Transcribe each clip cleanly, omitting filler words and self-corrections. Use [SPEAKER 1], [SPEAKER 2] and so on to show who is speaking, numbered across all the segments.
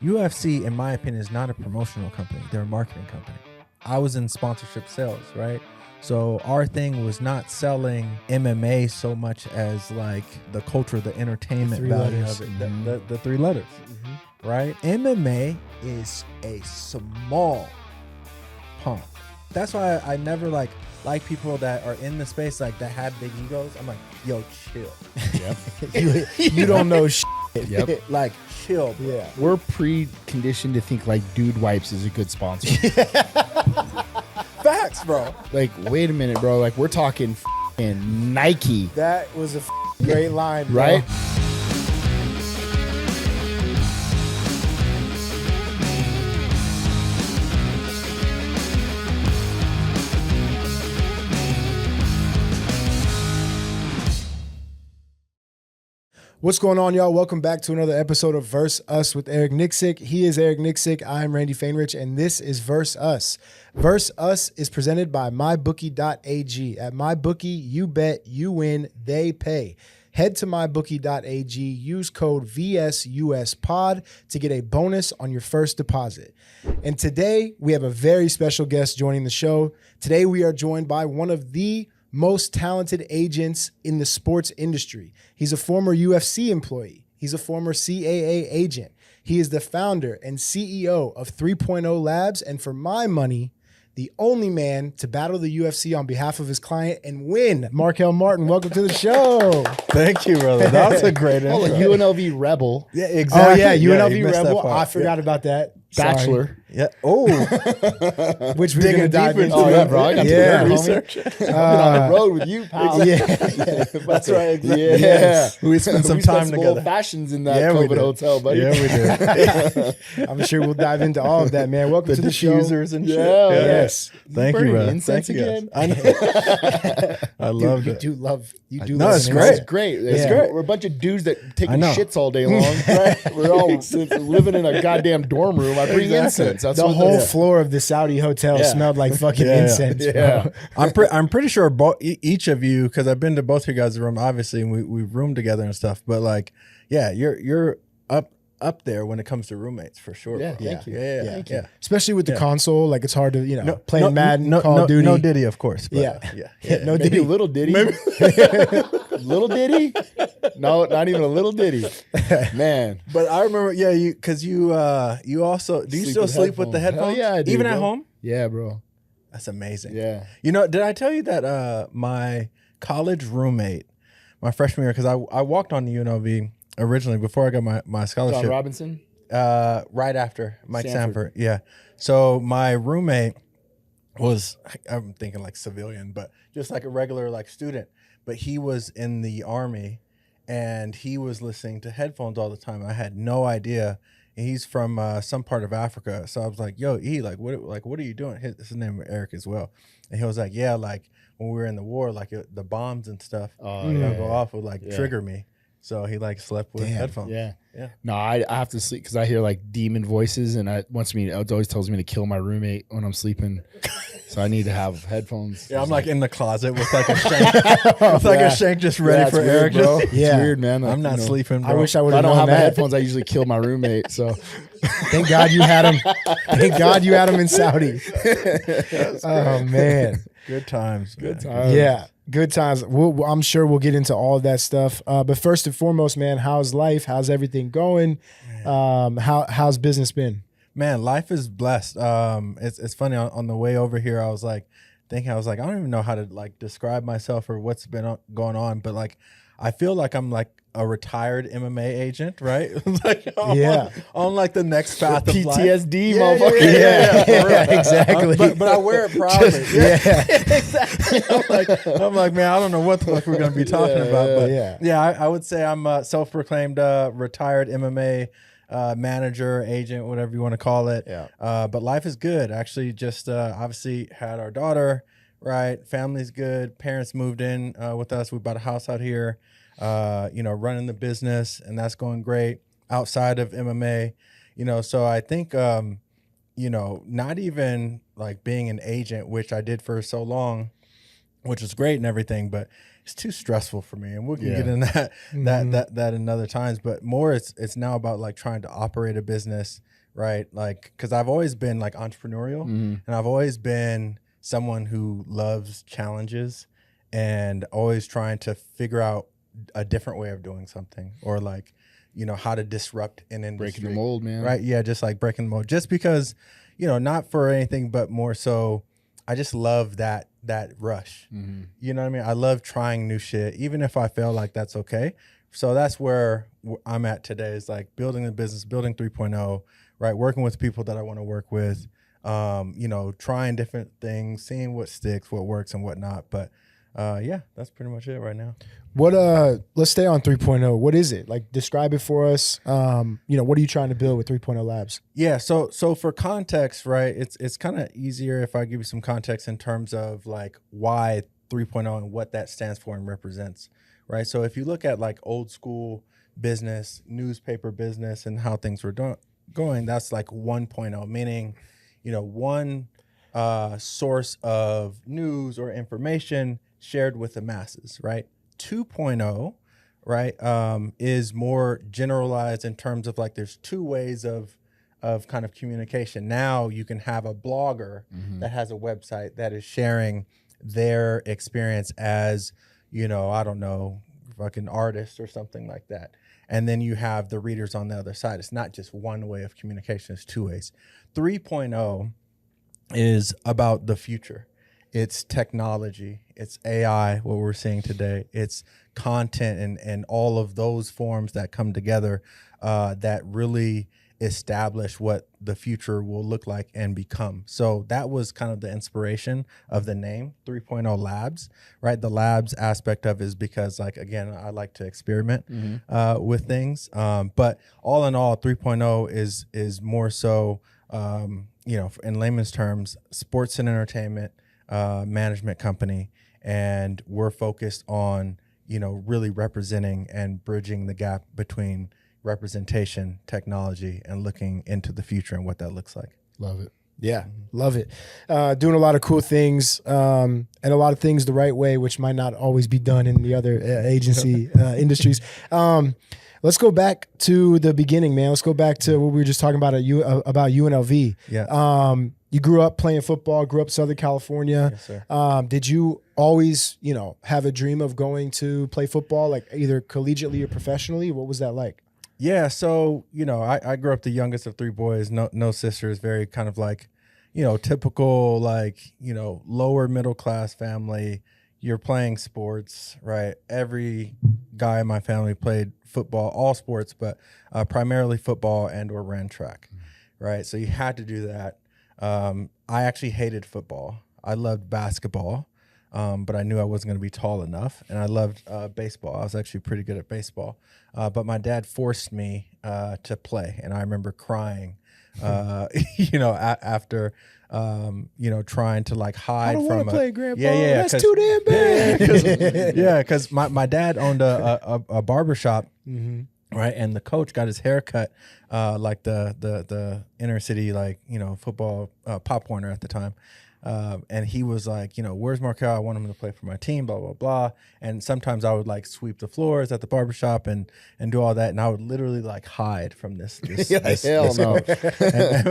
[SPEAKER 1] UFC, in my opinion, is not a promotional company. They're a marketing company. I was in sponsorship sales, right? So our thing was not selling MMA so much as like the culture, the entertainment value of it, the three letters, right? MMA is a small pump. That's why I never like people that are in the space like that have big egos. I'm like, yo, chill.
[SPEAKER 2] Yep. you don't know shit.
[SPEAKER 1] Yep. Like, chill, bro.
[SPEAKER 2] Yeah. We're pre-conditioned to think like Dude Wipes is a good sponsor.
[SPEAKER 1] Facts, bro.
[SPEAKER 2] Like, wait a minute, bro. Like, we're talking Nike.
[SPEAKER 3] That was a great line, bro.
[SPEAKER 2] Right?
[SPEAKER 3] What's going on, y'all? Welcome back to another episode of Verse Us with Eric Nicksick. He is Eric Nicksick. I'm Randy Fainrich, and this is Verse Us. Verse Us is presented by MyBookie.ag. At MyBookie, you bet, you win, they pay. Head to MyBookie.ag, use code VSUSPOD to get a bonus on your first deposit. And today, we have a very special guest joining the show. Today, we are joined by one of the most talented agents in the sports industry. He's a former UFC employee. He's a former CAA agent. He is the founder and CEO of 3.0 Labs, and for my money, the only man to battle the UFC on behalf of his client and win. Marquel Martin, welcome to the show.
[SPEAKER 1] Thank you, brother. That was a great intro.
[SPEAKER 2] Oh, a UNLV Rebel.
[SPEAKER 1] Yeah, exactly.
[SPEAKER 3] Oh, yeah, UNLV
[SPEAKER 1] you missed
[SPEAKER 3] Rebel.
[SPEAKER 1] that part.
[SPEAKER 3] I forgot about that.
[SPEAKER 2] Bachelor.
[SPEAKER 1] Yeah. Oh,
[SPEAKER 3] Which we're going to dive into.
[SPEAKER 2] Oh, yeah, bro. I got to do that, homie.
[SPEAKER 1] research.
[SPEAKER 2] I've been on the road with you, pal.
[SPEAKER 3] Yeah.
[SPEAKER 1] That's right. Exactly.
[SPEAKER 2] Yeah.
[SPEAKER 1] Yes. We spent some time
[SPEAKER 2] some
[SPEAKER 1] together.
[SPEAKER 2] old fashions in that
[SPEAKER 1] we
[SPEAKER 2] COVID
[SPEAKER 1] did.
[SPEAKER 2] hotel, buddy.
[SPEAKER 1] Yeah, we did.
[SPEAKER 3] I'm sure we'll dive into all of that, man. Welcome
[SPEAKER 1] The
[SPEAKER 3] to the show.
[SPEAKER 1] diffusers and shit.
[SPEAKER 2] Yeah,
[SPEAKER 3] Yes.
[SPEAKER 1] Thank you,
[SPEAKER 2] burning
[SPEAKER 1] brother.
[SPEAKER 2] incense
[SPEAKER 1] Thank you, guys.
[SPEAKER 2] again?
[SPEAKER 1] I know. I loved
[SPEAKER 3] You
[SPEAKER 1] it.
[SPEAKER 3] do love
[SPEAKER 1] No,
[SPEAKER 3] love
[SPEAKER 1] it's
[SPEAKER 3] an
[SPEAKER 1] great.
[SPEAKER 2] It's great.
[SPEAKER 3] It's
[SPEAKER 1] great.
[SPEAKER 2] We're a bunch of dudes that taking
[SPEAKER 1] I know.
[SPEAKER 2] shits all day long. Right? We're all living in a goddamn dorm room. I bring incense. That's
[SPEAKER 3] The
[SPEAKER 2] what
[SPEAKER 3] whole floor of the Saudi hotel
[SPEAKER 2] Yeah.
[SPEAKER 3] smelled like fucking
[SPEAKER 1] Yeah, yeah.
[SPEAKER 3] incense,
[SPEAKER 2] Yeah.
[SPEAKER 3] bro.
[SPEAKER 1] I'm pretty sure each of you, because I've been to both your guys' room, obviously, and we've roomed together and stuff. But like, yeah, you're up there when it comes to roommates for sure.
[SPEAKER 2] Yeah,
[SPEAKER 1] bro.
[SPEAKER 2] thank you.
[SPEAKER 1] Yeah,
[SPEAKER 3] Thank
[SPEAKER 1] yeah.
[SPEAKER 3] Especially with the
[SPEAKER 1] Yeah.
[SPEAKER 3] console, like it's hard to, play Madden,
[SPEAKER 1] no,
[SPEAKER 3] Call of Duty.
[SPEAKER 1] no Diddy, of course. But,
[SPEAKER 3] Yeah.
[SPEAKER 1] yeah.
[SPEAKER 3] No
[SPEAKER 2] Maybe
[SPEAKER 3] Diddy.
[SPEAKER 2] a little ditty. Little ditty? No, not even a little ditty. Man.
[SPEAKER 1] But I remember, because you also do you
[SPEAKER 2] Sleep
[SPEAKER 1] still
[SPEAKER 2] with
[SPEAKER 1] sleep with the
[SPEAKER 2] headphones.
[SPEAKER 1] headphones?
[SPEAKER 2] Hell yeah, I do,
[SPEAKER 1] even at
[SPEAKER 2] bro.
[SPEAKER 1] home.
[SPEAKER 2] Yeah, bro.
[SPEAKER 1] That's amazing.
[SPEAKER 2] Yeah.
[SPEAKER 1] You know, did I tell you that my college roommate, my freshman year, because I walked on the UNLV originally before I got my scholarship.
[SPEAKER 2] John Robinson?
[SPEAKER 1] Right after Mike Sanford. Yeah. So my roommate was, I'm thinking like civilian, but just like a regular like student. But he was in the Army and he was listening to headphones all the time. I had no idea. And he's from some part of Africa. So I was like, yo, E, what are you doing? His name is Eric as well. And he was like, yeah, like when we were in the war, like the bombs and stuff, go off would like trigger me. So he like slept with headphones.
[SPEAKER 2] Yeah.
[SPEAKER 1] Yeah.
[SPEAKER 2] No, I have to sleep because I hear like demon voices and it always tells me to kill my roommate when I'm sleeping. So I need to have headphones.
[SPEAKER 1] Yeah, I'm like in the closet with like a shank, a shank just ready for Eric.
[SPEAKER 2] Bro.
[SPEAKER 1] Just-
[SPEAKER 2] It's weird, man. Like,
[SPEAKER 1] I'm not sleeping, bro.
[SPEAKER 3] I wish I would
[SPEAKER 2] If I
[SPEAKER 3] have
[SPEAKER 2] don't
[SPEAKER 3] known
[SPEAKER 2] have my
[SPEAKER 3] that.
[SPEAKER 2] headphones, I usually kill my roommate. So
[SPEAKER 3] Thank God you had him. Thank God you had him in Saudi. Oh, man.
[SPEAKER 1] Good times.
[SPEAKER 2] good
[SPEAKER 1] man.
[SPEAKER 2] time.
[SPEAKER 3] Yeah, good times. I'm sure we'll get into all of that stuff. But first and foremost, man, how's life? How's everything going? How's business been?
[SPEAKER 1] Man, life is blessed. It's funny on the way over here. I was like thinking, I don't even know how to like describe myself or what's been going on, but like I feel like I'm like a retired MMA agent, right? Like on like the next path of life.
[SPEAKER 2] PTSD,
[SPEAKER 1] Yeah,
[SPEAKER 2] motherfucker.
[SPEAKER 1] yeah, for real.
[SPEAKER 3] Exactly.
[SPEAKER 1] But I wear it proudly. Exactly. I'm like, man, I don't know what the fuck we're gonna be talking about, but
[SPEAKER 3] yeah.
[SPEAKER 1] I would say I'm a self-proclaimed retired MMA manager, agent, whatever you want to call it.
[SPEAKER 2] Yeah.
[SPEAKER 1] But life is good. Actually, just obviously had our daughter. Right, family's good. Parents moved in with us. We bought a house out here. Running the business, and that's going great outside of MMA. So I think not even like being an agent, which I did for so long, which was great and everything, but it's too stressful for me, and we can get into that in other times. But more, it's now about like trying to operate a business right? Like, because I've always been like entrepreneurial, and I've always been someone who loves challenges and always trying to figure out a different way of doing something, or like, how to disrupt an industry.
[SPEAKER 2] Breaking the mold, man.
[SPEAKER 1] Right? Yeah, just like breaking the mold. Just because, not for anything, but more so, I just love that rush. You know what I mean? I love trying new shit, even if I fail, like that's okay. So that's where I'm at today, is like building the business, building 3.0, right? Working with people that I want to work with, trying different things, seeing what sticks, what works and whatnot. But yeah, that's pretty much it right now.
[SPEAKER 3] What let's stay on 3.0. What is it? Like, describe it for us. What are you trying to build with 3.0 Labs?
[SPEAKER 1] Yeah, so for context, right? It's kind of easier if I give you some context in terms of like why 3.0 and what that stands for and represents, right? So if you look at like old school business, newspaper business, and how things were going, that's like 1.0, meaning, one source of news or information shared with the masses, right? 2.0, right, is more generalized in terms of like there's two ways of kind of communication. Now you can have a blogger that has a website that is sharing their experience as, I don't know, fucking artist or something like that. And then you have the readers on the other side. It's not just one way of communication, it's two ways. 3.0 is about the future. It's technology, it's AI, what we're seeing today. It's content and all of those forms that come together that really establish what the future will look like and become. So that was kind of the inspiration of the name 3.0 Labs, right? The labs aspect of it is because, like, again, I like to experiment with things. But all in all, 3.0 is more so, in layman's terms, sports and entertainment management company, and we're focused on really representing and bridging the gap between representation, technology, and looking into the future and what that looks like.
[SPEAKER 3] Love it. Yeah, love it. Doing a lot of cool things and a lot of things the right way, which might not always be done in the other agency industries. Let's go back to the beginning, man. Let's go back to what we were just talking about about UNLV.
[SPEAKER 1] Yeah.
[SPEAKER 3] You grew up playing football, grew up Southern California.
[SPEAKER 1] Yes, sir.
[SPEAKER 3] Did you always, have a dream of going to play football, like either collegiately or professionally? What was that like?
[SPEAKER 1] Yeah, so, I grew up the youngest of three boys, no sisters, very kind of like, typical, like, lower middle class family. You're playing sports, right? Every guy in my family played football, all sports, but primarily football and or ran track, right? So you had to do that. I actually hated football. I loved basketball, but I knew I wasn't going to be tall enough. And I loved baseball. I was actually pretty good at baseball. But my dad forced me to play. And I remember crying, after, trying to like hide
[SPEAKER 3] I don't
[SPEAKER 1] from
[SPEAKER 3] want to play, Grandpa.
[SPEAKER 1] Yeah,
[SPEAKER 3] that's too damn bad.
[SPEAKER 1] Because my dad owned a barbershop. Right, and the coach got his hair cut like the inner city, like, football Pop Warner at the time. And he was like, where's Marquel? I want him to play for my team, blah, blah, blah. And sometimes I would like sweep the floors at the barbershop and do all that. And I would literally like hide from this
[SPEAKER 2] hell no.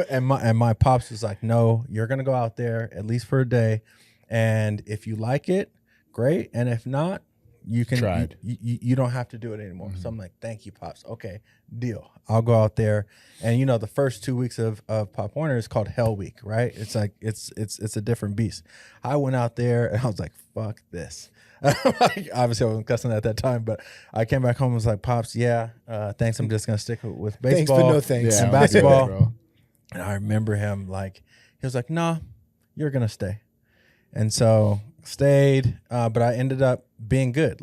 [SPEAKER 1] and my pops was like, no, you're going to go out there at least for a day. And if you like it, great. And if not, you can you don't have to do it anymore. So I'm like, thank you, Pops. Okay, deal. I'll go out there. And the first 2 weeks of Pop Warner is called Hell Week, right? It's like it's a different beast. I went out there and I was like, fuck this. Like, obviously I wasn't cussing at that time, but I came back home and was like, Pops, thanks. I'm just gonna stick with baseball.
[SPEAKER 3] Thanks, but no thanks.
[SPEAKER 1] And basketball. Bro. And I remember him like, he was like, nah, you're gonna stay. And so stayed, but I ended up being good.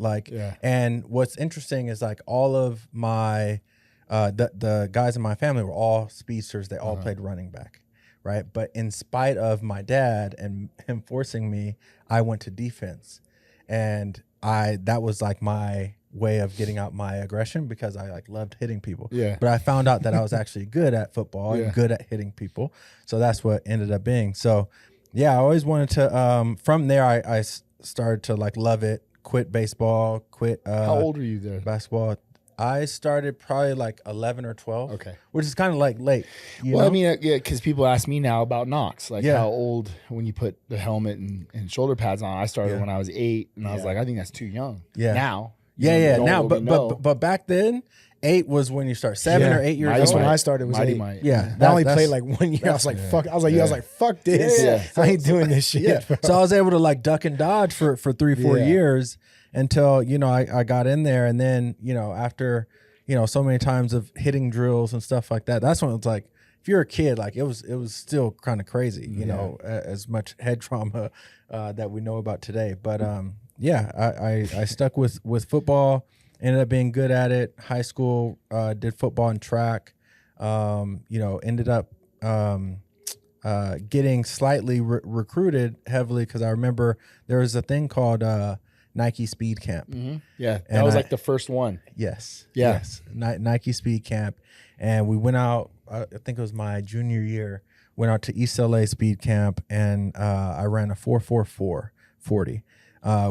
[SPEAKER 1] And what's interesting is like all of my the guys in my family were all speedsters. They all played running back, right? But in spite of my dad and him forcing me, I went to defense, and that was like my way of getting out my aggression, because I like loved hitting people.
[SPEAKER 2] Yeah.
[SPEAKER 1] But I found out that I was actually good at football and good at hitting people, so that's what ended up being. So yeah, I always wanted to. From there, I started to like love it. Quit baseball. Quit.
[SPEAKER 2] How old were you there?
[SPEAKER 1] Basketball. I started probably like 11 or 12.
[SPEAKER 2] Okay.
[SPEAKER 1] Which is kind of like late. You
[SPEAKER 2] Well,
[SPEAKER 1] know?
[SPEAKER 2] I mean, yeah, because people ask me now about knocks, like
[SPEAKER 1] Yeah.
[SPEAKER 2] how old when you put the helmet and shoulder pads on. I started
[SPEAKER 1] Yeah.
[SPEAKER 2] when I was 8, and I was
[SPEAKER 3] Yeah.
[SPEAKER 2] like, I think that's too young.
[SPEAKER 1] Yeah.
[SPEAKER 2] Now.
[SPEAKER 1] Now, but back then, 8 was when you start. 7
[SPEAKER 3] Yeah.
[SPEAKER 1] or 8 years
[SPEAKER 2] Mighty
[SPEAKER 3] That's
[SPEAKER 1] old.
[SPEAKER 3] when
[SPEAKER 2] Might.
[SPEAKER 3] I started. Was
[SPEAKER 2] Mighty
[SPEAKER 3] 8.
[SPEAKER 2] Might.
[SPEAKER 1] Yeah,
[SPEAKER 3] I only
[SPEAKER 1] that's-
[SPEAKER 3] played like 1 year. I was like, fuck. I was like,
[SPEAKER 2] Yeah.
[SPEAKER 3] I was like, fuck this.
[SPEAKER 2] Yeah.
[SPEAKER 3] I ain't doing this shit.
[SPEAKER 1] Yeah.
[SPEAKER 3] bro.
[SPEAKER 1] So I was able to like duck and dodge for 3-4
[SPEAKER 3] Yeah.
[SPEAKER 1] years until, you know, I got in there. And then, you know, after, you know, so many times of hitting drills and stuff like that, that's when it's like, if you're a kid, like it was still kind of crazy, you know, as much head trauma that we know about today. But I stuck with football, ended up being good at it. High school, did football and track, you know, ended up getting slightly recruited heavily because I remember there was a thing called Nike Speed Camp.
[SPEAKER 2] Mm-hmm. Yeah. That
[SPEAKER 1] And
[SPEAKER 2] was
[SPEAKER 1] I-
[SPEAKER 2] like the first one.
[SPEAKER 1] Yes.
[SPEAKER 2] Yeah.
[SPEAKER 1] Yes. Nike Speed Camp. And we went out, I think it was my junior year, went out to East LA Speed Camp, and I ran a 4.44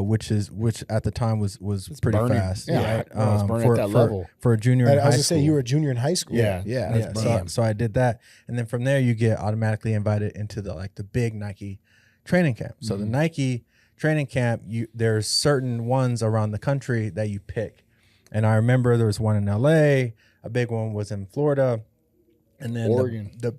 [SPEAKER 1] which at the time was pretty
[SPEAKER 2] burning.
[SPEAKER 1] fast.
[SPEAKER 2] Yeah, I was burning at that level.
[SPEAKER 1] For a junior in
[SPEAKER 3] I
[SPEAKER 1] high
[SPEAKER 3] was gonna
[SPEAKER 1] school.
[SPEAKER 3] say you were a junior in high school.
[SPEAKER 2] Yeah.
[SPEAKER 3] Yeah.
[SPEAKER 2] That's
[SPEAKER 1] Yeah,
[SPEAKER 2] burning.
[SPEAKER 1] so I did that, and then from there you get automatically invited into the big Nike training camp. So the Nike training camp, there's certain ones around the country that you pick, and I remember there was one in LA, a big one was in Florida, and then
[SPEAKER 2] Oregon.
[SPEAKER 1] the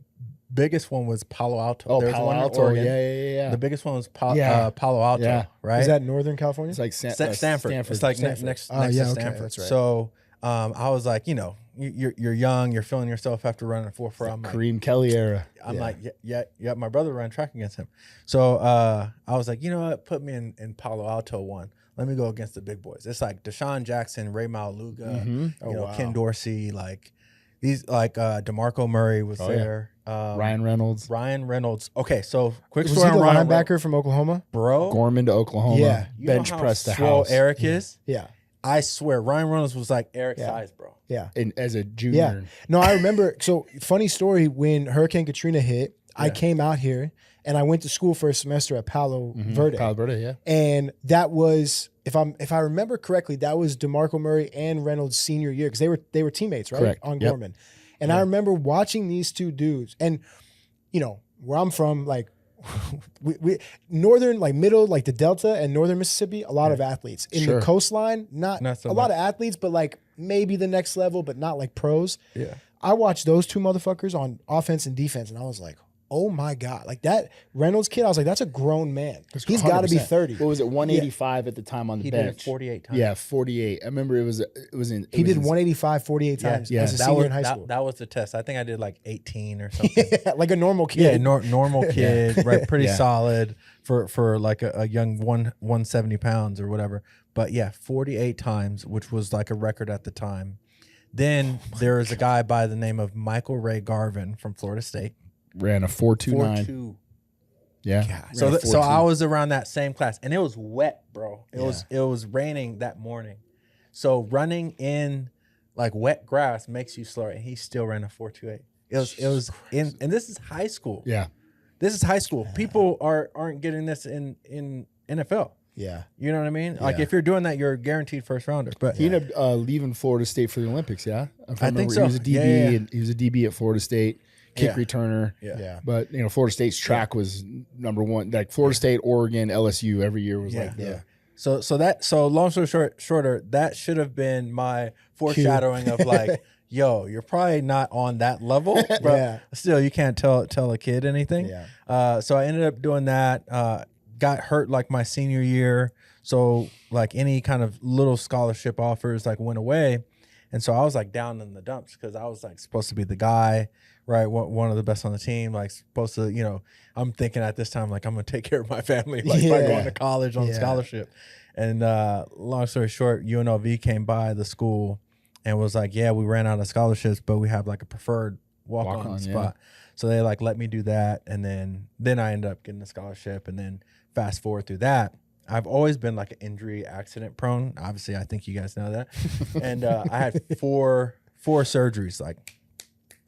[SPEAKER 1] biggest one was Palo Alto.
[SPEAKER 2] Oh,
[SPEAKER 1] There's
[SPEAKER 2] Palo
[SPEAKER 1] one in
[SPEAKER 2] Alto.
[SPEAKER 1] Oregon.
[SPEAKER 2] Yeah.
[SPEAKER 1] The biggest one was
[SPEAKER 2] Yeah.
[SPEAKER 1] Palo Alto,
[SPEAKER 2] Yeah.
[SPEAKER 1] right?
[SPEAKER 3] Is that Northern California?
[SPEAKER 2] It's like
[SPEAKER 1] Stanford. It's like next
[SPEAKER 3] Oh,
[SPEAKER 1] to
[SPEAKER 3] yeah, okay,
[SPEAKER 1] Stanford.
[SPEAKER 3] that's right.
[SPEAKER 1] So I was like, you know, you're young, you're feeling yourself after running a 4.4. I'm like,
[SPEAKER 2] Kareem Kelly era.
[SPEAKER 1] I'm like, yeah. My brother ran track against him. So I was like, you know what? Put me in Palo Alto one. Let me go against the big boys. It's like Deshaun Jackson, Ray Maluga,
[SPEAKER 2] Mm-hmm.
[SPEAKER 1] you know,
[SPEAKER 3] wow.
[SPEAKER 1] Ken Dorsey, like these, like DeMarco Murray was
[SPEAKER 2] Oh,
[SPEAKER 1] there.
[SPEAKER 2] Ryan Reynolds.
[SPEAKER 1] Ryan Reynolds. Okay, so quick
[SPEAKER 3] Was
[SPEAKER 1] story
[SPEAKER 3] he the
[SPEAKER 1] on Ryan
[SPEAKER 3] linebacker from Oklahoma?
[SPEAKER 1] bro.
[SPEAKER 2] Gorman to Oklahoma.
[SPEAKER 3] Yeah.
[SPEAKER 1] You know
[SPEAKER 2] Bench
[SPEAKER 1] how
[SPEAKER 2] press the
[SPEAKER 1] swole
[SPEAKER 2] house.
[SPEAKER 1] Eric is.
[SPEAKER 3] Yeah.
[SPEAKER 1] I swear, Ryan Reynolds was like Eric's
[SPEAKER 3] Yeah.
[SPEAKER 1] size, bro.
[SPEAKER 3] Yeah.
[SPEAKER 2] And as a
[SPEAKER 3] Yeah.
[SPEAKER 2] junior.
[SPEAKER 3] No, I remember. So funny story, when Hurricane Katrina hit, I came out here and I went to school for a semester at Palo Verde.
[SPEAKER 2] Palo Verde, yeah.
[SPEAKER 3] And that was, if I remember correctly, that was DeMarco Murray and Reynolds' senior year because they were teammates, right?
[SPEAKER 2] Correct.
[SPEAKER 3] On
[SPEAKER 2] Yep.
[SPEAKER 3] Gorman. And I remember watching these two dudes, and you know where I'm from, like we northern, like middle, like the Delta and northern Mississippi, a lot of athletes in
[SPEAKER 2] Sure.
[SPEAKER 3] the coastline. Not
[SPEAKER 1] so
[SPEAKER 3] a lot of athletes, but like maybe the next level, but not like pros.
[SPEAKER 1] Yeah.
[SPEAKER 3] I watched those two motherfuckers on offense and defense, and I was like, oh my God. Like that Reynolds kid, I was like, that's a grown man. He's got to be
[SPEAKER 2] 100%.
[SPEAKER 3] 30.
[SPEAKER 2] What was it, 185 at the time on the
[SPEAKER 1] He did it
[SPEAKER 2] bench?
[SPEAKER 1] 48 times.
[SPEAKER 2] Yeah, 48. I remember it was in.
[SPEAKER 3] He did 185 48 times
[SPEAKER 2] yeah.
[SPEAKER 3] as a
[SPEAKER 1] That
[SPEAKER 3] senior
[SPEAKER 1] was
[SPEAKER 3] in high school.
[SPEAKER 1] that was the test. I think I did like 18 or something.
[SPEAKER 3] Like a normal kid.
[SPEAKER 1] Yeah, normal kid, right? Pretty
[SPEAKER 2] Yeah.
[SPEAKER 1] solid for like a young 170 pounds or whatever. But yeah, 48 times, which was like a record at the time. Then there is a guy by the name of Michael Ray Garvin from Florida State.
[SPEAKER 2] Ran a 4.29.
[SPEAKER 1] 4.2.
[SPEAKER 2] Yeah.
[SPEAKER 1] So
[SPEAKER 2] Ran a
[SPEAKER 1] so I
[SPEAKER 2] 4.2.
[SPEAKER 1] was around that same class, and it was wet, bro. It was raining that morning. So running in like wet grass makes you slower, and he still ran a 4.28. It was in, and this is high school.
[SPEAKER 2] Yeah.
[SPEAKER 1] This is high school. People aren't getting this in NFL.
[SPEAKER 3] Yeah.
[SPEAKER 1] You know what I mean? Like
[SPEAKER 3] Yeah.
[SPEAKER 1] if you're doing that, you're a guaranteed first rounder. But
[SPEAKER 2] He ended up leaving Florida State for the Olympics, yeah? If
[SPEAKER 1] I think
[SPEAKER 2] remember,
[SPEAKER 1] so.
[SPEAKER 2] He was a DB,
[SPEAKER 1] Yeah.
[SPEAKER 2] and he was a DB at Florida State, kick
[SPEAKER 1] Yeah.
[SPEAKER 2] returner.
[SPEAKER 1] Yeah.
[SPEAKER 3] Yeah.
[SPEAKER 2] But, you know, Florida State's track was number one. Like Florida State, Oregon, LSU every year was like the
[SPEAKER 1] So long story shorter, that should have been my foreshadowing of like, yo, you're probably not on that level, but
[SPEAKER 3] Yeah.
[SPEAKER 1] still you can't tell a kid anything.
[SPEAKER 3] Yeah.
[SPEAKER 1] So I ended up doing that. Got hurt like my senior year, so like any kind of little scholarship offers like went away, and so I was like down in the dumps because I was like supposed to be the guy, right? One of the best on the team, like supposed to, you know. I'm thinking at this time like I'm gonna take care of my family, like by
[SPEAKER 3] Yeah.
[SPEAKER 1] going to college on
[SPEAKER 3] Yeah.
[SPEAKER 1] scholarship. And long story short, UNLV came by the school and was like, yeah, we ran out of scholarships, but we have like a preferred walk-on
[SPEAKER 2] Walk-on,
[SPEAKER 1] spot. So they like let me do that, and then I ended up getting a scholarship, and then fast forward through that. I've always been like an injury accident prone. Obviously, I think you guys know that. And I had four surgeries like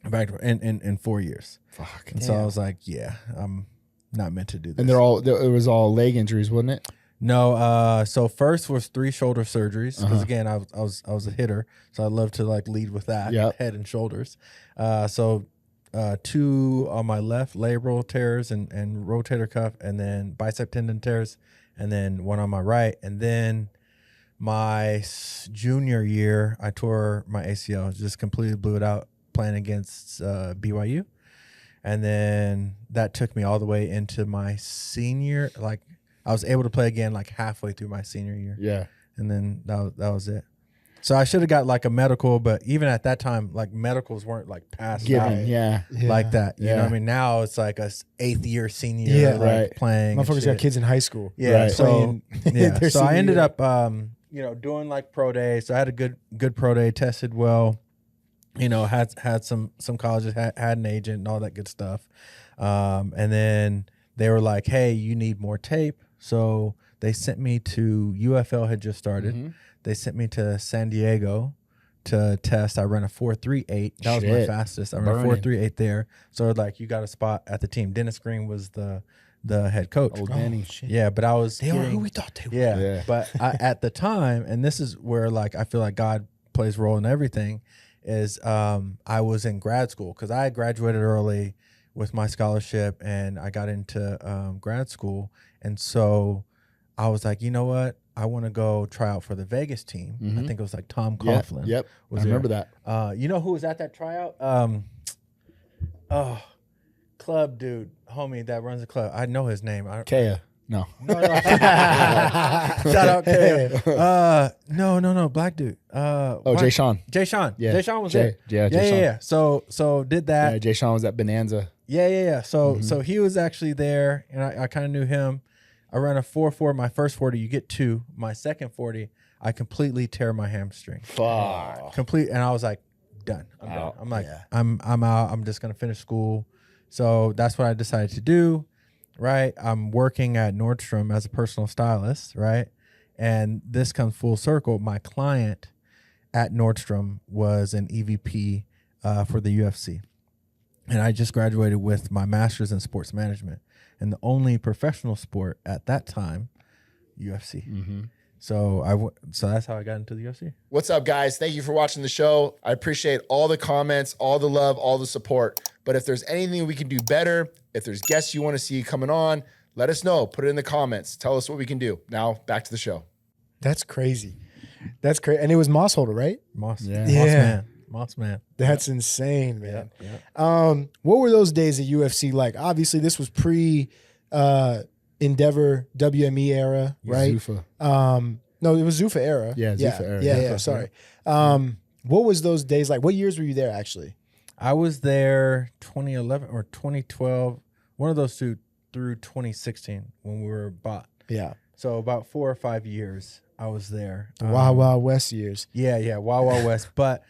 [SPEAKER 1] back in 4 years.
[SPEAKER 2] fuck.
[SPEAKER 1] And so I was like, yeah, I'm not meant to do this.
[SPEAKER 2] And it was all leg injuries, wasn't it?
[SPEAKER 1] No, so first was 3 shoulder surgeries because
[SPEAKER 2] Uh-huh.
[SPEAKER 1] again I was a hitter, so I love to like lead with that.
[SPEAKER 2] Yep.
[SPEAKER 1] Head and shoulders. So 2 on my left labral tears and rotator cuff, and then bicep tendon tears, and then 1 on my right, and then my junior year I tore my ACL, just completely blew it out playing against BYU. And then that took me all the way into my senior. Like I was able to play again like halfway through my senior year.
[SPEAKER 2] Yeah.
[SPEAKER 1] And then that was it. So I should have got like a medical, but even at that time, like medicals weren't like passed out
[SPEAKER 2] Given. Yeah.
[SPEAKER 1] like that. You know
[SPEAKER 2] Yeah.
[SPEAKER 1] what I mean? Now it's like a 8th year senior,
[SPEAKER 3] Yeah.
[SPEAKER 1] like
[SPEAKER 2] Right.
[SPEAKER 1] playing. and
[SPEAKER 3] Motherfuckers got
[SPEAKER 1] shit.
[SPEAKER 3] kids in high school.
[SPEAKER 1] Yeah.
[SPEAKER 2] Right.
[SPEAKER 1] So
[SPEAKER 3] Playing
[SPEAKER 1] yeah.
[SPEAKER 3] their
[SPEAKER 1] So I
[SPEAKER 3] senior
[SPEAKER 1] ended
[SPEAKER 3] year.
[SPEAKER 1] up, doing like pro day. So I had a good pro day, tested well. Had some colleges, had an agent and all that good stuff. And then they were like, hey, you need more tape. So they sent me to UFL had just started.
[SPEAKER 2] Mm-hmm.
[SPEAKER 1] They sent me to San Diego to test. I ran a 4.38. That was my
[SPEAKER 2] Shit.
[SPEAKER 1] fastest. I ran a
[SPEAKER 2] Burning.
[SPEAKER 1] 4.38 there. So like you got a spot at the team. Dennis Green was the head coach.
[SPEAKER 2] Old Danny.
[SPEAKER 3] shit.
[SPEAKER 1] Yeah, but I was
[SPEAKER 3] They are who
[SPEAKER 1] getting-
[SPEAKER 3] we thought they were.
[SPEAKER 1] yeah,
[SPEAKER 2] Yeah.
[SPEAKER 1] but at the time, and this is where like I feel like God plays a role in everything, is I was in grad school because I had graduated early with my scholarship and I got into grad school, and so I was like, you know what, I want to go try out for the Vegas team. I
[SPEAKER 2] Mhm.
[SPEAKER 1] think it was like Tom
[SPEAKER 2] Yeah.
[SPEAKER 1] Coughlin.
[SPEAKER 2] Yep.
[SPEAKER 1] was
[SPEAKER 2] I
[SPEAKER 1] there.
[SPEAKER 2] remember that.
[SPEAKER 1] You know who was at that tryout? Club dude, homie that runs the club. I know his name.
[SPEAKER 2] Kea. No.
[SPEAKER 1] No. Shout out Pierre. No, black dude.
[SPEAKER 2] Jay Sean.
[SPEAKER 1] Jay Sean.
[SPEAKER 2] Yeah.
[SPEAKER 1] Jay Sean was
[SPEAKER 2] Jay-
[SPEAKER 1] there.
[SPEAKER 2] yeah, Jay Sean.
[SPEAKER 1] Yeah. So did
[SPEAKER 2] Yeah,
[SPEAKER 1] that.
[SPEAKER 2] Jay Sean was at Bonanza.
[SPEAKER 1] Yeah. So
[SPEAKER 2] Mhm.
[SPEAKER 1] so he was actually there, and I kind of knew him. I ran a 4.4. My first 40, you get 2. My second 40, I completely tear my hamstring.
[SPEAKER 2] Fuck.
[SPEAKER 1] And I was like, done. I'm done.
[SPEAKER 2] Out.
[SPEAKER 1] I'm like,
[SPEAKER 3] Yeah.
[SPEAKER 1] I'm out. I'm just gonna finish school. So that's what I decided to do. Right. I'm working at Nordstrom as a personal stylist. Right. And this comes full circle. My client at Nordstrom was an EVP for the UFC. And I just graduated with my master's in sports management. And the only professional sport at that time, UFC.
[SPEAKER 2] Mm-hmm.
[SPEAKER 1] So so that's how I got into the UFC.
[SPEAKER 4] What's up, guys? Thank you for watching the show. I appreciate all the comments, all the love, all the support. But if there's anything we can do better, if there's guests you want to see coming on, let us know. Put it in the comments. Tell us what we can do. Now, back to the show.
[SPEAKER 3] That's crazy. That's crazy. And it was Mossholder, right?
[SPEAKER 1] Moss
[SPEAKER 2] Yeah.
[SPEAKER 1] Moss man.
[SPEAKER 3] That's insane, man.
[SPEAKER 1] Yeah.
[SPEAKER 3] What were those days at UFC like? Obviously, this was pre Endeavor WME era, right?
[SPEAKER 2] Zuffa.
[SPEAKER 3] No, it was Zuffa era.
[SPEAKER 2] Yeah, Zuffa era.
[SPEAKER 3] Yeah,
[SPEAKER 2] Zuffa,
[SPEAKER 3] sorry. What was those days like? What years were you there actually?
[SPEAKER 1] I was there 2011 or 2012, one of those two, through 2016 when we were bought.
[SPEAKER 3] Yeah.
[SPEAKER 1] So about 4 or 5 years I was there.
[SPEAKER 3] The Wild Wild West years.
[SPEAKER 1] Yeah, Wild Wild West. But,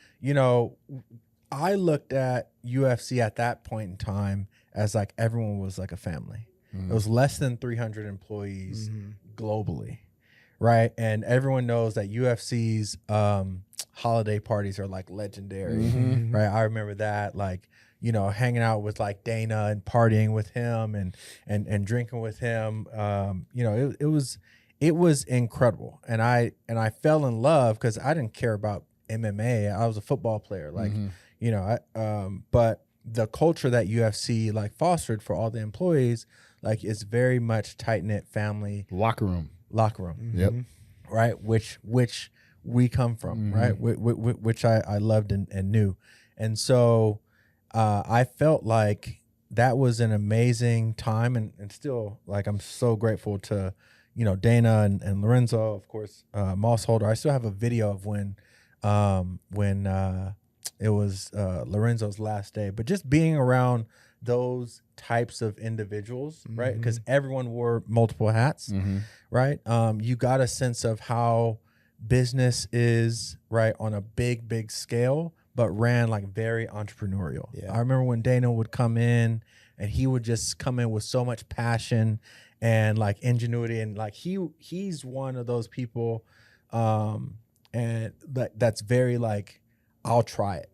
[SPEAKER 1] I looked at UFC at that point in time as like everyone was like a family. It was less than 300 employees globally, right? And everyone knows that UFC's holiday parties are like legendary, right? I remember that, like, hanging out with like Dana and partying with him and drinking with him. It was incredible, and I fell in love because I didn't care about MMA. I was a football player, like but the culture that UFC like fostered for all the employees, like, is very much tight knit family
[SPEAKER 2] Locker room.
[SPEAKER 1] locker room, right? Which we come from, right? Which I loved and knew, and so I felt like that was an amazing time, and still, like, I'm so grateful to Dana and Lorenzo, of course, Mossholder. I still have a video of when it was Lorenzo's last day, but just being around those types of individuals, right? Because everyone wore multiple hats, right? You got a sense of how business is, right, on a big scale, but ran like very entrepreneurial.
[SPEAKER 3] Yeah.
[SPEAKER 1] I remember when Dana would come in, and he would just come in with so much passion and like ingenuity, and like he's one of those people, and that's very like, I'll try it,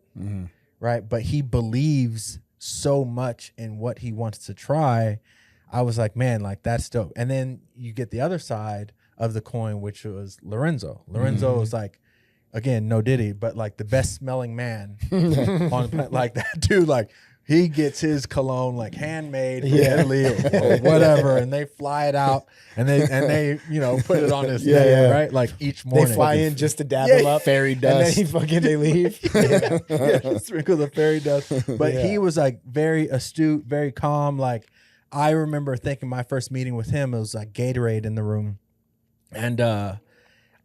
[SPEAKER 1] right? But he believes so much in what he wants to try. I was like, man, like, that's dope. And then you get the other side of the coin, which was Lorenzo. Lorenzo was like, again, no Diddy, but like the best smelling man on the planet. Like that dude, like he gets his cologne like handmade from Italy or whatever, and they fly it out and they put it on his name, right? Like each morning.
[SPEAKER 3] They fly in just to dab him up.
[SPEAKER 2] Fairy dust.
[SPEAKER 3] And then they leave.
[SPEAKER 1] Sprinkle the fairy dust. But he was like very astute, very calm. Like I remember thinking my first meeting with him, it was like Gatorade in the room. And I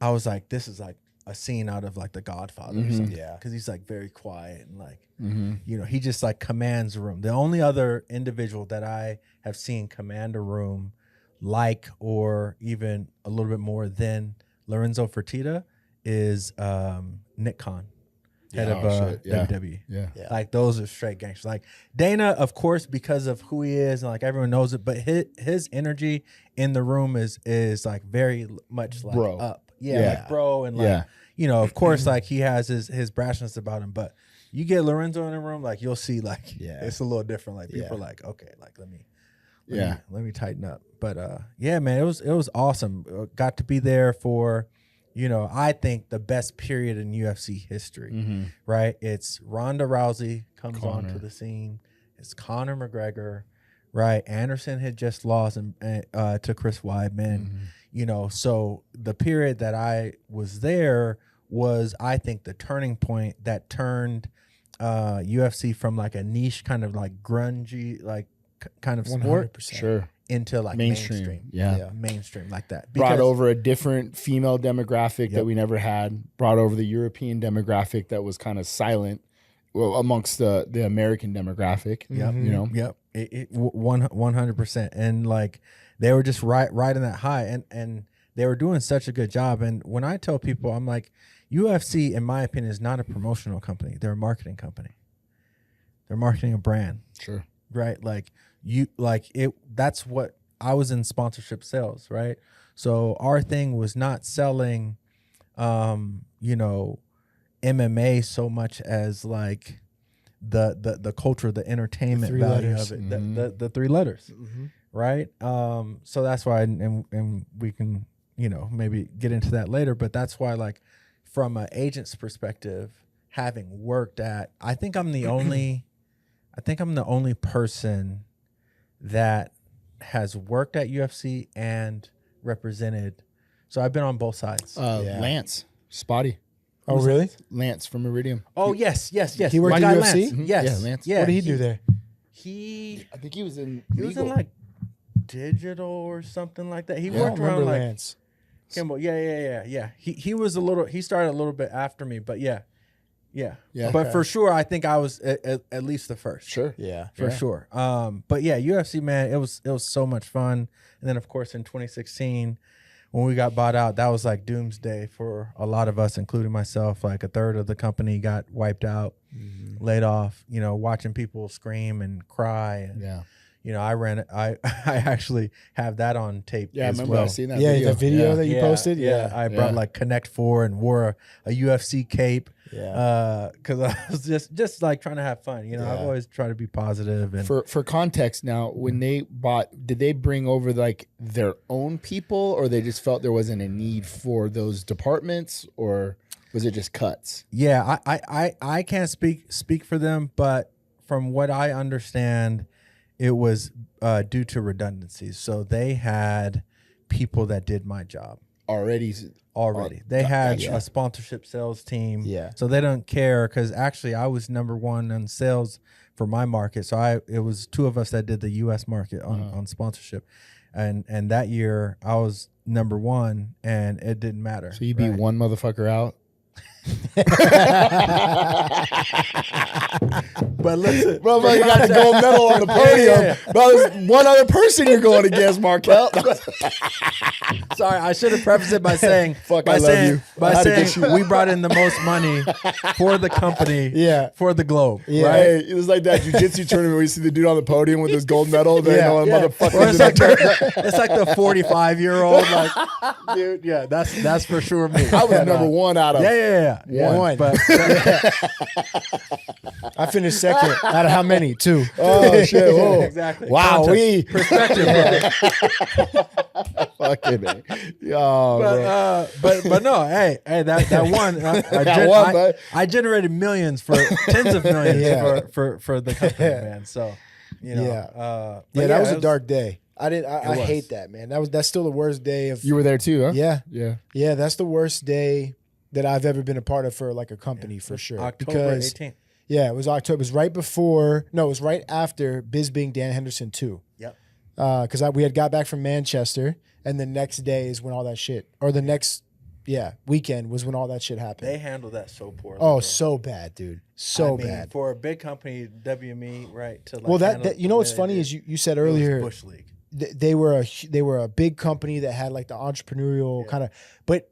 [SPEAKER 1] was like, this is like a scene out of like The Godfather or something.
[SPEAKER 3] Yeah.
[SPEAKER 1] Because he's like very quiet and like, he just like commands a room. The only other individual that I have seen command a room like or even a little bit more than Lorenzo Fertitta is Nick Khan, head of WWE.
[SPEAKER 2] Yeah.
[SPEAKER 1] Like those are straight gangsters. Like Dana, of course, because of who he is and like everyone knows it, but his energy in the room is like very much like
[SPEAKER 2] Bro.
[SPEAKER 1] up. Like bro and like of course like he has his brashness about him, but you get Lorenzo in the room, like you'll see like it's a little different. Like people are like, okay, like let me tighten up. But man, it was awesome. Got to be there for I think the best period in UFC history, right? It's Ronda Rousey comes onto the scene. It's Conor McGregor, right? Anderson had just lost to Chris Weidman, so the period that I was there was, I think, the turning point that turned UFC from like a niche kind of like grungy, like kind of sport
[SPEAKER 3] 100%.
[SPEAKER 1] into like mainstream.
[SPEAKER 2] Yeah.
[SPEAKER 1] Mainstream like that.
[SPEAKER 2] Brought over a different female demographic that we never had. Brought over the European demographic that was kind of silent amongst the American demographic.
[SPEAKER 1] Yep. 100%. And like they were just right in that high, and they were doing such a good job. And when I tell people, I'm like, UFC, in my opinion, is not a promotional company. They're a marketing company. They're marketing a brand.
[SPEAKER 2] Sure.
[SPEAKER 1] Right? That's what I was in, sponsorship sales, right? So our thing was not selling MMA so much as like the culture, the entertainment value of it, the three letters, right? So that's why, and we can maybe get into that later, but that's why, like, from an agent's perspective, having worked at, I think I'm the only person that has worked at UFC and represented. So I've been on both sides.
[SPEAKER 2] Lance Spotty.
[SPEAKER 3] Oh, really?
[SPEAKER 2] Lance from Iridium.
[SPEAKER 1] Oh, yes.
[SPEAKER 3] He worked
[SPEAKER 1] My
[SPEAKER 3] at
[SPEAKER 1] guy
[SPEAKER 3] UFC?
[SPEAKER 1] Lance. Yes.
[SPEAKER 2] Yeah, Lance.
[SPEAKER 3] What did he do there?
[SPEAKER 2] I think he was in
[SPEAKER 1] He was in like digital or something like that. He
[SPEAKER 3] I don't
[SPEAKER 1] worked
[SPEAKER 3] remember
[SPEAKER 1] around like
[SPEAKER 3] Lance.
[SPEAKER 1] Kimball. Yeah. He was he started a little bit after me, but yeah. But for sure, I think I was at least the first.
[SPEAKER 2] Sure.
[SPEAKER 3] Yeah.
[SPEAKER 1] For sure. But yeah, UFC, man, it was so much fun. And then of course in 2016, when we got bought out, that was like doomsday for a lot of us, including myself. Like a third of the company got wiped out, laid off. Watching people scream and cry. And, I actually have that on tape.
[SPEAKER 2] Yeah, I remember
[SPEAKER 1] well.
[SPEAKER 2] I seen that.
[SPEAKER 3] Yeah,
[SPEAKER 2] video.
[SPEAKER 3] the video that you posted.
[SPEAKER 1] Yeah, I brought like Connect 4 and wore a UFC cape.
[SPEAKER 3] Yeah.
[SPEAKER 1] Because I was just like trying to have fun. I've always tried to be positive. And
[SPEAKER 2] For context, now when they bought, did they bring over like their own people, or they just felt there wasn't a need for those departments, or was it just cuts?
[SPEAKER 1] Yeah, I can't speak for them, but from what I understand, it was due to redundancies. So they had people that did my job already. They had a sponsorship sales team.
[SPEAKER 3] Yeah.
[SPEAKER 1] So they don't care, because actually I was number one in sales for my market. So it was two of us that did the US market on sponsorship. And that year I was number one, and it didn't matter.
[SPEAKER 2] So you beat one motherfucker out?
[SPEAKER 1] But listen,
[SPEAKER 2] Bro, you got the gold medal on the podium. Bro, there's one other person you're going against, Marquel.
[SPEAKER 1] Sorry, I should have prefaced it by saying,
[SPEAKER 2] I love you.
[SPEAKER 1] By saying we brought in the most money for the company, for the globe.
[SPEAKER 3] Yeah.
[SPEAKER 1] Right?
[SPEAKER 2] Hey, it was like that jiu-jitsu tournament where you see the dude on the podium with his gold medal. They know a
[SPEAKER 1] Or
[SPEAKER 2] motherfucker.
[SPEAKER 1] it's like the 45-year-old, like, dude. Yeah, that's for sure me.
[SPEAKER 2] I was number one out of
[SPEAKER 3] One.
[SPEAKER 1] But
[SPEAKER 3] I finished second out of how many? 2.
[SPEAKER 2] Oh shit! Whoa.
[SPEAKER 1] exactly.
[SPEAKER 2] Wow,
[SPEAKER 1] Context.
[SPEAKER 2] we
[SPEAKER 1] Perspective.
[SPEAKER 2] Fucking A. Yo, bro.
[SPEAKER 1] But no, hey, that one, I generated millions for tens of millions for the company, man. So, you know,
[SPEAKER 3] that was a dark day. I hate that, man. That's still the worst day of.
[SPEAKER 2] You were there too, huh?
[SPEAKER 3] Yeah. That's the worst day that I've ever been a part of for like a company for sure.
[SPEAKER 1] October 18th.
[SPEAKER 3] Yeah, it was October. It was right before. No, it was right after Bisbing Dan Henderson 2.
[SPEAKER 1] Yep.
[SPEAKER 3] Because we had got back from Manchester, and the next day is when all that shit, or the next weekend was when all that shit happened.
[SPEAKER 1] They handled that so poorly.
[SPEAKER 3] Oh,
[SPEAKER 1] bro.
[SPEAKER 3] so bad, dude. So bad.
[SPEAKER 1] For a big company, WME, right? To like
[SPEAKER 3] well, that you know what's funny is you said earlier.
[SPEAKER 1] Bush League.
[SPEAKER 3] They were a big company that had like the entrepreneurial kind of, but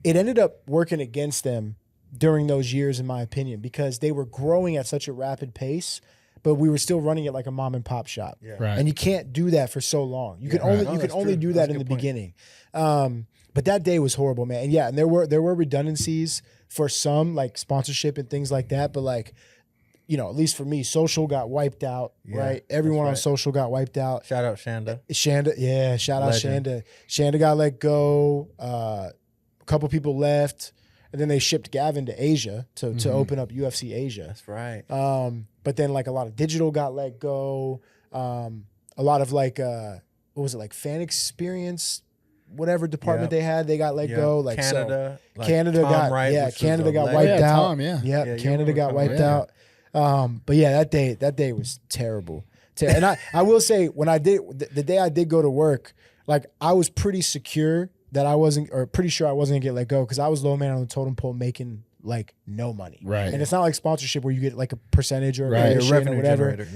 [SPEAKER 3] it ended up working against them during those years, in my opinion, because they were growing at such a rapid pace, but we were still running it like a mom and pop shop.
[SPEAKER 1] Yeah.
[SPEAKER 2] Right.
[SPEAKER 3] And you can't do that for so long. You can only do that in the beginning. But that day was horrible, man. And there were redundancies for some like sponsorship and things like that, but like, you know, at least for me, social got wiped out, right? Everyone on social got wiped out.
[SPEAKER 1] Shout out Shanda.
[SPEAKER 3] Shout out Shanda. Shanda got let go. A couple people left. And then they shipped Gavin to Asia to open up UFC Asia.
[SPEAKER 1] That's right.
[SPEAKER 3] But then like a lot of digital got let go. A lot of like what was it, like fan experience, whatever department they had, they got let go. Like
[SPEAKER 1] Canada,
[SPEAKER 3] so like Canada got Canada got wiped out. Canada got wiped out. But that day was terrible. And I will say when I did the day I did go to work, like I was pretty secure that I wasn't, or pretty sure I wasn't gonna get let go because I was low man on the totem pole making like no money.
[SPEAKER 2] Right.
[SPEAKER 3] And it's not like sponsorship where you get like a percentage or
[SPEAKER 2] a
[SPEAKER 3] revenue or whatever.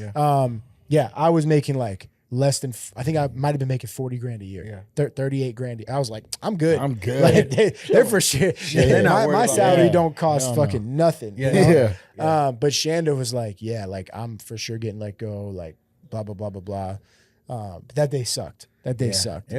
[SPEAKER 3] I was making like less than, I think I might have been making 40 grand a year. 38 grand. I was like, I'm good. Like, they're for sure. My salary don't cost fucking nothing. But Shanda was like, like I'm for sure getting let go. Like blah blah blah blah blah. But that day sucked. Sucked.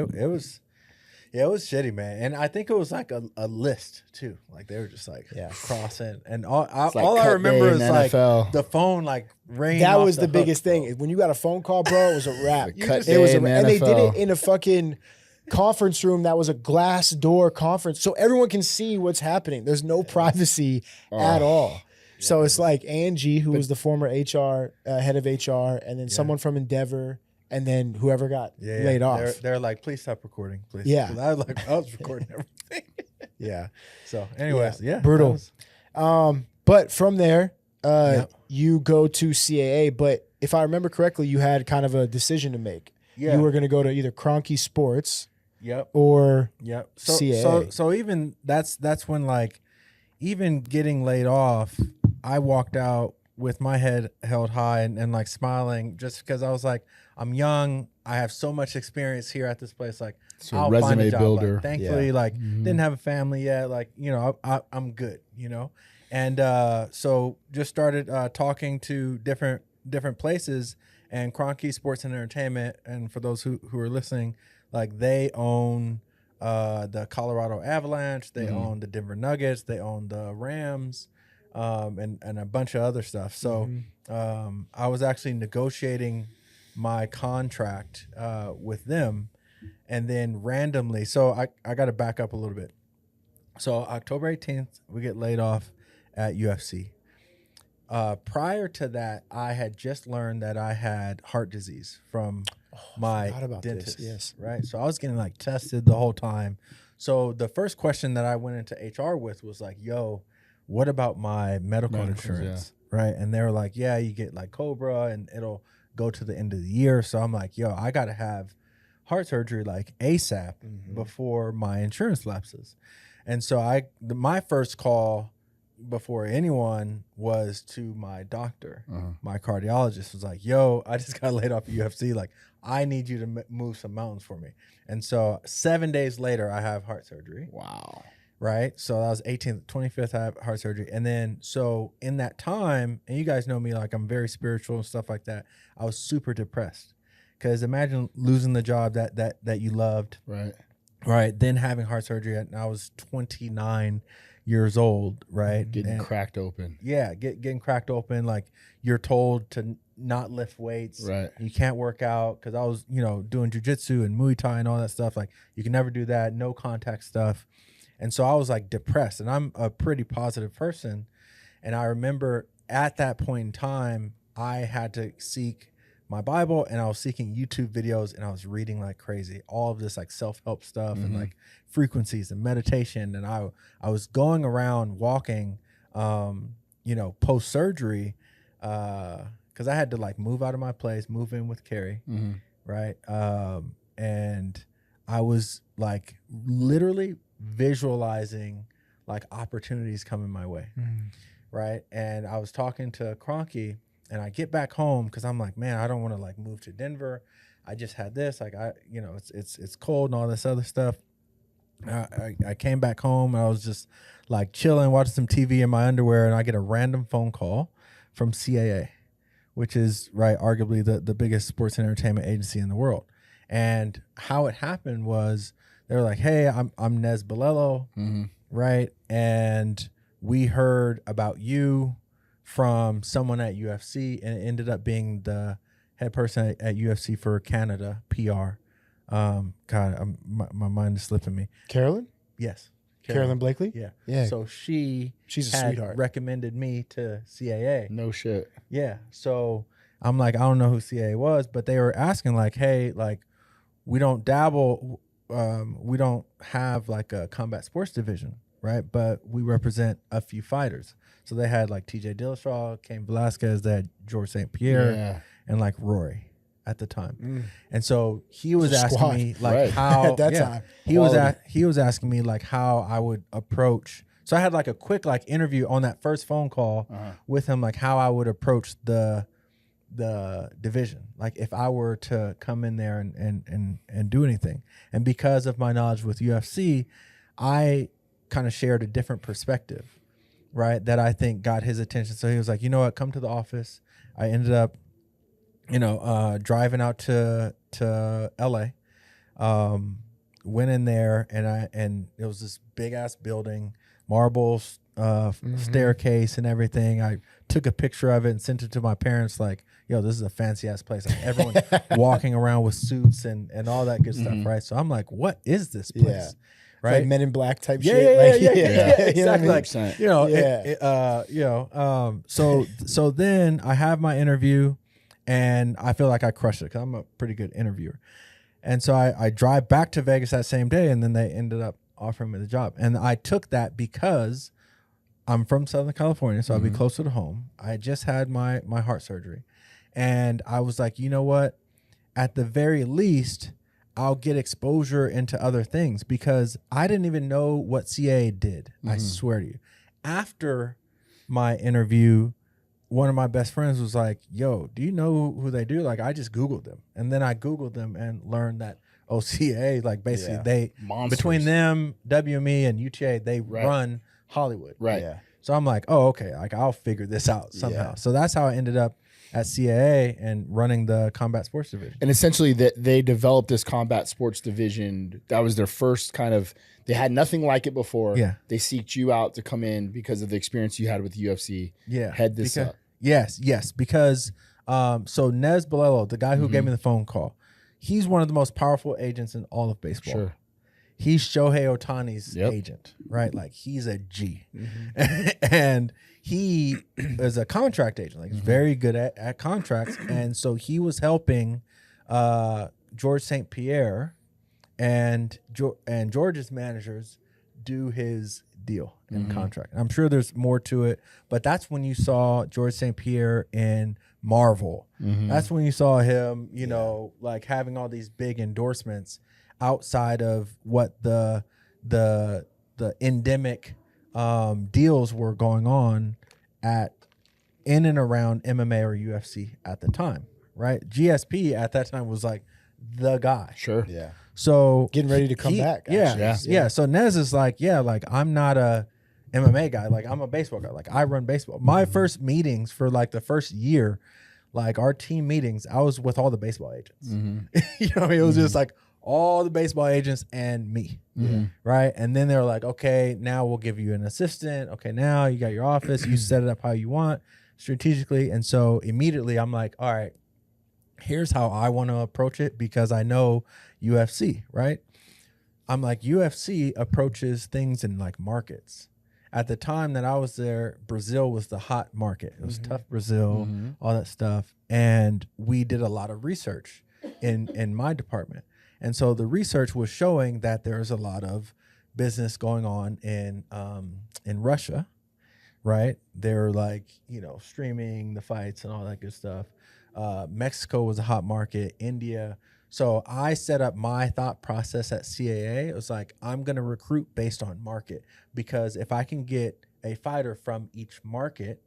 [SPEAKER 1] It was shitty, man. And I think it was like a list too. Like they were just like crossing. And all I remember is like the phone like ringing.
[SPEAKER 3] That
[SPEAKER 1] off
[SPEAKER 3] was the biggest
[SPEAKER 1] hook,
[SPEAKER 3] thing. When you got a phone call, bro, it was a wrap.
[SPEAKER 2] And
[SPEAKER 3] they did it in a fucking conference room that was a glass door conference. So everyone can see what's happening. There's no privacy at all. So it's like Angie, who was the former HR head of HR, and then someone from Endeavor. And then whoever got laid off.
[SPEAKER 1] They're like, please stop recording, please.
[SPEAKER 3] Yeah.
[SPEAKER 1] I was recording everything. So anyways,
[SPEAKER 3] brutal. But from there, you go to CAA. But if I remember correctly, you had kind of a decision to make. Yeah. You were going to go to either Kroenke Sports or CAA.
[SPEAKER 1] So even that's when like, even getting laid off, I walked out with my head held high and like smiling just because I was like, I'm young. I have so much experience here at this place. Like, I'll find a job.
[SPEAKER 2] Builder.
[SPEAKER 1] Like, thankfully, didn't have a family yet. Like, you know, I'm good, you know? And so just started talking to different places, and Kroenke Sports and Entertainment. And for those who are listening, like they own the Colorado Avalanche. They own the Denver Nuggets. They own the Rams. And a bunch of other stuff. So I was actually negotiating my contract with them, and then randomly, so I got to back up a little bit. So October 18th, we get laid off at UFC. Prior to that, I had just learned that I had heart disease from my dentist.
[SPEAKER 3] Yes.
[SPEAKER 1] Right. So I was getting like tested the whole time. So the first question that I went into HR with was like, yo, what about my medical insurance? Right. And they were like, yeah, you get like Cobra and it'll go to the end of the year. So I'm like, yo, I got to have heart surgery like ASAP before my insurance lapses. And so my first call before anyone was to my doctor. My cardiologist was like, yo, I just got laid off at UFC. Like, I need you to move some mountains for me. And so 7 days later, I have heart surgery.
[SPEAKER 2] Wow.
[SPEAKER 1] Right. So that was 18th, 25th, I have heart surgery. And then, so in that time, and you guys know me, like I'm very spiritual and stuff like that. I was super depressed because imagine losing the job that you loved.
[SPEAKER 2] Right.
[SPEAKER 1] Right. Then having heart surgery. And I was 29 years old, right?
[SPEAKER 2] Getting cracked open.
[SPEAKER 1] Yeah, getting cracked open. Like you're told to not lift weights.
[SPEAKER 2] Right.
[SPEAKER 1] You can't work out because I was, doing jujitsu and Muay Thai and all that stuff. Like you can never do that. No contact stuff. And so I was like depressed, and I'm a pretty positive person. And I remember at that point in time, I had to seek my Bible, and I was seeking YouTube videos, and I was reading like crazy, all of this like self-help stuff and like frequencies and meditation. And I was going around walking, post-surgery, because I had to like move out of my place, move in with Carrie, right? And I was like literally visualizing like opportunities coming my way, right? And I was talking to Cronky, and I get back home because I'm like, man, I don't want to like move to Denver. I just had this, like it's cold and all this other stuff. I came back home, and I was just like chilling, watching some TV in my underwear, and I get a random phone call from CAA, which is arguably the biggest sports and entertainment agency in the world. And how it happened was they were like, hey, I'm Nez Balelo, right? And we heard about you from someone at UFC, and it ended up being the head person at UFC for Canada, PR. God, my mind is slipping me.
[SPEAKER 3] Carolyn?
[SPEAKER 1] Yes.
[SPEAKER 3] Carolyn Blakely?
[SPEAKER 1] Yeah.
[SPEAKER 3] Yeah.
[SPEAKER 1] So she's
[SPEAKER 3] a sweetheart.
[SPEAKER 1] Recommended me to CAA.
[SPEAKER 2] No shit.
[SPEAKER 1] Yeah. So I'm like, I don't know who CAA was, but they were asking like, hey, like we don't dabble, we don't have like a combat sports division, right? But we represent a few fighters. So they had like TJ Dillashaw, Cain Velasquez, they had George St. Pierre, and like Rory at the time. And so he was asking me like how
[SPEAKER 3] at that time.
[SPEAKER 1] He was asking me like how I would approach. So I had like a quick like interview on that first phone call with him, like how I would approach the division, like if I were to come in there and do anything. And because of my knowledge with UFC, I kind of shared a different perspective, right, that I think got his attention. So he was like, you know what, come to the office. I ended up driving out to LA, went in there, and it was this big ass building, marble staircase and everything. I took a picture of it and sent it to my parents, like, yo, this is a fancy ass place. Like everyone walking around with suits and all that good stuff, right? So I'm like, what is this place?
[SPEAKER 3] Yeah.
[SPEAKER 1] Right?
[SPEAKER 3] Like Men in Black type
[SPEAKER 1] Yeah,
[SPEAKER 3] shit.
[SPEAKER 1] exactly. So then I have my interview, and I feel like I crushed it because I'm a pretty good interviewer. And so I drive back to Vegas that same day, and then they ended up offering me the job. And I took that because I'm from Southern California, so I'll be closer to home. I just had my heart surgery. And I was like, you know what? At the very least, I'll get exposure into other things, because I didn't even know what CA did. I swear to you. After my interview, one of my best friends was like, yo, do you know who they do? Like, I just Googled them. And then I Googled them and learned that, CA, like basically they,
[SPEAKER 2] Monsters.
[SPEAKER 1] Between them, WME and UTA, they run Hollywood.
[SPEAKER 2] Right.
[SPEAKER 3] Yeah.
[SPEAKER 1] So I'm like, oh, okay, like I'll figure this out somehow.
[SPEAKER 3] Yeah.
[SPEAKER 1] So that's how I ended up at CAA and running the combat sports division.
[SPEAKER 2] And essentially that they developed this combat sports division. That was their first kind of, they had nothing like it before.
[SPEAKER 1] Yeah.
[SPEAKER 2] They seeked you out to come in because of the experience you had with UFC.
[SPEAKER 1] Yeah.
[SPEAKER 2] Head this up.
[SPEAKER 1] Yes. Because so Nez Balelo, the guy who gave me the phone call, he's one of the most powerful agents in all of baseball.
[SPEAKER 2] Sure.
[SPEAKER 1] He's Shohei Ohtani's agent, right? Like he's a G. And he is a contract agent. Like he's very good at contracts. And so he was helping George St. Pierre and George's managers do his deal and contract. I'm sure there's more to it, but that's when you saw George St. Pierre in Marvel. That's when you saw him, you know, like having all these big endorsements outside of what the endemic deals were going on in and around MMA or UFC at the time, right? GSP at that time was like the guy.
[SPEAKER 2] Sure.
[SPEAKER 3] Yeah.
[SPEAKER 1] So
[SPEAKER 3] Getting ready to come back.
[SPEAKER 1] Yeah. So Nez is like, like I'm not a MMA guy. Like I'm a baseball guy. Like I run baseball. My first meetings for like the first year, like our team meetings, I was with all the baseball agents. You know what I mean? It was just like all the baseball agents and me, right? And then they're like, okay, now we'll give you an assistant. Okay, now you got your office. You set it up how you want strategically. And so immediately I'm like, all right, here's how I want to approach it because I know UFC, right? I'm like, UFC approaches things in like markets. At the time that I was there, Brazil was the hot market. It was tough Brazil, all that stuff. And we did a lot of research in my department. And so the research was showing that there's a lot of business going on in Russia, right? They're like, you know, streaming the fights and all that good stuff. Mexico was a hot market, India. So I set up my thought process at CAA. It was like, I'm going to recruit based on market, because if I can get a fighter from each market,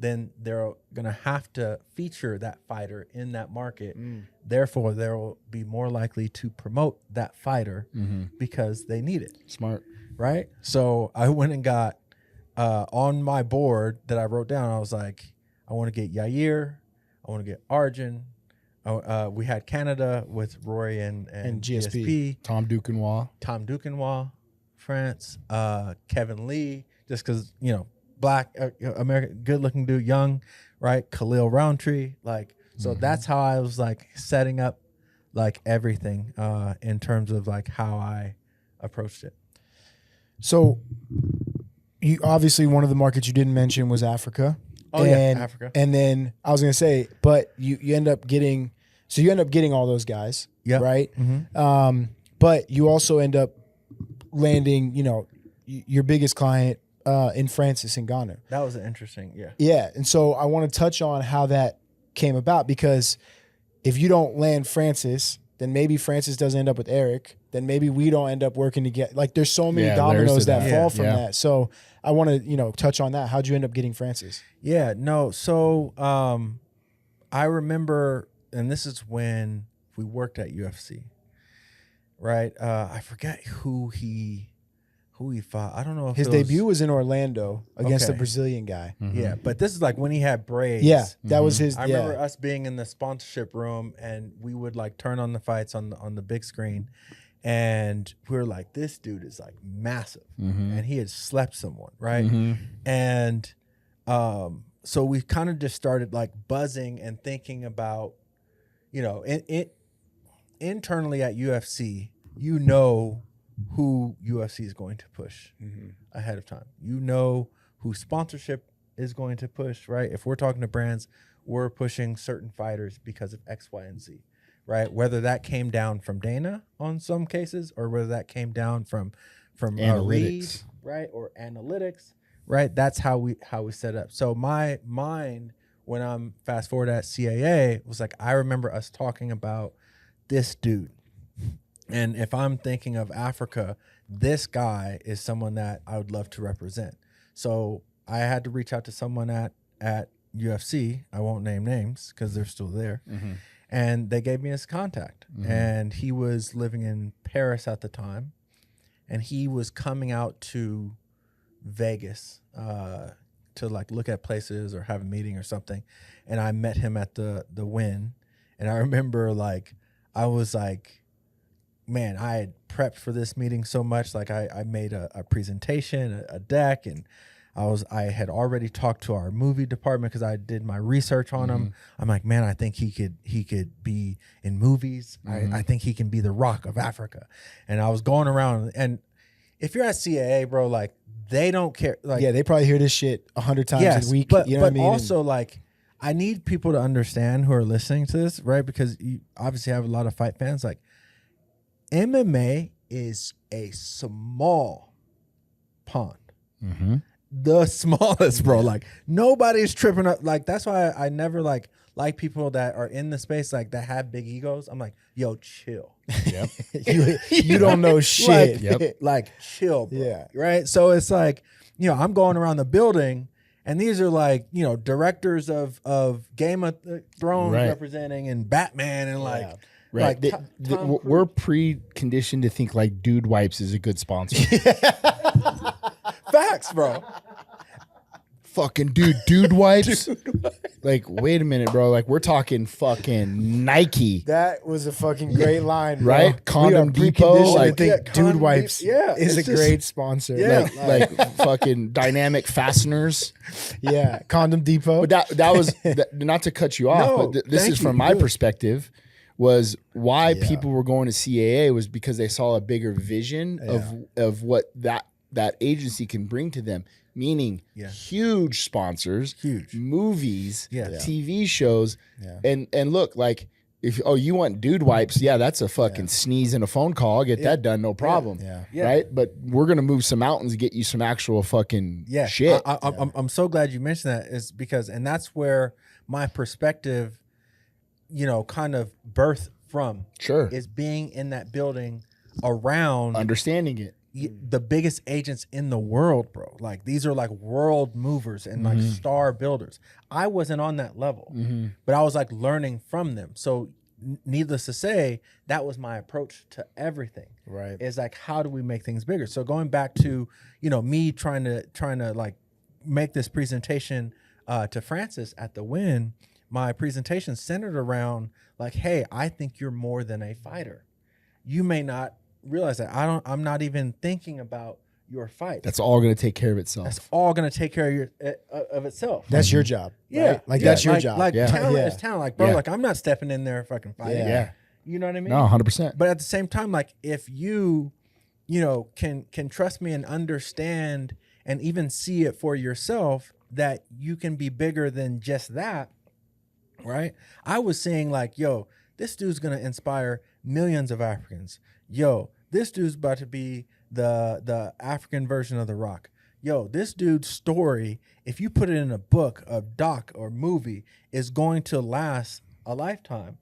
[SPEAKER 1] then they're going to have to feature that fighter in that market. Therefore, they'll be more likely to promote that fighter because they need it.
[SPEAKER 2] Smart.
[SPEAKER 1] Right? So I went and got on my board that I wrote down, I was like, I want to get Yair. I want to get Arjun. We had Canada with Roy and GSP.
[SPEAKER 2] Tom
[SPEAKER 1] Duquesnoy, France, Kevin Lee, just because, you know, black, American, good-looking dude, young, right? Khalil Rountree, like, so that's how I was, like, setting up, like, everything in terms of, like, how I approached it.
[SPEAKER 3] So, you obviously, one of the markets you didn't mention was Africa.
[SPEAKER 1] Oh, yeah, Africa.
[SPEAKER 3] And then, I was going to say, but you end up getting, so you end up getting all those guys, right? But you also end up landing, you know, your biggest client, in Francis Ngannou.
[SPEAKER 1] That was interesting,
[SPEAKER 3] Yeah, and so I want to touch on how that came about, because if you don't land Francis, then maybe Francis doesn't end up with Eric, then maybe we don't end up working together. Like, there's so many dominoes that fall from that. So I want to, you know, touch on that. How'd you end up getting Francis?
[SPEAKER 1] Yeah, no, so I remember, and this is when we worked at UFC, right? I forget who he fought. I don't know if
[SPEAKER 3] his debut was in Orlando against the Brazilian guy.
[SPEAKER 1] Yeah, but this is like when he had braids.
[SPEAKER 3] Yeah, that was his.
[SPEAKER 1] I remember us being in the sponsorship room, and we would like turn on the fights on the big screen, and we were like, this dude is like massive, and he had slept someone, right? And so we kind of just started like buzzing and thinking about, you know, internally at UFC, you know, who UFC is going to push ahead of time. You know who sponsorship is going to push, right? If we're talking to brands, we're pushing certain fighters because of X, Y, and Z, right? Whether that came down from Dana on some cases, or whether that came down from
[SPEAKER 2] analytics,
[SPEAKER 1] Reed, right? Or analytics, right? That's how we set up. So my mind, when I'm fast forward at CAA, was like, I remember us talking about this dude. And if I'm thinking of Africa, this guy is someone that I would love to represent. So I had to reach out to someone at UFC. I won't name names because they're still there. And they gave me his contact. And he was living in Paris at the time. And he was coming out to Vegas to like look at places or have a meeting or something. And I met him at the Wynn. And I remember like, I was like, man, I had prepped for this meeting so much. Like I made a presentation, a deck, and I had already talked to our movie department because I did my research on him. I'm like, man, I think he could be in movies. I think he can be the Rock of Africa. And I was going around, and if you're at CAA, bro, like they don't care. Like,
[SPEAKER 3] yeah, they probably hear this shit 100 times a week.
[SPEAKER 1] But,
[SPEAKER 3] you know what I mean?
[SPEAKER 1] Also, like, I need people to understand who are listening to this, right? Because you obviously have a lot of fight fans. Like, MMA is a small pond. The smallest, bro. Like, nobody's tripping up. Like, that's why I never like people that are in the space like that have big egos. I'm like, yo, chill.
[SPEAKER 2] Yep.
[SPEAKER 3] you don't know shit.
[SPEAKER 1] Like, chill, bro.
[SPEAKER 3] Yeah.
[SPEAKER 1] Right? So it's like, you know, I'm going around the building, and these are like, you know, directors of Game of Thrones representing, and Batman, and like...
[SPEAKER 2] Right.
[SPEAKER 1] Like
[SPEAKER 2] we're preconditioned to think like Dude Wipes is a good sponsor.
[SPEAKER 1] Facts, bro.
[SPEAKER 2] fucking dude wipes. Like, wait a minute, bro. Like, we're talking fucking Nike.
[SPEAKER 3] That was a fucking great line, bro.
[SPEAKER 2] Right? Condom
[SPEAKER 3] we are
[SPEAKER 2] Depot,
[SPEAKER 3] preconditioned
[SPEAKER 2] like-
[SPEAKER 3] to think Dude
[SPEAKER 1] Condom
[SPEAKER 3] Wipes
[SPEAKER 1] Depot,
[SPEAKER 3] is a
[SPEAKER 1] it's just-
[SPEAKER 3] great sponsor.
[SPEAKER 1] Yeah.
[SPEAKER 2] Like fucking dynamic fasteners.
[SPEAKER 3] Yeah. Condom Depot.
[SPEAKER 2] But that was not to cut you off,
[SPEAKER 1] No,
[SPEAKER 2] but this
[SPEAKER 1] thank
[SPEAKER 2] is
[SPEAKER 1] you.
[SPEAKER 2] from my
[SPEAKER 1] Good.
[SPEAKER 2] perspective. Was why
[SPEAKER 3] Yeah.
[SPEAKER 2] people were going to CAA was because they saw a bigger vision of what that agency can bring to them. Meaning huge sponsors,
[SPEAKER 1] Huge.
[SPEAKER 2] movies,
[SPEAKER 1] Yeah.
[SPEAKER 2] TV shows,
[SPEAKER 3] Yeah.
[SPEAKER 2] and look, like if you want dude wipes, that's a fucking sneeze and a phone call. I'll get that done, no problem.
[SPEAKER 3] Yeah.
[SPEAKER 1] Yeah.
[SPEAKER 2] Right? But we're gonna move some mountains, get you some actual fucking shit.
[SPEAKER 1] I'm so glad you mentioned that, is because, and that's where my perspective, kind of birthed from.
[SPEAKER 2] Sure.
[SPEAKER 1] Is being in that building around
[SPEAKER 2] Understanding it.
[SPEAKER 1] the biggest agents in the world, bro. Like, these are like world movers and like star builders. I wasn't on that level, but I was like learning from them. So needless to say, that was my approach to everything.
[SPEAKER 3] Right.
[SPEAKER 1] Is like, how do we make things bigger? So going back to, me trying to like make this presentation to Francis at the Win, my presentation centered around like, hey, I think you're more than a fighter. You may not realize that. I'm not even thinking about your fight.
[SPEAKER 2] That's all gonna take care of itself.
[SPEAKER 1] That's all going to take care of itself.
[SPEAKER 3] That's your job.
[SPEAKER 1] Yeah.
[SPEAKER 3] Right? Like, that's your
[SPEAKER 1] like,
[SPEAKER 3] job.
[SPEAKER 1] Like, talent
[SPEAKER 3] Yeah.
[SPEAKER 1] is talent. Like, bro,
[SPEAKER 2] Yeah.
[SPEAKER 1] like, I'm not stepping in there fucking fighting.
[SPEAKER 3] Yeah.
[SPEAKER 1] You know what I mean?
[SPEAKER 2] No, 100%.
[SPEAKER 1] But at the same time, like, if you can trust me and understand and even see it for yourself, that you can be bigger than just that, right? I was saying like, yo, this dude's gonna inspire millions of Africans. Yo, this dude's about to be the African version of The Rock. Yo, this dude's story, if you put it in a book, a doc, or movie, is going to last a lifetime.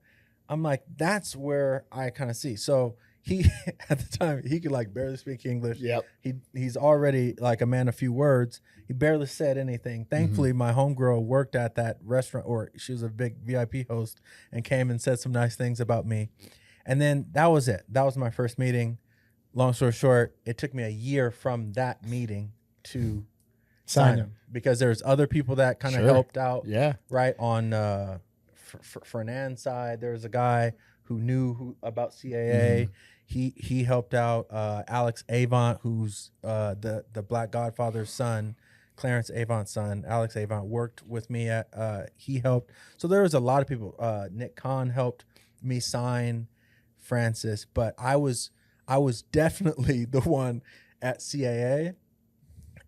[SPEAKER 1] I'm like, that's where I kind of see. So he, at the time, he could like barely speak English.
[SPEAKER 2] Yep.
[SPEAKER 1] He's already like a man of few words. He barely said anything. Thankfully, my homegirl worked at that restaurant, or she was a big VIP host, and came and said some nice things about me. And then that was it. That was my first meeting. Long story short, it took me a year from that meeting to sign him, because there's other people that kind of helped out.
[SPEAKER 2] Yeah.
[SPEAKER 1] Right on Fernand's side, there was a guy who knew about CAA. He helped out Alex Avant, who's the Black Godfather's son, Clarence Avant's son. Alex Avant worked with me at. He helped. So there was a lot of people. Nick Khan helped me sign Francis, but I was definitely the one at CAA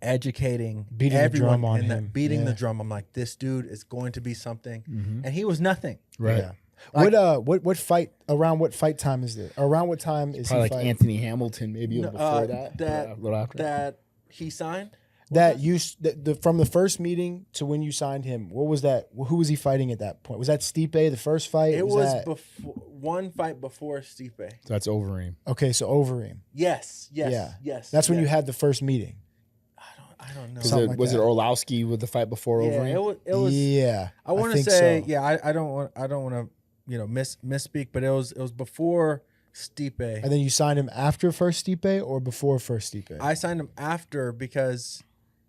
[SPEAKER 1] educating,
[SPEAKER 3] Beating the
[SPEAKER 1] everyone
[SPEAKER 3] drum on
[SPEAKER 1] in that,
[SPEAKER 3] him.
[SPEAKER 1] beating
[SPEAKER 3] Yeah.
[SPEAKER 1] the drum. I'm like, this dude is going to be something, and he was nothing.
[SPEAKER 2] Right.
[SPEAKER 3] Yeah.
[SPEAKER 1] Like-
[SPEAKER 3] What fight, around what fight time is it? Around what time is
[SPEAKER 2] Probably
[SPEAKER 3] he
[SPEAKER 2] like
[SPEAKER 3] fighting?
[SPEAKER 2] Anthony Hamilton, maybe
[SPEAKER 1] No,
[SPEAKER 2] before that.
[SPEAKER 1] that
[SPEAKER 2] a little after.
[SPEAKER 1] that he signed.
[SPEAKER 3] That you from the first meeting to when you signed him, what was that? Who was he fighting at that point? Was that Stipe the first fight?
[SPEAKER 1] It was
[SPEAKER 3] that,
[SPEAKER 1] before one fight before Stipe.
[SPEAKER 2] So that's Overeem.
[SPEAKER 3] okay. So Overeem.
[SPEAKER 1] Yes.
[SPEAKER 3] Yeah.
[SPEAKER 1] Yes.
[SPEAKER 3] That's when you
[SPEAKER 1] yes.
[SPEAKER 3] had the first meeting.
[SPEAKER 1] I don't know.
[SPEAKER 3] Something like
[SPEAKER 2] Was it
[SPEAKER 3] that.
[SPEAKER 2] Orlowski with the fight before
[SPEAKER 1] Yeah,
[SPEAKER 2] Overeem?
[SPEAKER 1] it was.
[SPEAKER 3] Yeah,
[SPEAKER 1] I want to
[SPEAKER 3] think
[SPEAKER 1] say,
[SPEAKER 3] so.
[SPEAKER 1] yeah. I don't want to misspeak, but it was before Stipe.
[SPEAKER 3] And then you signed him after first Stipe or before first Stipe?
[SPEAKER 1] I signed him after because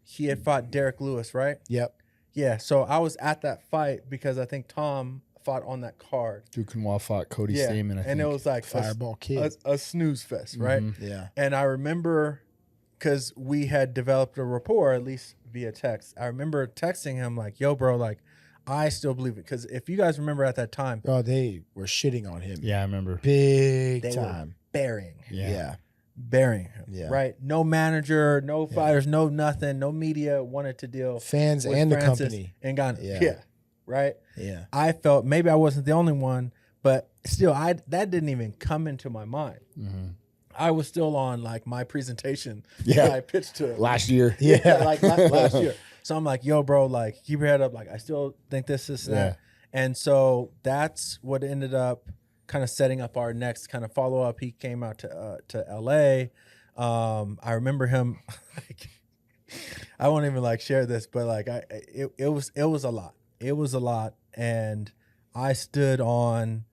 [SPEAKER 1] he had fought Derek Lewis, right?
[SPEAKER 3] Yep.
[SPEAKER 1] Yeah. So I was at that fight because I think Tom fought on that card.
[SPEAKER 2] Duquesnoy fought Cody
[SPEAKER 1] Yeah,
[SPEAKER 2] Stamen, I think.
[SPEAKER 1] and it was like
[SPEAKER 3] Fireball Kid.
[SPEAKER 1] a snooze fest, right?
[SPEAKER 3] Yeah.
[SPEAKER 1] And I remember, because we had developed a rapport, at least via text. I remember texting him like, yo, bro, like, I still believe it. Because if you guys remember at that time,
[SPEAKER 3] Oh, they were shitting on him.
[SPEAKER 2] Yeah, I remember.
[SPEAKER 3] Big
[SPEAKER 1] they were
[SPEAKER 3] time.
[SPEAKER 1] burying him.
[SPEAKER 3] Yeah.
[SPEAKER 1] Burying him.
[SPEAKER 3] Yeah.
[SPEAKER 1] Right? No manager, no fighters, no nothing, no media wanted to deal
[SPEAKER 3] Fans
[SPEAKER 1] with
[SPEAKER 3] and the
[SPEAKER 1] Francis
[SPEAKER 3] company.
[SPEAKER 1] Ngannou.
[SPEAKER 3] Yeah.
[SPEAKER 1] Yeah. Right?
[SPEAKER 3] Yeah.
[SPEAKER 1] I felt maybe I wasn't the only one, but still, that didn't even come into my mind. I was still on like my presentation that I pitched to
[SPEAKER 2] Last year.
[SPEAKER 3] Yeah.
[SPEAKER 1] like last year. So I'm like, yo, bro, like keep your head up. Like I still think this, that.
[SPEAKER 2] Yeah.
[SPEAKER 1] And so that's what ended up kind of setting up our next kind of follow up. He came out to LA. I remember him. Like, I won't even like share this, but like it was a lot. It was a lot, and I stood on,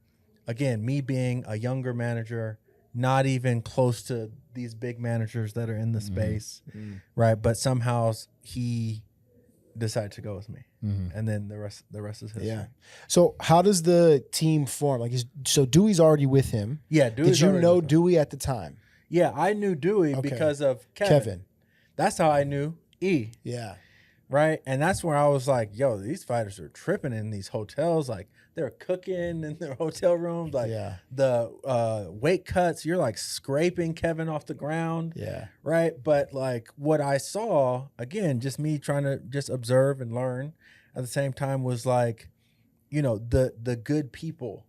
[SPEAKER 1] again, me being a younger manager, not even close to these big managers that are in the space, right? But somehow he decided to go with me, and then the rest is history.
[SPEAKER 3] Yeah. So how does the team form? Like, so Dewey's already with him.
[SPEAKER 1] Yeah.
[SPEAKER 3] Did you know Dewey at the time?
[SPEAKER 1] Yeah, I knew Dewey because of Kevin. That's how I knew E.
[SPEAKER 3] Yeah.
[SPEAKER 1] Right. And that's where I was like, yo, these fighters are tripping in these hotels. Like, they're cooking in their hotel rooms. Like, the weight cuts, you're like scraping Kevin off the ground.
[SPEAKER 3] Yeah.
[SPEAKER 1] Right. But like what I saw, again, just me trying to just observe and learn at the same time was like, you know, the good people.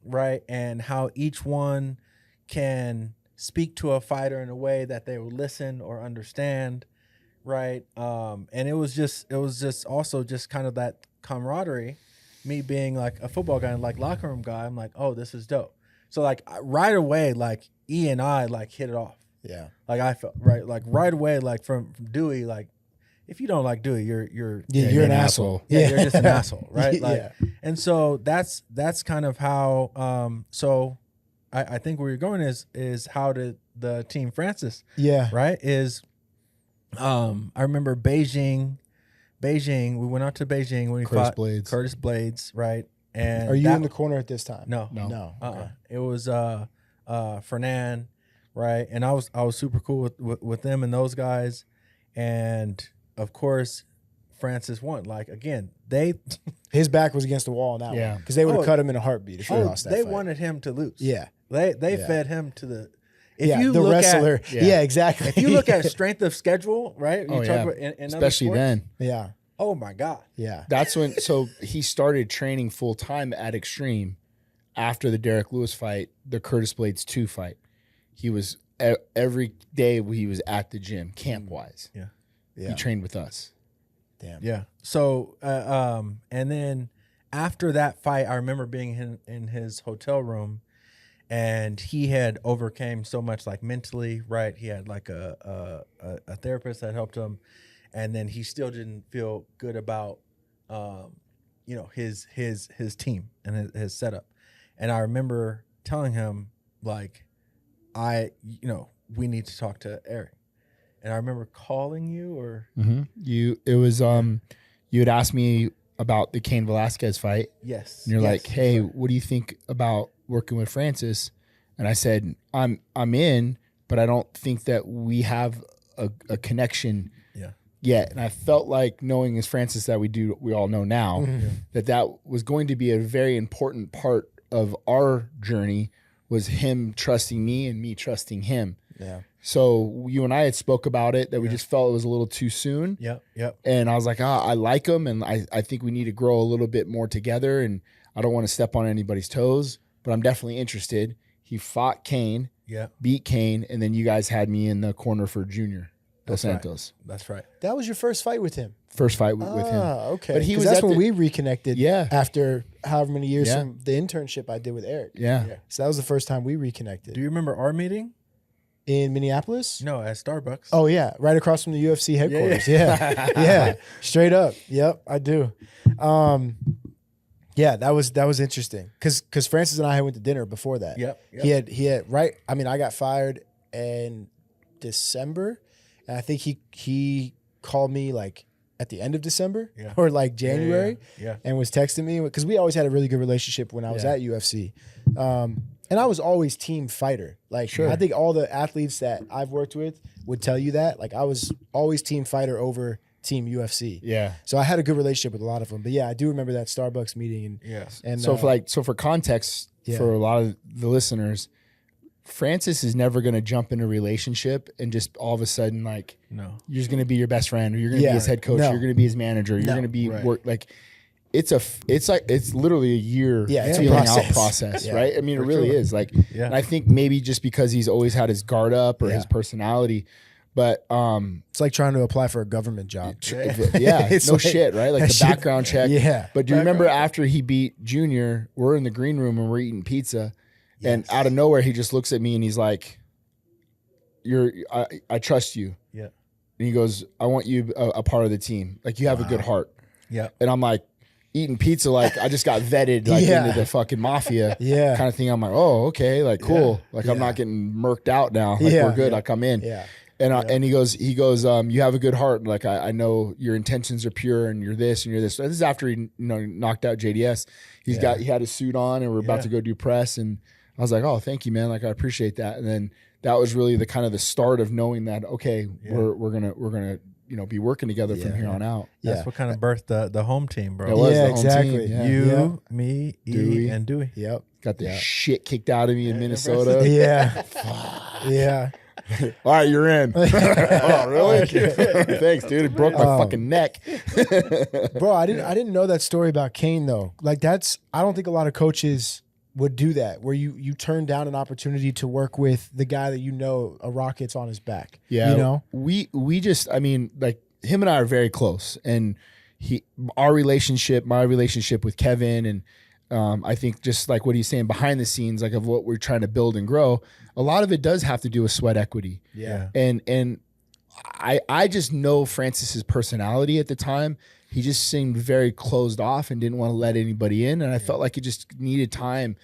[SPEAKER 1] Right. And how each one can speak to a fighter in a way that they will listen or understand. Right. And it was just also just kind of that camaraderie, me being like a football guy and like locker room guy. I'm like, oh, this is dope. So like right away, like E and I like hit it off.
[SPEAKER 3] Yeah.
[SPEAKER 1] Like I felt right away, like from Dewey, like if you don't like Dewey, you're
[SPEAKER 3] an asshole.
[SPEAKER 1] Yeah, you're just an asshole. Right. Like,
[SPEAKER 3] yeah.
[SPEAKER 1] and so that's kind of how, so I think where you're going is how did the team Francis,
[SPEAKER 3] Yeah.
[SPEAKER 1] right, is, I remember Beijing, we went out to Beijing when we fought Curtis Blades, right? And
[SPEAKER 3] are you in the corner at this time?
[SPEAKER 1] No.
[SPEAKER 3] Okay.
[SPEAKER 1] It was Fernan, right? And I was super cool with them and those guys, and of course Francis won. Like again,
[SPEAKER 3] his back was against the wall on that one because they would have cut him in a heartbeat if he lost that
[SPEAKER 1] they
[SPEAKER 3] fight.
[SPEAKER 1] wanted him to lose.
[SPEAKER 3] Yeah.
[SPEAKER 1] They fed him to the.
[SPEAKER 3] The wrestler. Yeah, exactly.
[SPEAKER 1] If you look at strength of schedule, right? You talk about in
[SPEAKER 2] especially
[SPEAKER 1] other sports,
[SPEAKER 2] then.
[SPEAKER 3] Yeah.
[SPEAKER 1] Oh my God.
[SPEAKER 3] Yeah.
[SPEAKER 2] That's when. So he started training full time at Extreme after the Derek Lewis fight, the Curtis Blades 2 fight. He was every day he was at the gym, camp wise.
[SPEAKER 1] Yeah.
[SPEAKER 3] Yeah.
[SPEAKER 2] He trained with us.
[SPEAKER 3] Damn.
[SPEAKER 1] Yeah. So and then after that fight, I remember being in his hotel room. And he had overcame so much, like mentally, right? He had like a therapist that helped him, and then he still didn't feel good about, you know, his team and his setup. And I remember telling him like, we need to talk to Eric. And I remember calling you or
[SPEAKER 2] you had asked me about the Cain Velasquez fight.
[SPEAKER 1] Yes.
[SPEAKER 2] And you're like, hey, what do you think about working with Francis? And I said, I'm in, but I don't think that we have a connection yet. And I felt like, knowing as Francis that we all know now, that was going to be a very important part of our journey, was him trusting me and me trusting him.
[SPEAKER 3] Yeah.
[SPEAKER 2] So you and I had spoke about it, that we just felt it was a little too soon.
[SPEAKER 1] Yep.
[SPEAKER 2] And I was like, I like him, and I think we need to grow a little bit more together, and I don't want to step on anybody's toes, but I'm definitely interested. He fought Cain, beat Cain, and then you guys had me in the corner for Junior Dos Santos.
[SPEAKER 1] Right. That's right.
[SPEAKER 3] That was your first fight with him?
[SPEAKER 2] First fight with him.
[SPEAKER 3] Okay.
[SPEAKER 2] But he was
[SPEAKER 3] that's when we reconnected after however many years from the internship I did with Eric.
[SPEAKER 2] Yeah.
[SPEAKER 3] So that was the first time we reconnected.
[SPEAKER 1] Do you remember our meeting?
[SPEAKER 3] In Minneapolis?
[SPEAKER 1] No, at Starbucks.
[SPEAKER 3] Oh, yeah. Right across from the UFC headquarters. Yeah. Straight up. Yep, I do. Yeah, that was interesting. Because Francis and I went to dinner before that.
[SPEAKER 1] Yep.
[SPEAKER 3] He had I got fired in December, and I think he called me like at the end of December or like January and was texting me, because we always had a really good relationship when I was at UFC. And I was always team fighter. Like, I think all the athletes that I've worked with would tell you that. Like, I was always team fighter over team UFC.
[SPEAKER 2] Yeah.
[SPEAKER 3] So I had a good relationship with a lot of them. But yeah, I do remember that Starbucks meeting. And
[SPEAKER 2] so for context, for a lot of the listeners, Francis is never going to jump in a relationship and just all of a sudden, like, you're just going to be your best friend, or you're going to be his head coach, or you're going to be his manager, you're going to be it's literally a year feeling out process, right? I mean, it really is. Like, and I think maybe just because he's always had his guard up or his personality, but
[SPEAKER 3] it's like trying to apply for a government job.
[SPEAKER 2] It's no shit, right? Like the background check.
[SPEAKER 3] Yeah.
[SPEAKER 2] But do you remember after he beat Junior, we're in the green room and we're eating pizza, and out of nowhere he just looks at me and he's like, I trust you.
[SPEAKER 1] Yeah.
[SPEAKER 2] And he goes, I want you a part of the team. Like, you have a good heart.
[SPEAKER 1] Yeah.
[SPEAKER 2] And I'm like, eating pizza like I just got vetted into the fucking mafia kind of thing. I'm like, oh, okay, like cool. Like I'm not getting murked out now. Like we're good. Like I'm in.
[SPEAKER 3] Yeah.
[SPEAKER 2] And he goes, you have a good heart. Like, I know your intentions are pure and you're this and you're this. So this is after he knocked out JDS. He had his suit on and we're about to go do press. And I was like, oh, thank you, man. Like, I appreciate that. And then that was really the kind of the start of knowing that, okay, we're gonna be working together from here on out.
[SPEAKER 1] That's what kind of birthed the home team, bro.
[SPEAKER 2] It was the home
[SPEAKER 3] exactly.
[SPEAKER 2] team.
[SPEAKER 1] You, me,
[SPEAKER 2] Dewey.
[SPEAKER 1] and Dewey.
[SPEAKER 3] Yep.
[SPEAKER 2] Got the shit kicked out of me in Minnesota.
[SPEAKER 3] Yeah. Yeah.
[SPEAKER 2] All right, you're in. Oh, really? Thanks, dude. It broke my fucking neck.
[SPEAKER 3] Bro, I didn't know that story about Kane though. Like, I don't think a lot of coaches would do that, where you turn down an opportunity to work with the guy that a rocket's on his back.
[SPEAKER 2] Yeah. We just, I mean, like, him and I are very close, and my relationship with Kevin, and I think just like what he's saying behind the scenes, like of what we're trying to build and grow, a lot of it does have to do with sweat equity.
[SPEAKER 3] Yeah.
[SPEAKER 2] And I just know Francis's personality at the time. He just seemed very closed off and didn't want to let anybody in. And I felt like it just needed time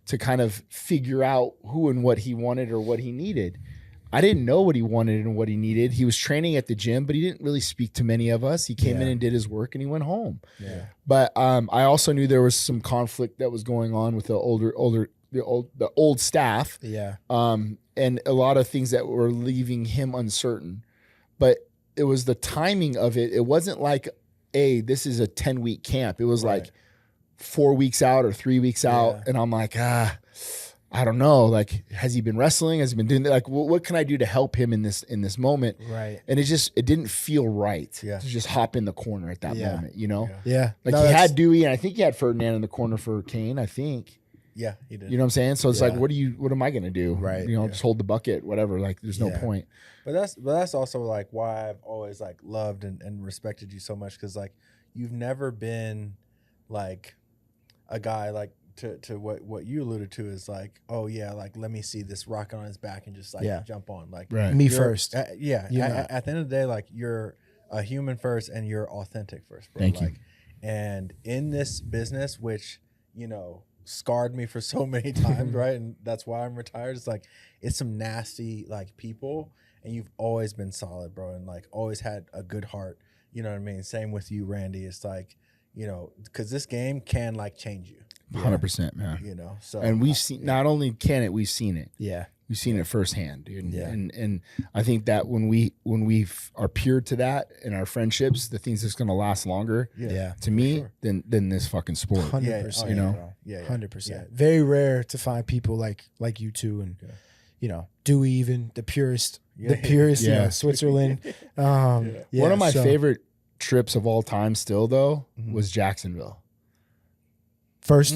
[SPEAKER 2] to kind of figure out who and what he wanted or what he needed. I didn't know what he wanted and what he needed. He was training at the gym, but he didn't really speak to many of us. He came in and did his work and he went home.
[SPEAKER 3] Yeah.
[SPEAKER 2] But I also knew there was some conflict that was going on with the old staff.
[SPEAKER 3] Yeah.
[SPEAKER 2] And a lot of things that were leaving him uncertain. But it was the timing of it. It wasn't like, this is a 10-week camp. It was like 4 weeks out or 3 weeks out. And I'm like, I don't know. Like, has he been wrestling? Has he been doing that? Like, what can I do to help him in this moment?
[SPEAKER 3] Right.
[SPEAKER 2] And it didn't feel right to just hop in the corner at that moment,
[SPEAKER 3] Yeah.
[SPEAKER 2] Like, he had Dewey, and I think he had Ferdinand in the corner for Kane, I think.
[SPEAKER 1] Yeah, he did.
[SPEAKER 2] You know what I'm saying? So it's like, what am I gonna do?
[SPEAKER 3] Right.
[SPEAKER 2] Just hold the bucket, whatever. Like, there's no point.
[SPEAKER 1] But that's also like why I've always like loved and respected you so much, because like you've never been like a guy like to what you alluded to is like, oh yeah, like let me see this rocket on his back and just like jump on, like
[SPEAKER 3] me first.
[SPEAKER 1] At the end of the day, like you're a human first and you're authentic first, bro.
[SPEAKER 2] Thank you.
[SPEAKER 1] And in this business, which scarred me for so many times, right? And that's why I'm retired. It's like it's some nasty like people, and you've always been solid, bro, and like always had a good heart. You know what I mean? Same with you, Randy. It's like, because this game can like change you.
[SPEAKER 2] 100%, man.
[SPEAKER 1] So
[SPEAKER 2] and we've seen, not only can it, we've seen it.
[SPEAKER 3] Yeah.
[SPEAKER 2] We've seen it firsthand, dude.
[SPEAKER 3] Yeah.
[SPEAKER 2] And I think that when we are pure to that in our friendships, the things that's going to last longer, to me, than this fucking sport.
[SPEAKER 3] 100%. 100%. Very rare to find people like you two, and Dewey, even the purest, Switzerland.
[SPEAKER 2] One of my favorite trips of all time still though was Jacksonville.
[SPEAKER 3] First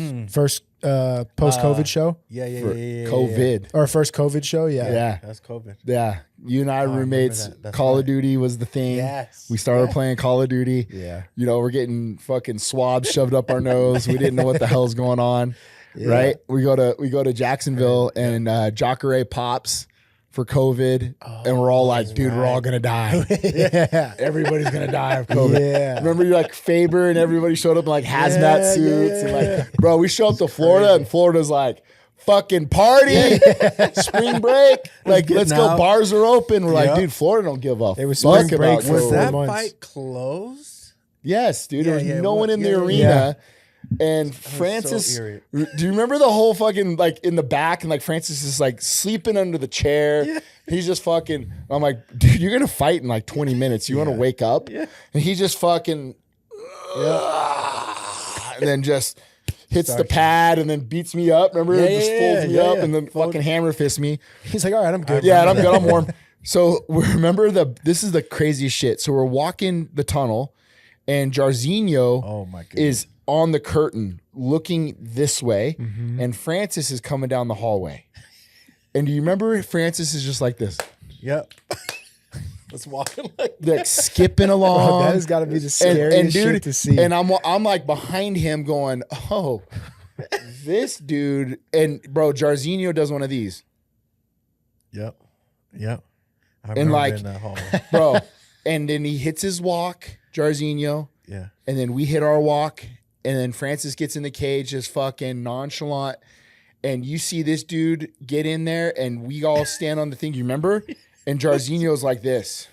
[SPEAKER 3] post-COVID show?
[SPEAKER 1] Yeah.
[SPEAKER 2] COVID.
[SPEAKER 3] Or first COVID show?
[SPEAKER 2] Yeah.
[SPEAKER 1] That's COVID.
[SPEAKER 2] Yeah. You and I roommates, Call of Duty was the thing.
[SPEAKER 1] Yes.
[SPEAKER 2] We started playing Call of Duty.
[SPEAKER 3] Yeah.
[SPEAKER 2] We're getting fucking swabs shoved up our nose. We didn't know what the hell's going on. Yeah. Right? We go to Jacksonville and Jacare pops for COVID, and we're all like, dude, we're all gonna die. Everybody's gonna die of COVID.
[SPEAKER 3] Yeah.
[SPEAKER 2] Remember, you're like Faber, and everybody showed up in like hazmat suits, and like, bro, we show up to Florida, and Florida's like, fucking party, spring break, like let's go. Bars are open. We're like, dude, Florida don't give a fuck about COVID.
[SPEAKER 1] Was that fight closed?
[SPEAKER 2] Yes, dude. There was no one in the arena. And Francis, do you remember the whole fucking like in the back, and like Francis is like sleeping under the chair. Yeah. He's just fucking, I'm like, dude, you're going to fight in like 20 minutes. You want to wake up? Yeah. And he just fucking, and then just hits the pad and then beats me up. Remember? Just folds me up and then fucking hammer fists me.
[SPEAKER 3] He's like, all right, I'm good.
[SPEAKER 2] Yeah, I'm good. I'm warm. So remember this is the craziest shit. So we're walking the tunnel, and Jairzinho is on the curtain looking this way, and Francis is coming down the hallway. And do you remember Francis is just like this?
[SPEAKER 1] Yep. Just walking
[SPEAKER 2] like skipping along.
[SPEAKER 3] Bro, that has got to be the scariest shit to see.
[SPEAKER 2] And I'm like behind him going, oh, this dude. And bro, Jairzinho does one of these.
[SPEAKER 1] Yep.
[SPEAKER 2] And like, bro, and then he hits his walk, Jairzinho.
[SPEAKER 1] Yeah.
[SPEAKER 2] And then we hit our walk. And then Francis gets in the cage, just fucking nonchalant. And you see this dude get in there, and we all stand on the thing. You remember? And Jairzinho's like this.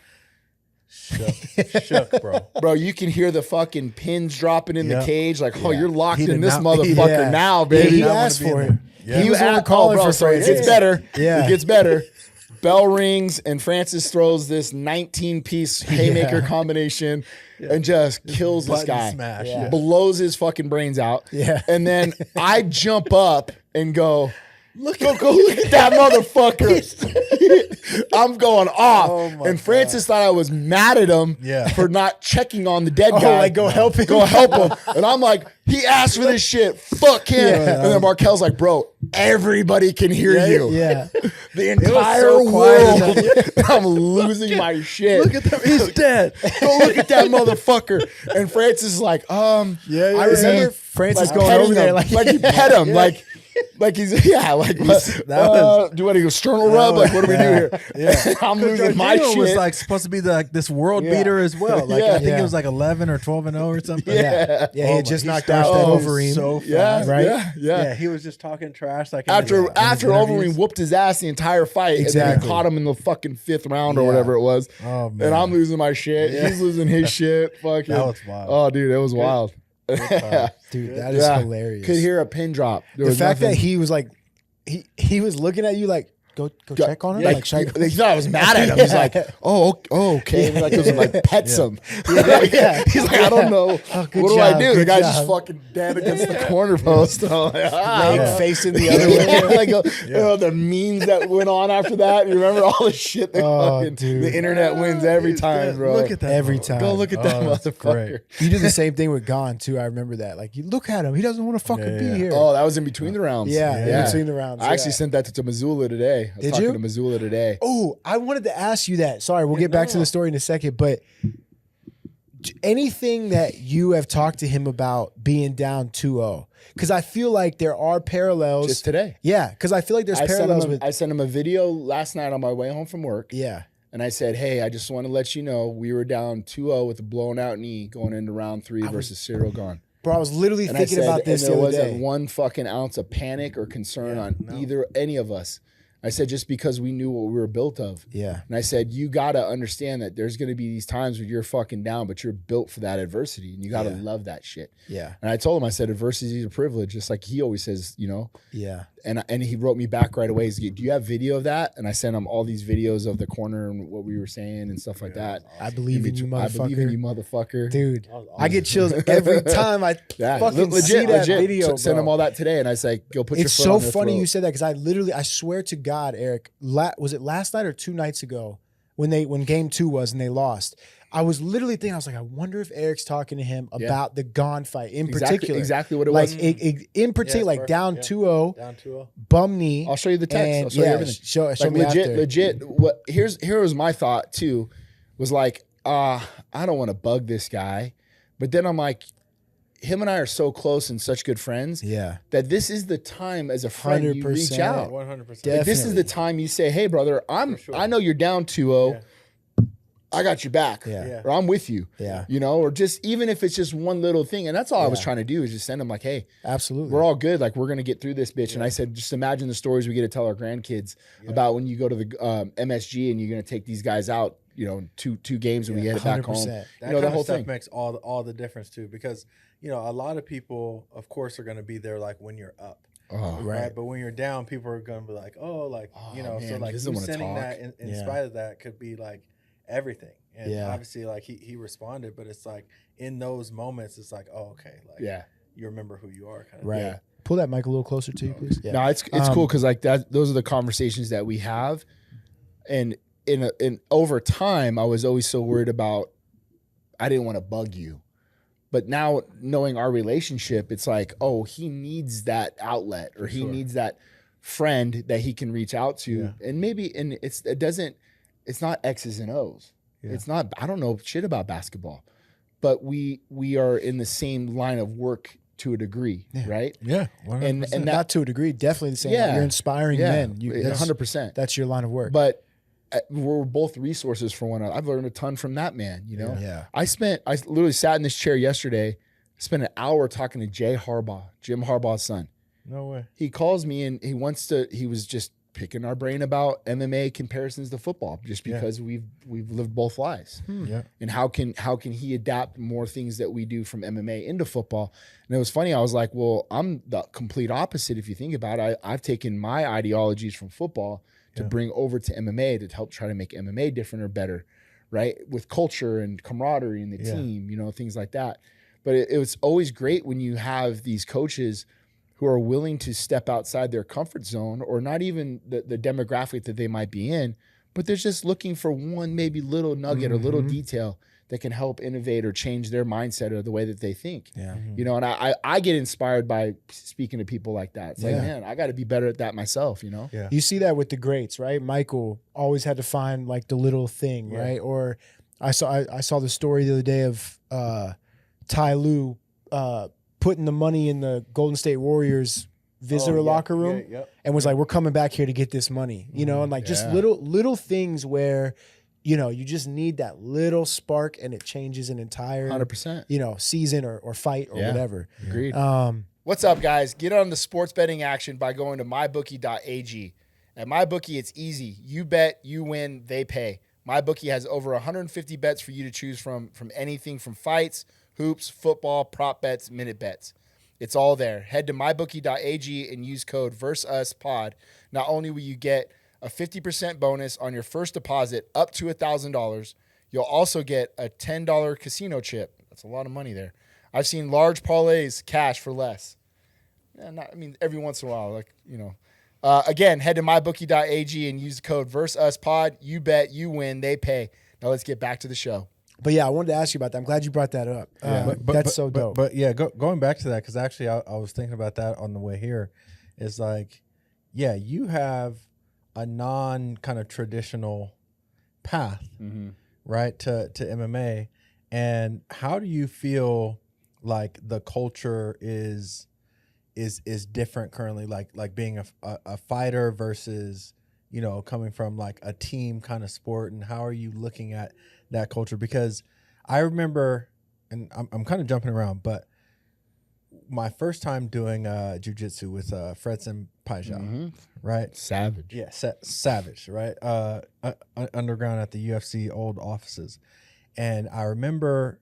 [SPEAKER 1] Shook, bro.
[SPEAKER 2] Bro, you can hear the fucking pins dropping in the cage. Like, oh, you're locked
[SPEAKER 1] He
[SPEAKER 2] in
[SPEAKER 1] did
[SPEAKER 2] this
[SPEAKER 1] not-
[SPEAKER 2] motherfucker now, baby.
[SPEAKER 3] He asked for it.
[SPEAKER 1] Yeah.
[SPEAKER 3] He was the one calling for
[SPEAKER 2] Francis. It
[SPEAKER 3] Francis.
[SPEAKER 2] gets better.
[SPEAKER 3] Yeah.
[SPEAKER 2] It gets better. Bell rings and Francis throws this 19-piece haymaker combination and just kills this
[SPEAKER 1] Button
[SPEAKER 2] guy.
[SPEAKER 1] smash.
[SPEAKER 3] Yeah.
[SPEAKER 2] Blows his fucking brains out.
[SPEAKER 3] Yeah.
[SPEAKER 2] And then I jump up and go look at that motherfucker. I'm going off.
[SPEAKER 1] Oh my
[SPEAKER 2] and Francis thought I was mad at him for not checking on the dead guy.
[SPEAKER 3] Like, go help him.
[SPEAKER 2] Go help him. And I'm like, he asked for this shit. Fuck him.
[SPEAKER 3] Yeah.
[SPEAKER 2] And then Marquels like, bro, everybody can hear you.
[SPEAKER 3] Yeah.
[SPEAKER 2] The entire
[SPEAKER 1] so quiet in
[SPEAKER 2] world. I'm losing my shit.
[SPEAKER 1] Look at them. He's dead.
[SPEAKER 2] Go look at that motherfucker. And Francis is like,
[SPEAKER 3] I remember Francis
[SPEAKER 2] like
[SPEAKER 3] going
[SPEAKER 2] petting
[SPEAKER 3] over there
[SPEAKER 2] him,
[SPEAKER 3] like
[SPEAKER 2] he pet him, like he's do you want to go sternal rub? Like, what do we do here?
[SPEAKER 1] Yeah.
[SPEAKER 2] I'm losing my
[SPEAKER 1] Jorginho
[SPEAKER 2] shit.
[SPEAKER 1] was like supposed to be this world beater as well. Like I think it was like 11 or 12-0 or something.
[SPEAKER 3] Yeah, he had just knocked out
[SPEAKER 1] started
[SPEAKER 3] Overeem.
[SPEAKER 1] so fast.
[SPEAKER 2] yeah,
[SPEAKER 3] right?
[SPEAKER 2] yeah.
[SPEAKER 1] He was just talking trash like in
[SPEAKER 2] After
[SPEAKER 1] his
[SPEAKER 2] Overeem
[SPEAKER 1] interviews.
[SPEAKER 2] whooped his ass the entire fight, and then
[SPEAKER 3] Exactly.
[SPEAKER 2] caught him in the fucking 5th round or whatever it was.
[SPEAKER 1] Oh, man.
[SPEAKER 2] And I'm losing my shit. He's losing his shit. Fucking.
[SPEAKER 1] That was wild.
[SPEAKER 2] Oh, dude, that was wild.
[SPEAKER 3] Dude, that is hilarious.
[SPEAKER 2] Could hear a pin drop. There
[SPEAKER 3] the
[SPEAKER 2] was
[SPEAKER 3] fact
[SPEAKER 2] nothing.
[SPEAKER 3] that he was like, he was looking at you like, go check on him.
[SPEAKER 2] Like,
[SPEAKER 3] Like, should I go?
[SPEAKER 2] he thought I was mad at him. He's like, oh, okay. And like, it was like pets him.
[SPEAKER 3] Yeah.
[SPEAKER 2] He's like, I don't know. What
[SPEAKER 3] good
[SPEAKER 2] do I
[SPEAKER 3] job,
[SPEAKER 2] do? The
[SPEAKER 3] good
[SPEAKER 2] guy's
[SPEAKER 3] job.
[SPEAKER 2] just fucking dead against the corner post. I'm like,
[SPEAKER 3] Leg facing the other way.
[SPEAKER 2] yeah, like you know, the memes that went on after that. You remember all the shit that fucking
[SPEAKER 3] dude.
[SPEAKER 2] the internet wins every time, bro.
[SPEAKER 1] Look at that.
[SPEAKER 3] Every time.
[SPEAKER 2] Go look at that
[SPEAKER 1] that's
[SPEAKER 2] motherfucker.
[SPEAKER 1] great.
[SPEAKER 3] You did the same thing with Gon too. I remember that. Like, you look at him. He doesn't want to fucking be here.
[SPEAKER 2] Oh, that was in between the rounds.
[SPEAKER 3] Yeah, in between the rounds,
[SPEAKER 2] I actually
[SPEAKER 3] yeah.
[SPEAKER 2] sent that to Missoula today. I was
[SPEAKER 3] Did
[SPEAKER 2] talking
[SPEAKER 3] you?
[SPEAKER 2] to Missoula today.
[SPEAKER 3] Oh, I wanted to ask you that. Sorry, we'll get back to the story in a second. But anything that you have talked to him about being down 2-0? Because I feel like there are parallels.
[SPEAKER 2] Just today.
[SPEAKER 3] Yeah, because I feel like there's parallels with.
[SPEAKER 2] I sent him a video last night on my way home from work.
[SPEAKER 3] Yeah.
[SPEAKER 2] And I said, hey, I just want to let you know we were down 2-0 with a blown out knee going into round 3 versus Cyril Gahn.
[SPEAKER 3] Bro, I was literally
[SPEAKER 2] And
[SPEAKER 3] thinking about this
[SPEAKER 2] and
[SPEAKER 3] the
[SPEAKER 2] there
[SPEAKER 3] other
[SPEAKER 2] wasn't
[SPEAKER 3] day.
[SPEAKER 2] one fucking ounce of panic or concern on any of us. I said, just because we knew what we were built of.
[SPEAKER 3] Yeah.
[SPEAKER 2] And I said, you got to understand that there's going to be these times where you're fucking down, but you're built for that adversity. And you got to love that shit.
[SPEAKER 3] Yeah.
[SPEAKER 2] And I told him, I said, adversity is a privilege, just like he always says, you know.
[SPEAKER 3] Yeah.
[SPEAKER 2] And he wrote me back right away. He's like, do you have video of that? And I sent him all these videos of the corner and what we were saying and stuff like that.
[SPEAKER 3] I believe in you, motherfucker.
[SPEAKER 2] I believe in you, motherfucker.
[SPEAKER 3] Dude, I get chills every time I fucking see that video,
[SPEAKER 2] Send
[SPEAKER 3] bro.
[SPEAKER 2] him all that today. And I was like, go put your
[SPEAKER 3] It's
[SPEAKER 2] foot
[SPEAKER 3] so
[SPEAKER 2] on their
[SPEAKER 3] funny
[SPEAKER 2] throat.
[SPEAKER 3] you said that because I swear to God, Eric, was it last night or 2 nights ago when game 2 was and they lost? I was literally thinking, I was like, I wonder if Eric's talking to him about the Gahn fight in particular.
[SPEAKER 2] Exactly what it
[SPEAKER 3] like,
[SPEAKER 2] was.
[SPEAKER 3] in particular, like down 2-0,
[SPEAKER 1] Down 2-0.
[SPEAKER 3] bum knee.
[SPEAKER 2] I'll show you the text.
[SPEAKER 3] and
[SPEAKER 2] I'll show you everything.
[SPEAKER 3] Show
[SPEAKER 2] Like
[SPEAKER 3] me after.
[SPEAKER 2] legit. What here was my thought too, was like, I don't want to bug this guy, but then I'm like, him and I are so close and such good friends.
[SPEAKER 3] Yeah.
[SPEAKER 2] That this is the time as a friend you reach
[SPEAKER 3] 100%.
[SPEAKER 2] out.
[SPEAKER 1] 100%.
[SPEAKER 2] Like, this is
[SPEAKER 3] Definitely.
[SPEAKER 2] the time you say, hey brother, I know you're down 2-0. I got your back.
[SPEAKER 3] Yeah.
[SPEAKER 2] Or I'm with you.
[SPEAKER 3] Yeah.
[SPEAKER 2] You know, or just even if it's just one little thing. And that's all I was trying to do is just send him like, hey,
[SPEAKER 3] Absolutely.
[SPEAKER 2] we're all good. Like, we're going to get through this bitch. And I said, just imagine the stories we get to tell our grandkids about when you go to the MSG and you're going to take these guys out, you know, two games and we get it back home.
[SPEAKER 3] 100%.
[SPEAKER 1] That
[SPEAKER 2] You know,
[SPEAKER 1] kind
[SPEAKER 2] the whole
[SPEAKER 1] of stuff
[SPEAKER 2] thing.
[SPEAKER 1] makes all the difference too, because you know a lot of people, of course, are going to be there like when you're up, right? But when you're down, people are going to be like, oh, like you know,
[SPEAKER 2] man,
[SPEAKER 1] so
[SPEAKER 2] he
[SPEAKER 1] like
[SPEAKER 2] doesn't
[SPEAKER 1] you
[SPEAKER 2] wanna
[SPEAKER 1] sending
[SPEAKER 2] talk.
[SPEAKER 1] that in spite of that could be like everything, and obviously like he responded, but it's like in those moments, it's like, oh, okay, like you remember who you are, kind of
[SPEAKER 3] Right.
[SPEAKER 2] Yeah.
[SPEAKER 3] Pull that mic a little closer to you, please. Yeah.
[SPEAKER 2] No, it's cool because like that. Those are the conversations that we have, and in over time, I was always so worried about. I didn't want to bug you, but now knowing our relationship, it's like, oh, he needs that outlet, or he needs that friend that he can reach out to, and maybe it's not X's and O's. Yeah. It's not. I don't know shit about basketball, but we are in the same line of work to a degree, right?
[SPEAKER 1] Yeah,
[SPEAKER 2] and that,
[SPEAKER 3] not to a degree, definitely the same.
[SPEAKER 2] Yeah.
[SPEAKER 3] Like, you're inspiring men.
[SPEAKER 2] 100%.
[SPEAKER 3] That's your line of work.
[SPEAKER 2] But we're both resources for one another. I've learned a ton from that man, you know?
[SPEAKER 3] Yeah.
[SPEAKER 2] I literally sat in this chair yesterday, spent an hour talking to Jim Harbaugh's son.
[SPEAKER 1] No way.
[SPEAKER 2] He calls me and he was just picking our brain about MMA comparisons to football, just because we've lived both lives.
[SPEAKER 1] Yeah.
[SPEAKER 2] And how can he adapt more things that we do from MMA into football? And it was funny. I was like, well, I'm the complete opposite. If you think about it, I've taken my ideologies from football to bring over to MMA to help try to make MMA different or better, right? With culture and camaraderie in the team, you know, things like that. But it was always great when you have these coaches who are willing to step outside their comfort zone, or not even the demographic that they might be in, but they're just looking for one maybe little nugget or little detail that can help innovate or change their mindset or the way that they think.
[SPEAKER 1] Yeah.
[SPEAKER 2] You know, and I get inspired by speaking to people like that. It's like, man, I got to be better at that myself, you know?
[SPEAKER 1] Yeah.
[SPEAKER 3] You see that with the greats, right? Michael always had to find like the little thing, right? Or I saw the story the other day of Ty Lue putting the money in the Golden State Warriors visitor locker room and was like, we're coming back here to get this money, you know? And like just little things where, you know, you just need that little spark and it changes an entire
[SPEAKER 2] 100%,
[SPEAKER 3] you know, season or fight or whatever.
[SPEAKER 2] Agreed.
[SPEAKER 4] What's up, guys? Get on the sports betting action by going to mybookie.ag. At MyBookie, it's easy. You bet, you win, they pay. MyBookie has over 150 bets for you to choose from anything from fights, hoops, football, prop bets, minute bets. It's all there. Head to mybookie.ag and use code VERSUSPOD. Not only will you get a 50% bonus on your first deposit up to $1,000, you'll also get a $10 casino chip. That's a lot of money there. I've seen large parlays cash for less. Every once in a while, like, you know. Again, head to mybookie.ag and use the code VERSUSPOD. You bet, you win, they pay. Now let's get back to the show.
[SPEAKER 3] But yeah, I wanted to ask you about that. I'm glad you brought that up. That's so dope.
[SPEAKER 1] But yeah, going back to that, because actually I was thinking about that on the way here, is like, yeah, you have a non kind of traditional path, right, to MMA. And how do you feel like the culture is different currently, like being a fighter versus, you know, coming from like a team kind of sport, and how are you looking at that culture? Because I remember, and I'm kind of jumping around, but my first time doing jiu-jitsu with Fredson Paijao, right?
[SPEAKER 2] Savage.
[SPEAKER 1] Yeah, savage, right? Underground at the UFC old offices. And I remember,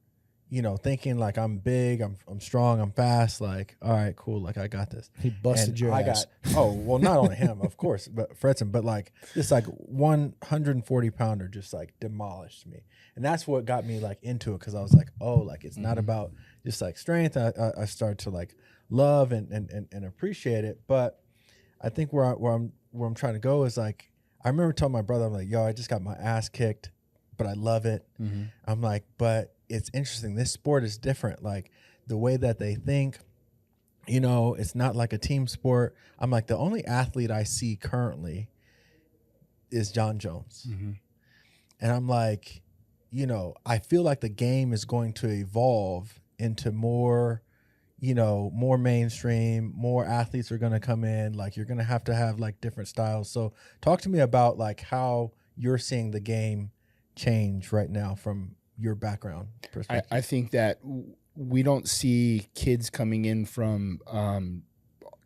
[SPEAKER 1] you know, thinking like, I'm big, I'm strong, I'm fast, like, all right, cool, like I got this.
[SPEAKER 3] He busted your ass.
[SPEAKER 1] Not only him, of course, but Fredson, but like this like 140 pounder just like demolished me. And that's what got me like into it, because I was like, oh, like it's not about just like strength. I started to like love and appreciate it. But I think where I'm trying to go is like, I remember telling my brother, I'm like, yo, I just got my ass kicked, but I love it. I'm like, but it's interesting. This sport is different. Like the way that they think, you know, it's not like a team sport. I'm like, the only athlete I see currently is John Jones. And I'm like, you know, I feel like the game is going to evolve into more, you know, more mainstream, more athletes are going to come in. Like you're going to have like different styles. So talk to me about like how you're seeing the game change right now from your background perspective.
[SPEAKER 2] I think that we don't see kids coming in from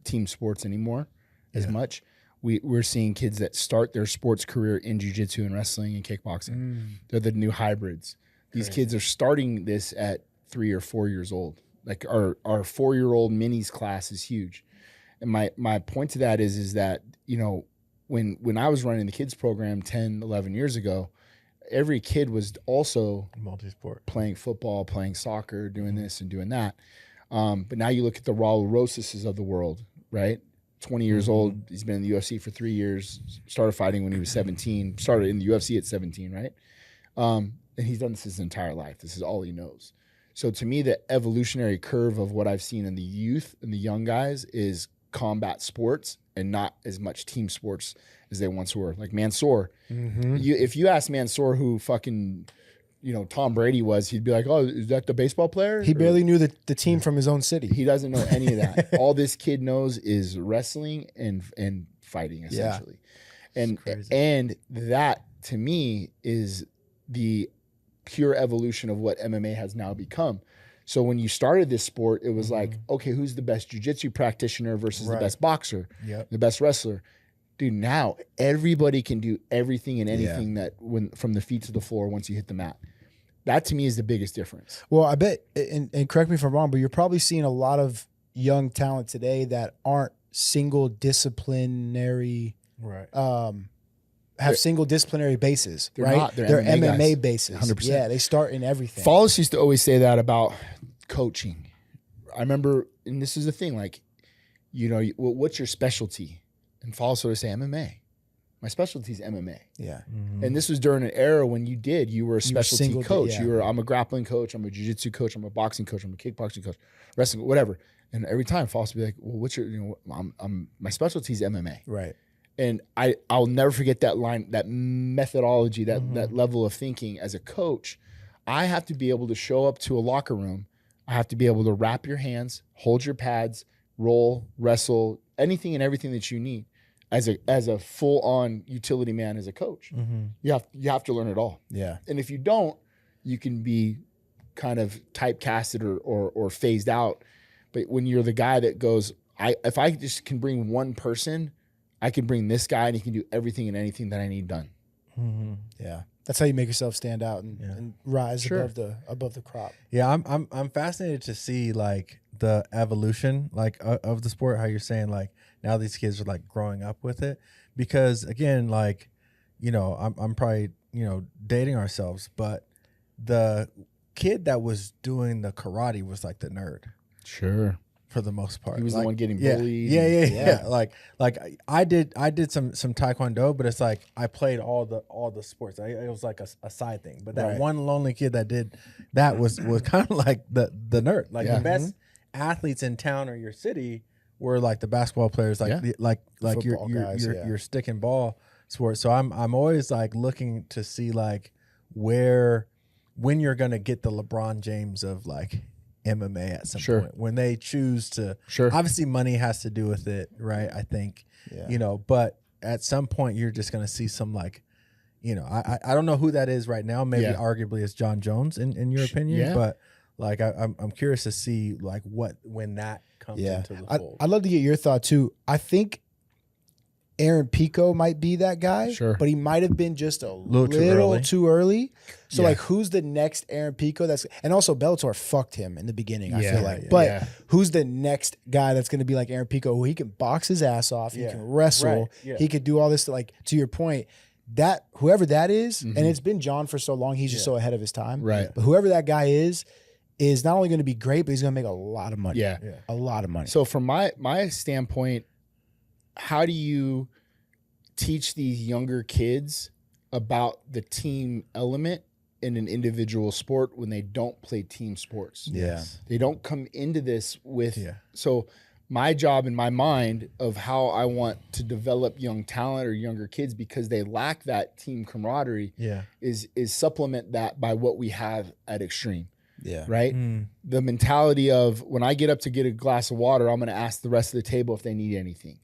[SPEAKER 2] team sports anymore as much. We're seeing kids that start their sports career in jiu-jitsu and wrestling and kickboxing. They're the new hybrids. These kids are starting this at 3 or 4 years old. Like our 4-year-old minis class is huge. And my point to that is that, you know, when I was running the kids program 10, 11 years ago, every kid was also
[SPEAKER 1] multi-sport,
[SPEAKER 2] playing football, playing soccer, doing this and doing that. But now you look at the Raul Rosas of the world, right? 20 years old. He's been in the UFC for 3 years, started fighting when he was 17, started in the UFC at 17, right? And he's done this his entire life. This is all he knows. So to me, the evolutionary curve of what I've seen in the youth and the young guys is combat sports and not as much team sports as they once were. Like Mansoor, if you ask Mansoor who fucking, you know, Tom Brady was, he'd be like, oh, is that the baseball player?
[SPEAKER 3] He barely knew the team from his own city.
[SPEAKER 2] He doesn't know any of that. All this kid knows is wrestling and fighting, essentially. And that, to me, is the pure evolution of what MMA has now become. So when you started this sport, it was like, okay, who's the best jiu-jitsu practitioner versus the best boxer, the best wrestler? dude, now everybody can do everything and anything that from the feet to the floor once you hit the mat. That to me is the biggest difference.
[SPEAKER 3] Well, I bet, and correct me if I'm wrong, but you're probably seeing a lot of young talent today that aren't single disciplinary, have single disciplinary bases,
[SPEAKER 2] They're
[SPEAKER 3] right?
[SPEAKER 2] not.
[SPEAKER 3] They're
[SPEAKER 2] MMA
[SPEAKER 3] MMA
[SPEAKER 2] guys.
[SPEAKER 3] bases.
[SPEAKER 2] 100%.
[SPEAKER 3] Yeah, they start in everything.
[SPEAKER 2] Fallis used to always say that about coaching. I remember, and this is the thing, like, you know, what's your specialty? And Fallis would say MMA. My specialty is MMA.
[SPEAKER 3] Yeah.
[SPEAKER 2] Mm-hmm. And this was during an era when you were a specialty coach. I'm a grappling coach, I'm a jiu-jitsu coach, I'm a boxing coach, I'm a kickboxing coach, wrestling, whatever. And every time Fallis would be like, well, what's your, you know, my specialty is MMA.
[SPEAKER 3] Right.
[SPEAKER 2] And I'll never forget that line, that methodology, that level of thinking as a coach. I have to be able to show up to a locker room. I have to be able to wrap your hands, hold your pads, roll, wrestle, anything and everything that you need as a full-on utility man as a coach.
[SPEAKER 1] Mm-hmm.
[SPEAKER 2] You have to learn it all.
[SPEAKER 3] Yeah.
[SPEAKER 2] And if you don't, you can be kind of typecasted or phased out. But when you're the guy that goes, if I just can bring one person, I can bring this guy and he can do everything and anything that I need done.
[SPEAKER 3] Mm-hmm. Yeah. That's how you make yourself stand out and rise above the crop.
[SPEAKER 1] Yeah, I'm fascinated to see like the evolution like of the sport. How you're saying like now these kids are like growing up with it, because again, like, you know, I'm probably, you know, dating ourselves, but the kid that was doing the karate was like the nerd.
[SPEAKER 2] Sure.
[SPEAKER 1] For the most part,
[SPEAKER 2] he was
[SPEAKER 1] like,
[SPEAKER 2] the one getting bullied.
[SPEAKER 1] Yeah. Like I did some taekwondo, but it's like I played all the sports. It was like a side thing. But that one lonely kid that did that was kind of like the nerd. Like the best athletes in town or your city were like the basketball players, like your stick and ball sport. So I'm always like looking to see like when you're gonna get the LeBron James of like MMA at some point when they choose to. Obviously money has to do with it, right? I think, you know, but at some point you're just going to see some like, you know, I don't know who that is right now. Maybe arguably it's John Jones in your opinion, but like I'm curious to see like when that comes into the fold.
[SPEAKER 3] I'd love to get your thought too. I think Aaron Pico might be that guy, but he might have been just a little too early. So like, who's the next Aaron Pico? And also Bellator fucked him in the beginning. I feel like, but who's the next guy that's going to be like Aaron Pico, who he can box his ass off, he can wrestle, he could do all this. Like to your point, that whoever that is, and it's been John for so long, he's just so ahead of his time.
[SPEAKER 2] Right.
[SPEAKER 3] But whoever that guy is not only going to be great, but he's going to make a lot of money.
[SPEAKER 2] Yeah,
[SPEAKER 3] a lot of money.
[SPEAKER 2] So from my standpoint, how do you teach these younger kids about the team element in an individual sport when they don't play team sports? They don't come into this with so my job in my mind of how I want to develop young talent or younger kids, because they lack that team camaraderie, is supplement that by what we have at Extreme. Right? The mentality of when I get up to get a glass of water, I'm going to ask the rest of the table if they need anything.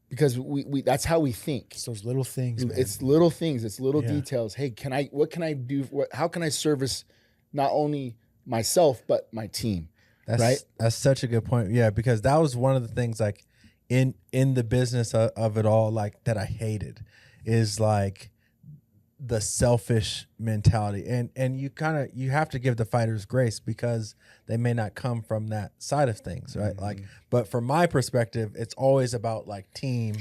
[SPEAKER 2] Because we that's how we think.
[SPEAKER 3] It's those little things, man.
[SPEAKER 2] It's little things. It's little details. Hey, what can I do? How can I service not only myself but my team? That's
[SPEAKER 1] such a good point. Yeah, because that was one of the things like in the business of it all, like that I hated, is like the selfish mentality, and you have to give the fighters grace because they may not come from that side of things, right? Like, but from my perspective, it's always about like team,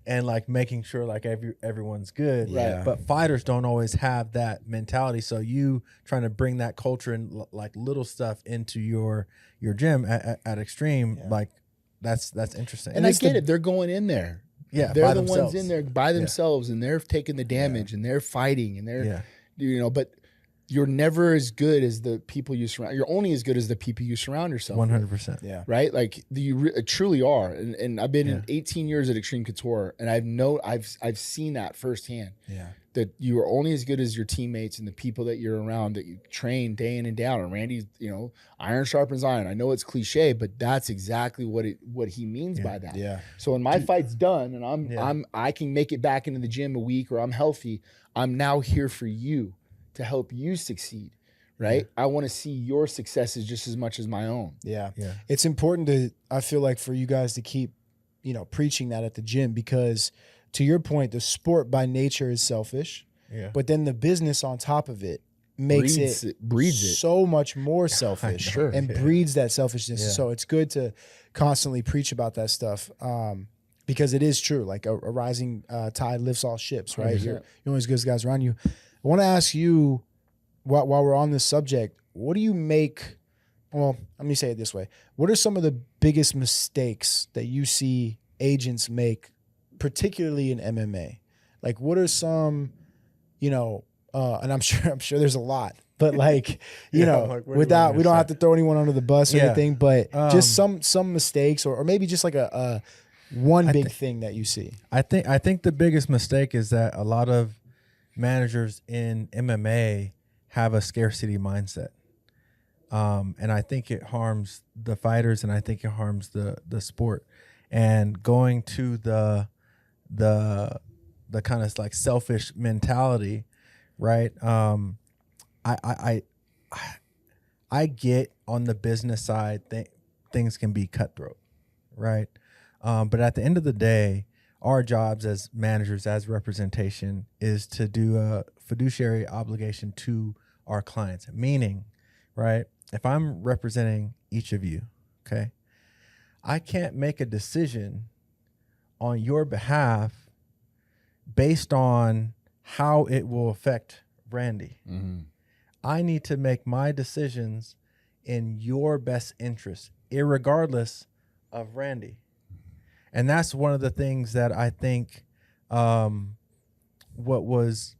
[SPEAKER 1] and like making sure like everyone's good, right? But fighters don't always have that mentality, so you trying to bring that culture and like little stuff into your gym at Extreme, like that's interesting.
[SPEAKER 2] And I get it; they're going in there.
[SPEAKER 1] Yeah,
[SPEAKER 2] they're the ones in there by themselves, and they're taking the damage, and they're fighting, and they're, you know. But you're never as good as the people you surround. You're only as good as the people you surround yourself.
[SPEAKER 1] 100%.
[SPEAKER 3] Yeah.
[SPEAKER 2] Right. Like you truly are. And I've been in 18 years at Extreme Couture, and I've seen that firsthand.
[SPEAKER 3] Yeah.
[SPEAKER 2] That you are only as good as your teammates and the people that you're around, that you train day in and day out. And Randy, you know, iron sharpens iron. I know it's cliche, but that's exactly what he means by that.
[SPEAKER 3] Yeah.
[SPEAKER 2] So when my fight's done and I can make it back into the gym a week, or I'm healthy, I'm now here for you to help you succeed. Right. I want to see your successes just as much as my own.
[SPEAKER 3] Yeah. It's important I feel like, for you guys to keep preaching that at the gym, because to your point, the sport by nature is selfish.
[SPEAKER 1] Yeah.
[SPEAKER 3] But then the business on top of it makes breeds it so much more selfish and breeds that selfishness. Yeah. So it's good to constantly preach about that stuff, because it is true. Like a rising tide lifts all ships, right? You're only as good as guys around you. I want to ask you, while we're on this subject, what do you make? Well, let me say it this way. What are some of the biggest mistakes that you see agents make, particularly in MMA? Like, what are some, and I'm sure there's a lot, but like, we don't have to throw anyone under the bus or anything, but just some mistakes or maybe just like a big thing that you see.
[SPEAKER 1] I think the biggest mistake is that a lot of managers in MMA have a scarcity mindset. And I think it harms the fighters, and I think it harms the sport. And going to the kind of like selfish mentality, right? I get on the business side, things can be cutthroat, right? But at the end of the day, our jobs as managers, as representation, is to do a fiduciary obligation to our clients. Meaning, right, if I'm representing each of you, okay, I can't make a decision on your behalf based on how it will affect Randy. Mm-hmm. I need to make my decisions in your best interest, irregardless of Randy. And that's one of the things that I think what was,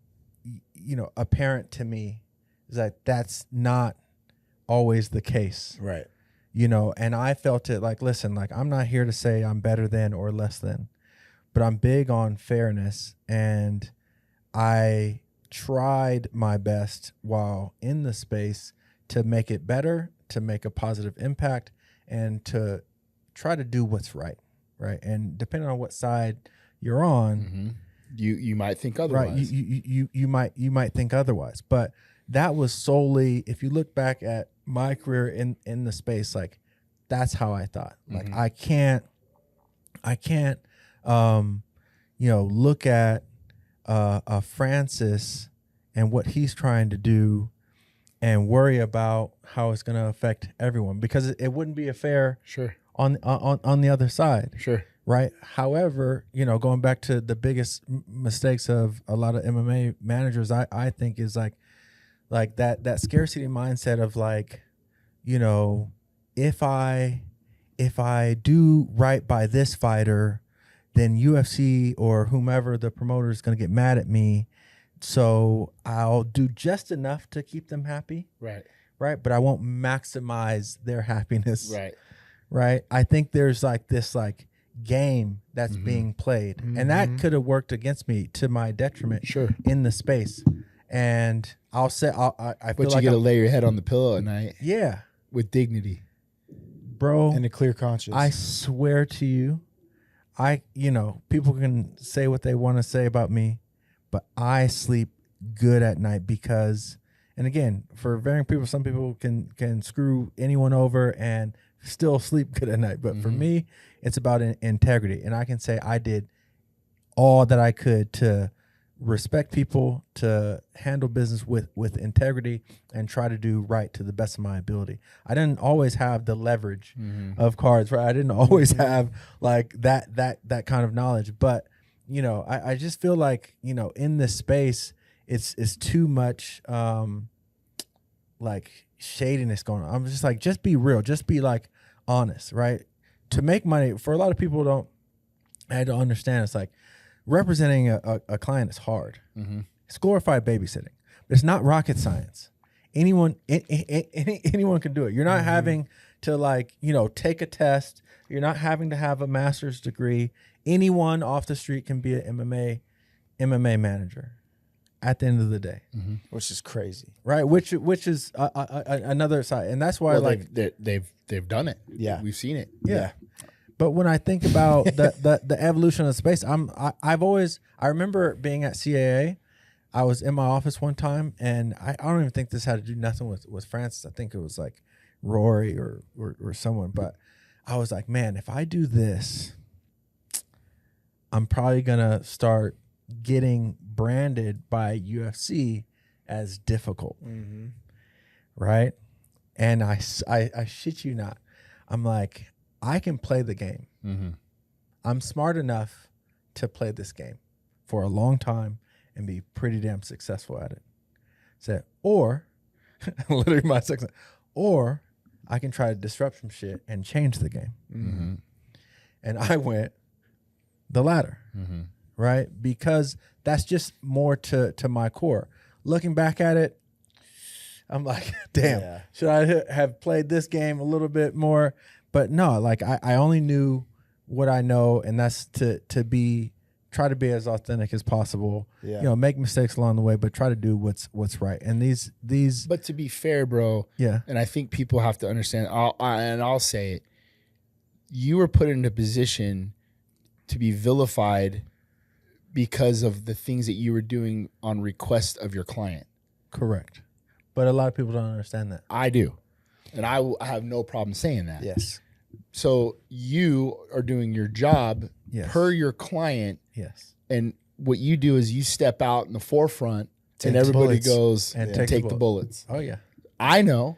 [SPEAKER 1] apparent to me is that that's not always the case.
[SPEAKER 3] Right.
[SPEAKER 1] And I felt it like, listen, like I'm not here to say I'm better than or less than, but I'm big on fairness. And I tried my best while in the space to make it better, to make a positive impact, and to try to do what's right. Right. And depending on what side you're on,
[SPEAKER 2] mm-hmm. you might think otherwise.
[SPEAKER 1] Right. You might think otherwise. But that was solely, if you look back at my career in the space, like that's how I thought. Mm-hmm. Like I can't look at Francis and what he's trying to do and worry about how it's going to affect everyone, because it wouldn't be a fair.
[SPEAKER 2] Sure.
[SPEAKER 1] On the other side.
[SPEAKER 2] Sure.
[SPEAKER 1] Right. However, going back to the biggest mistakes of a lot of MMA managers, I think is like that scarcity mindset of like, if I do right by this fighter, then UFC or whomever the promoter is going to get mad at me. So I'll do just enough to keep them happy.
[SPEAKER 2] Right.
[SPEAKER 1] Right. But I won't maximize their happiness.
[SPEAKER 2] Right.
[SPEAKER 1] Right. I think there's like this like game that's mm-hmm. being played, mm-hmm. and that could have worked against me to my detriment.
[SPEAKER 2] Sure.
[SPEAKER 1] In the space. And I'll say, I feel
[SPEAKER 2] but you got to lay your head on the pillow at night.
[SPEAKER 1] Yeah.
[SPEAKER 2] With dignity.
[SPEAKER 1] Bro.
[SPEAKER 3] And a clear conscience.
[SPEAKER 1] I swear to you, people can say what they want to say about me, but I sleep good at night because, and again, for varying people, some people can screw anyone over and still sleep good at night. But mm-hmm. for me, it's about integrity. And I can say I did all that I could to respect people, to handle business with integrity, and try to do right to the best of my ability. I didn't always have the leverage mm-hmm. of cards, right? I didn't always have like that kind of knowledge. But, I just feel like, in this space, it's too much like shadiness going on. I'm just like, just be real, just be like honest, right? To make money, for a lot of people I had to understand, it's like representing a client is hard. Mm-hmm. It's glorified babysitting, but it's not rocket science. Anyone can do it. You're not mm-hmm. having to like, take a test. You're not having to have a master's degree. Anyone off the street can be an MMA manager. At the end of the day,
[SPEAKER 3] mm-hmm. Which is crazy,
[SPEAKER 1] right? Which is another side, and that's why
[SPEAKER 2] they've done it.
[SPEAKER 3] Yeah,
[SPEAKER 2] we've seen it.
[SPEAKER 1] Yeah. But when I think about the evolution of space, I remember being at CAA. I was in my office one time, and I don't even think this had to do nothing with Francis. I think it was like Rory or someone. But I was like, man, if I do this, I'm probably gonna start getting branded by UFC as difficult, right? And I shit you not, I'm like, I can play the game. I'm smart enough to play this game for a long time and be pretty damn successful at it. So, or literally my second, or I can try to disrupt some shit and change the game. And I went the latter, right? Because that's just more to my core. Looking back at it, I'm like, damn, should I have played this game a little bit more? But no, like I only knew what I know, and that's to try to be as authentic as possible. You know, make mistakes along the way, but try to do what's right. And these.
[SPEAKER 2] But to be fair, bro.
[SPEAKER 1] Yeah.
[SPEAKER 2] And I think people have to understand. I'll say it. You were put in a position to be vilified because of the things that you were doing on request of your client.
[SPEAKER 1] Correct. But a lot of people don't understand that.
[SPEAKER 2] I do. And I have no problem saying that.
[SPEAKER 3] Yes.
[SPEAKER 2] So you are doing your job per your client.
[SPEAKER 1] Yes.
[SPEAKER 2] And what you do is you step out in the forefront
[SPEAKER 3] Take
[SPEAKER 2] and
[SPEAKER 3] the
[SPEAKER 2] everybody
[SPEAKER 3] bullets.
[SPEAKER 2] goes
[SPEAKER 1] And
[SPEAKER 2] and take the bullets.
[SPEAKER 1] Oh yeah.
[SPEAKER 2] I know.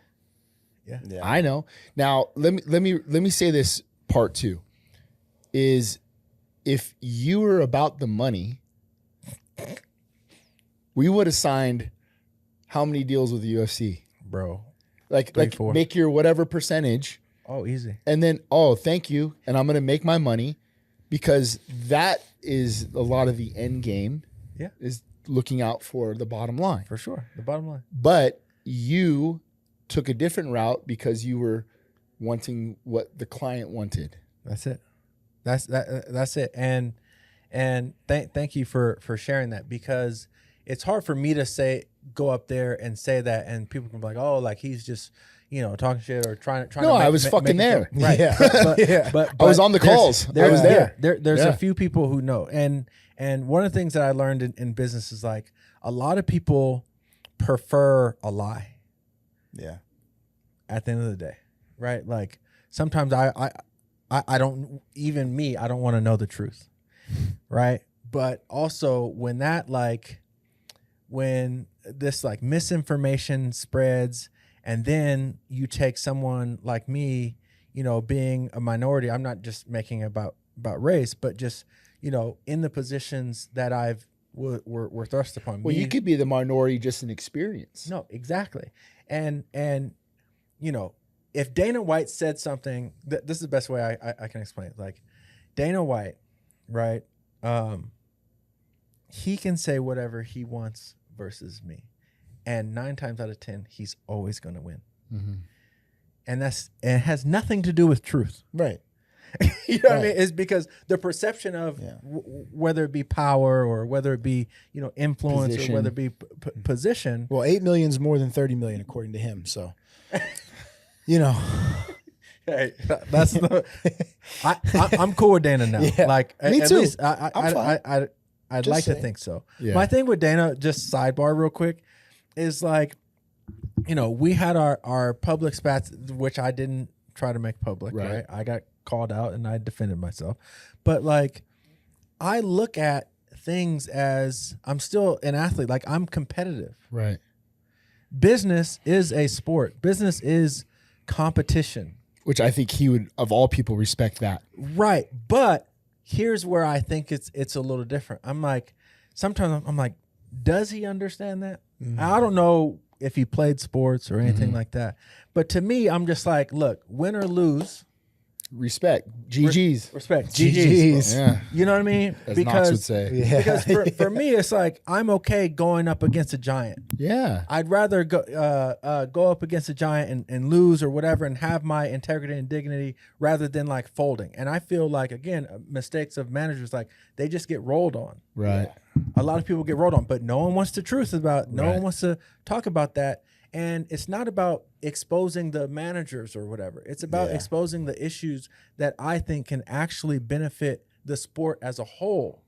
[SPEAKER 1] Yeah.
[SPEAKER 2] I know. Now let me say this part too. Is if you were about the money, we would have signed how many deals with the UFC?
[SPEAKER 1] Bro.
[SPEAKER 2] Like
[SPEAKER 1] 4.
[SPEAKER 2] make your whatever percentage.
[SPEAKER 1] Oh, easy.
[SPEAKER 2] And then, thank you. And I'm going to make my money, because that is a lot of the end game.
[SPEAKER 1] Yeah.
[SPEAKER 2] Is looking out for the bottom line.
[SPEAKER 1] For sure. The bottom line.
[SPEAKER 2] But you took a different route because you were wanting what the client wanted.
[SPEAKER 1] That's it. That's it. And thank you for sharing that, because it's hard for me to go up there and say that, and people can be like, oh, like he's just, talking shit or trying to.
[SPEAKER 2] No, I was fucking there.
[SPEAKER 1] Right.
[SPEAKER 3] Yeah.
[SPEAKER 1] But
[SPEAKER 2] I was on the calls. I was there.
[SPEAKER 1] There's a few people who know. And one of the things that I learned in business is like a lot of people prefer a lie.
[SPEAKER 3] Yeah.
[SPEAKER 1] At the end of the day. Right? Like sometimes I don't, even me, I don't want to know the truth. Right? But also when this like misinformation spreads, and then you take someone like me, being a minority, I'm not just making about race, but just, in the positions that were thrust upon me.
[SPEAKER 2] Well, you could be the minority just in experience.
[SPEAKER 1] No, exactly. And if Dana White said something, this is the best way I can explain it. Like Dana White, right? He can say whatever he wants versus me. And 9 times out of 10, he's always going to win. And it has nothing to do with truth.
[SPEAKER 3] Right.
[SPEAKER 1] You know what I mean? It's because the perception of whether it be power or whether it be, influence
[SPEAKER 2] Position.
[SPEAKER 1] or whether it be position.
[SPEAKER 3] Well, 8 million is more than 30 million according to him. So,
[SPEAKER 1] Hey, that's I'm cool with Dana now.
[SPEAKER 3] Yeah.
[SPEAKER 1] Like
[SPEAKER 3] Me
[SPEAKER 1] at
[SPEAKER 3] too.
[SPEAKER 1] least
[SPEAKER 3] I'm fine.
[SPEAKER 1] I'd
[SPEAKER 3] Just
[SPEAKER 1] like
[SPEAKER 3] saying.
[SPEAKER 1] to think so.
[SPEAKER 2] Yeah.
[SPEAKER 1] My thing with Dana, just sidebar real quick, is like, we had our public spats, which I didn't try to make public, right? I got called out and I defended myself. But like, I look at things as I'm still an athlete. Like I'm competitive.
[SPEAKER 2] Right.
[SPEAKER 1] Business is a sport. Business is competition.
[SPEAKER 2] Which I think he would, of all people, respect that.
[SPEAKER 1] Right. But here's where I think it's a little different. I'm like, sometimes I'm like, does he understand that? I don't know if he played sports or anything like that. But to me, I'm just like, look, win or lose.
[SPEAKER 2] Respect. GG's.
[SPEAKER 1] Respect.
[SPEAKER 3] GG's.
[SPEAKER 2] Yeah.
[SPEAKER 1] You know what I mean?
[SPEAKER 2] As Knox would say.
[SPEAKER 3] Yeah.
[SPEAKER 1] Because for me, it's like, I'm okay going up against a giant.
[SPEAKER 2] Yeah.
[SPEAKER 1] I'd rather go up against a giant and lose or whatever and have my integrity and dignity rather than like folding. And I feel like, again, mistakes of managers, like they just get rolled on.
[SPEAKER 2] Right.
[SPEAKER 1] A lot of people get rolled on, but no one wants the truth about it. No
[SPEAKER 2] Right.
[SPEAKER 1] one wants to talk about that. And it's not about exposing the managers or whatever. It's about exposing the issues that I think can actually benefit the sport as a whole,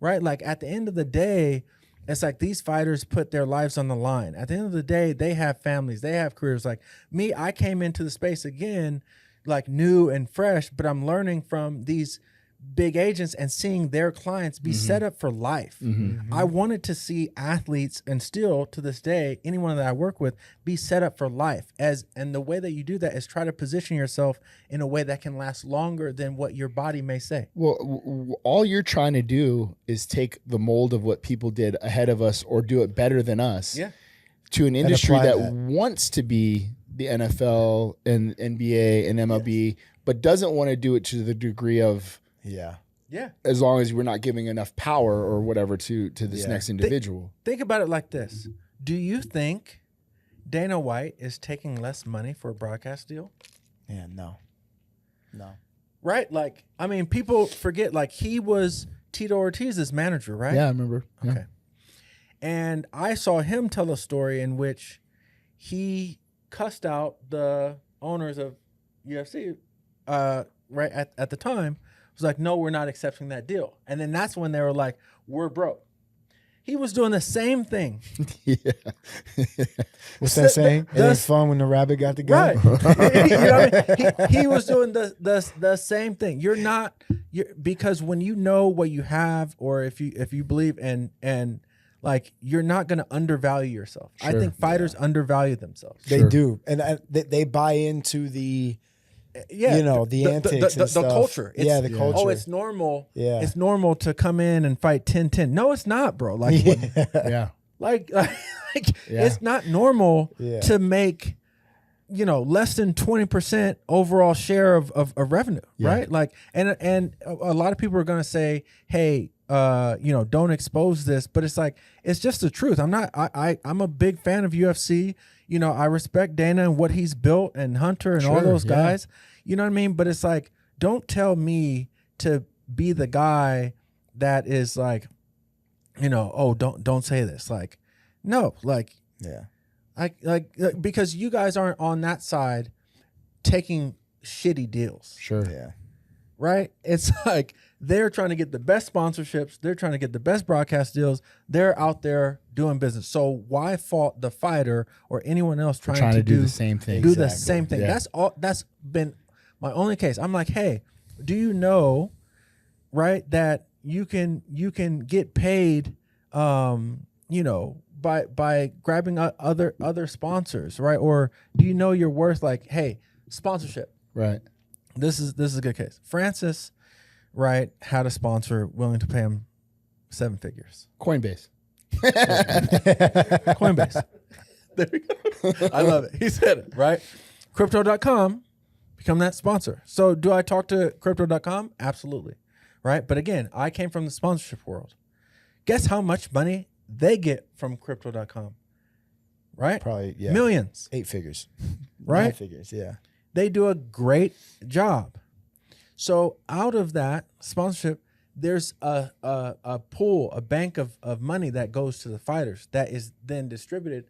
[SPEAKER 1] right? Like at the end of the day, it's like these fighters put their lives on the line. At the end of the day, they have families, they have careers. Like me, I came into the space again, like new and fresh, but I'm learning from these big agents and seeing their clients be set up for life. I wanted to see athletes, and still to this day, anyone that I work with, be set up for life. And the way that you do that is try to position yourself in a way that can last longer than what your body may say.
[SPEAKER 2] Well, all you're trying to do is take the mold of what people did ahead of us or do it better than us to an industry that wants to be the NFL and NBA and MLB, but doesn't want to do it to the degree of as long as we're not giving enough power or whatever to this next individual.
[SPEAKER 1] Think about it like this. Do you think Dana White is taking less money for a broadcast deal?
[SPEAKER 3] Yeah, no.
[SPEAKER 1] Right? Like, I mean, people forget, like, he was Tito Ortiz's manager, right?
[SPEAKER 2] Yeah, I remember.
[SPEAKER 1] Okay.
[SPEAKER 2] Yeah.
[SPEAKER 1] And I saw him tell a story in which he cussed out the owners of UFC right at the time. It was like, no, we're not accepting that deal. And then that's when they were like, we're broke. He was doing the same thing.
[SPEAKER 3] What's that saying? It ain't fun when the rabbit got the gun.
[SPEAKER 1] Right. You know what I mean? He was doing the same thing. Because when you know what you have, or if you believe and like, you're not going to undervalue yourself. Sure. I think fighters undervalue themselves.
[SPEAKER 3] They do. And they buy into the the antics and
[SPEAKER 1] the culture.
[SPEAKER 3] The culture.
[SPEAKER 1] Oh, it's normal.
[SPEAKER 3] Yeah.
[SPEAKER 1] It's normal to come in and fight 10-10. No, it's not, bro. Like, it's not normal to make, less than 20% overall share of revenue, right? Like, and a lot of people are going to say, hey, don't expose this, but it's like, it's just the truth. I'm a big fan of UFC. I respect Dana and what he's built, and Hunter and all those guys. You know what I mean? But it's like, don't tell me to be the guy that is like, don't say this. Like, no, like, because you guys aren't on that side taking shitty deals.
[SPEAKER 2] Sure.
[SPEAKER 3] Yeah.
[SPEAKER 1] Right? It's like, they're trying to get the best sponsorships. They're trying to get the best broadcast deals. They're out there doing business. So why fault the fighter or anyone else trying to do the same thing? Do the same thing. Yeah. That's been my only case. I'm like, hey, do you know, right, that you can get paid, by grabbing other sponsors, right? Or do you know you're worth, like, hey, sponsorship,
[SPEAKER 2] right?
[SPEAKER 1] This is a good case. Francis, right, had a sponsor willing to pay him 7 figures.
[SPEAKER 2] Coinbase.
[SPEAKER 1] Coinbase. There we go. I love it. He said it, right? Crypto.com, become that sponsor. So do I talk to Crypto.com? Absolutely. Right? But again, I came from the sponsorship world. Guess how much money they get from Crypto.com? Right?
[SPEAKER 3] Probably,
[SPEAKER 1] millions.
[SPEAKER 3] 8 figures.
[SPEAKER 1] Right?
[SPEAKER 3] 9 figures, yeah.
[SPEAKER 1] They do a great job. So out of that sponsorship, there's a pool, a bank of money that goes to the fighters that is then distributed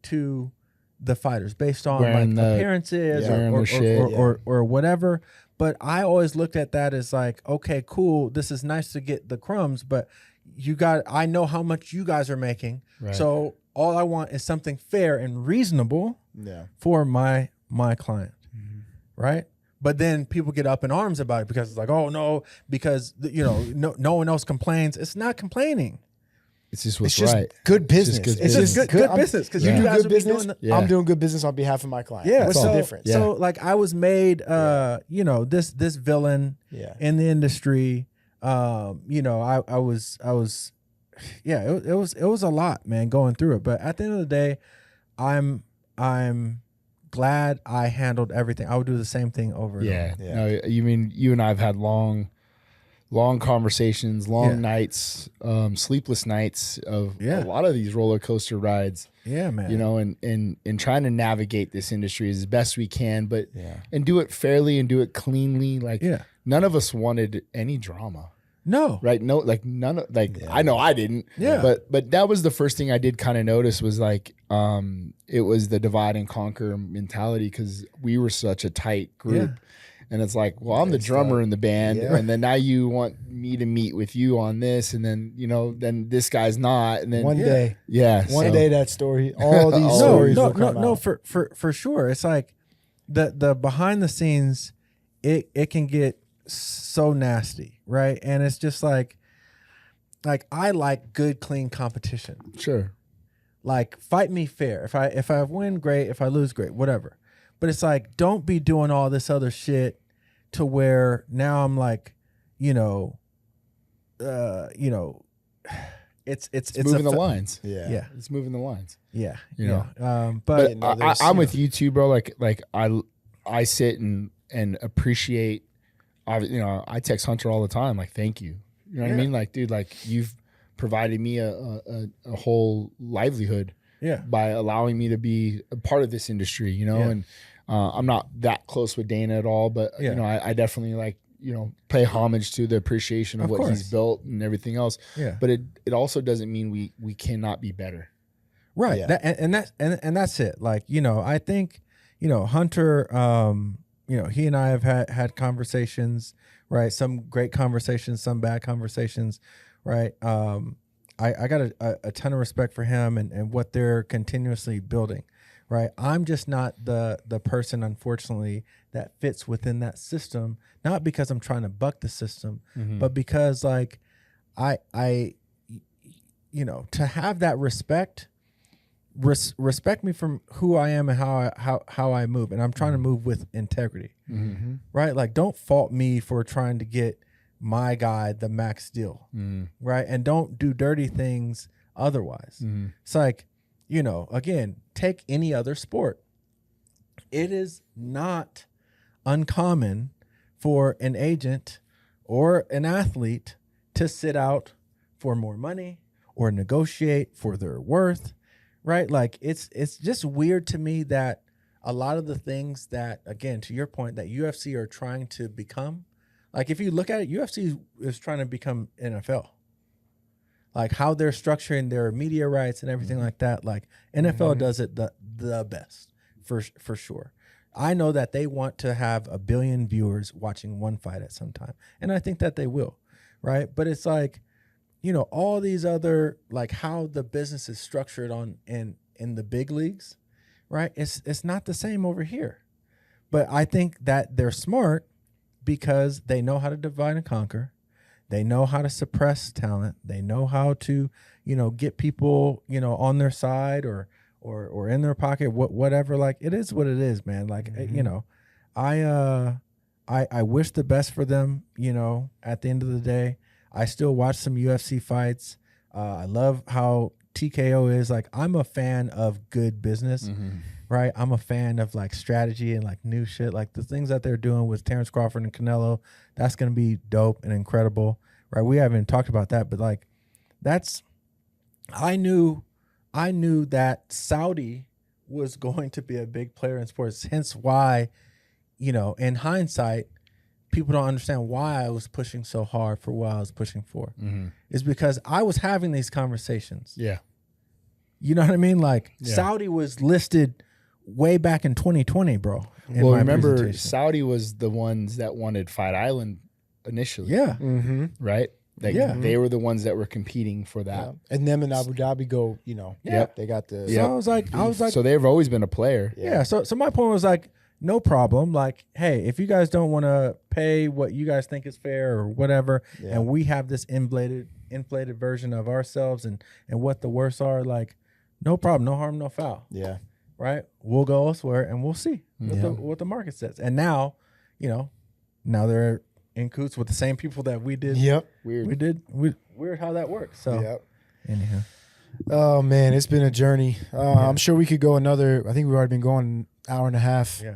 [SPEAKER 1] to the fighters based on appearances or whatever. But I always looked at that as like, okay, cool. This is nice to get the crumbs, but I know how much you guys are making. Right. So all I want is something fair and reasonable for my client. Mm-hmm. Right. But then people get up in arms about it because it's like, oh no, because no one else complains. It's not complaining.
[SPEAKER 2] It's just what's
[SPEAKER 3] right. Good business.
[SPEAKER 1] It's just good business because you do good business.
[SPEAKER 3] I'm doing good business on behalf of my client.
[SPEAKER 1] Yeah,
[SPEAKER 3] what's the difference?
[SPEAKER 1] Yeah. So like I was made, this villain in the industry. I was, it was a lot, man, going through it. But at the end of the day, I'm glad I handled everything. I would do the same thing over.
[SPEAKER 2] Yeah. No, you mean you and I have had long conversations, nights, sleepless nights of a lot of these roller coaster rides.
[SPEAKER 1] Yeah, man.
[SPEAKER 2] And trying to navigate this industry as best we can, but and do it fairly and do it cleanly. Like none of us wanted any drama.
[SPEAKER 1] No.
[SPEAKER 2] Right. No, like none of I know I didn't. Yeah. But that was the first thing I did kind of notice was like it was the divide and conquer mentality because we were such a tight group. Yeah. And it's like, well, I'm the drummer in the band, and then now you want me to meet with you on this, and then then this guy's not, and then
[SPEAKER 3] one day that story, all these stories will come out.
[SPEAKER 1] for sure. It's like the behind the scenes, it can get so nasty, right? And it's just like I like good, clean competition.
[SPEAKER 2] Sure.
[SPEAKER 1] Like, fight me fair. If I win, great. If I lose, great. Whatever. But it's like, don't be doing all this other shit to where now I'm like, it's
[SPEAKER 2] moving the lines.
[SPEAKER 1] Yeah.
[SPEAKER 2] It's moving the lines.
[SPEAKER 1] Yeah.
[SPEAKER 2] You know.
[SPEAKER 1] But
[SPEAKER 2] I'm with you too, bro. Like I sit and appreciate. I text Hunter all the time. Like, thank you. You know what I mean? Like, dude, like, you've provided me a whole livelihood.
[SPEAKER 1] Yeah.
[SPEAKER 2] By allowing me to be a part of this industry, you know, and I'm not that close with Dana at all, but you know, I definitely like, pay homage to the appreciation of what he's built and everything else.
[SPEAKER 1] Yeah.
[SPEAKER 2] But it also doesn't mean we cannot be better.
[SPEAKER 1] Right.
[SPEAKER 3] Yeah.
[SPEAKER 1] And that's it. Like, I think, Hunter, he and I have had conversations, right? Some great conversations, some bad conversations, right? I got a ton of respect for him and what they're continuously building, right? I'm just not the person, unfortunately, that fits within that system, not because I'm trying to buck the system, but because like I to have that respect me from who I am and how I move, and I'm trying to move with integrity, right? Like, don't fault me for trying to get my guy the max deal, right? And don't do dirty things otherwise. It's like, again, take any other sport. It is not uncommon for an agent or an athlete to sit out for more money or negotiate for their worth, right? Like, it's just weird to me that a lot of the things that, again, to your point, that UFC are trying to become, like, if you look at it, UFC is trying to become NFL. Like, how they're structuring their media rights and everything like that. Like, NFL does it the best, for sure. I know that they want to have 1 billion viewers watching one fight at some time. And I think that they will, right? But it's like, all these other, like, how the business is structured in the big leagues, right? It's not the same over here. But I think that they're smart because they know how to divide and conquer. They know how to suppress talent. They know how to, get people, on their side or in their pocket, whatever. Like, it is what it is, man. Like, I wish the best for them, at the end of the day. I still watch some UFC fights. I love how TKO is. Like, I'm a fan of good business, right? I'm a fan of, like, strategy and, like, new shit. Like, the things that they're doing with Terrence Crawford and Canelo, that's going to be dope and incredible, right? We haven't talked about that, but, like, I knew that Saudi was going to be a big player in sports, hence why, in hindsight, people don't understand why I was pushing so hard for what I was pushing for. Is because I was having these conversations.
[SPEAKER 2] Yeah.
[SPEAKER 1] You know what I mean? Like, Saudi was listed way back in 2020, bro.
[SPEAKER 2] Well, remember, Saudi was the ones that wanted Fight Island initially.
[SPEAKER 1] Yeah.
[SPEAKER 2] Right? They were the ones that were competing for that.
[SPEAKER 3] Yeah. And them and Abu Dhabi go, they got the...
[SPEAKER 1] So I was like...
[SPEAKER 2] So they've always been a player.
[SPEAKER 1] Yeah. So my point was like, no problem. Like, hey, if you guys don't want to pay what you guys think is fair or whatever, and we have this inflated version of ourselves and what the worsts are, like, no problem, no harm, no foul.
[SPEAKER 3] Yeah.
[SPEAKER 1] Right? We'll go elsewhere and we'll see what the market says. And now, now they're in cahoots with the same people that we did.
[SPEAKER 3] Yep.
[SPEAKER 1] Weird how that works. So anyhow.
[SPEAKER 3] Oh man, it's been a journey. I'm sure we could go another, I think we've already been going an hour and a half.
[SPEAKER 1] Yeah.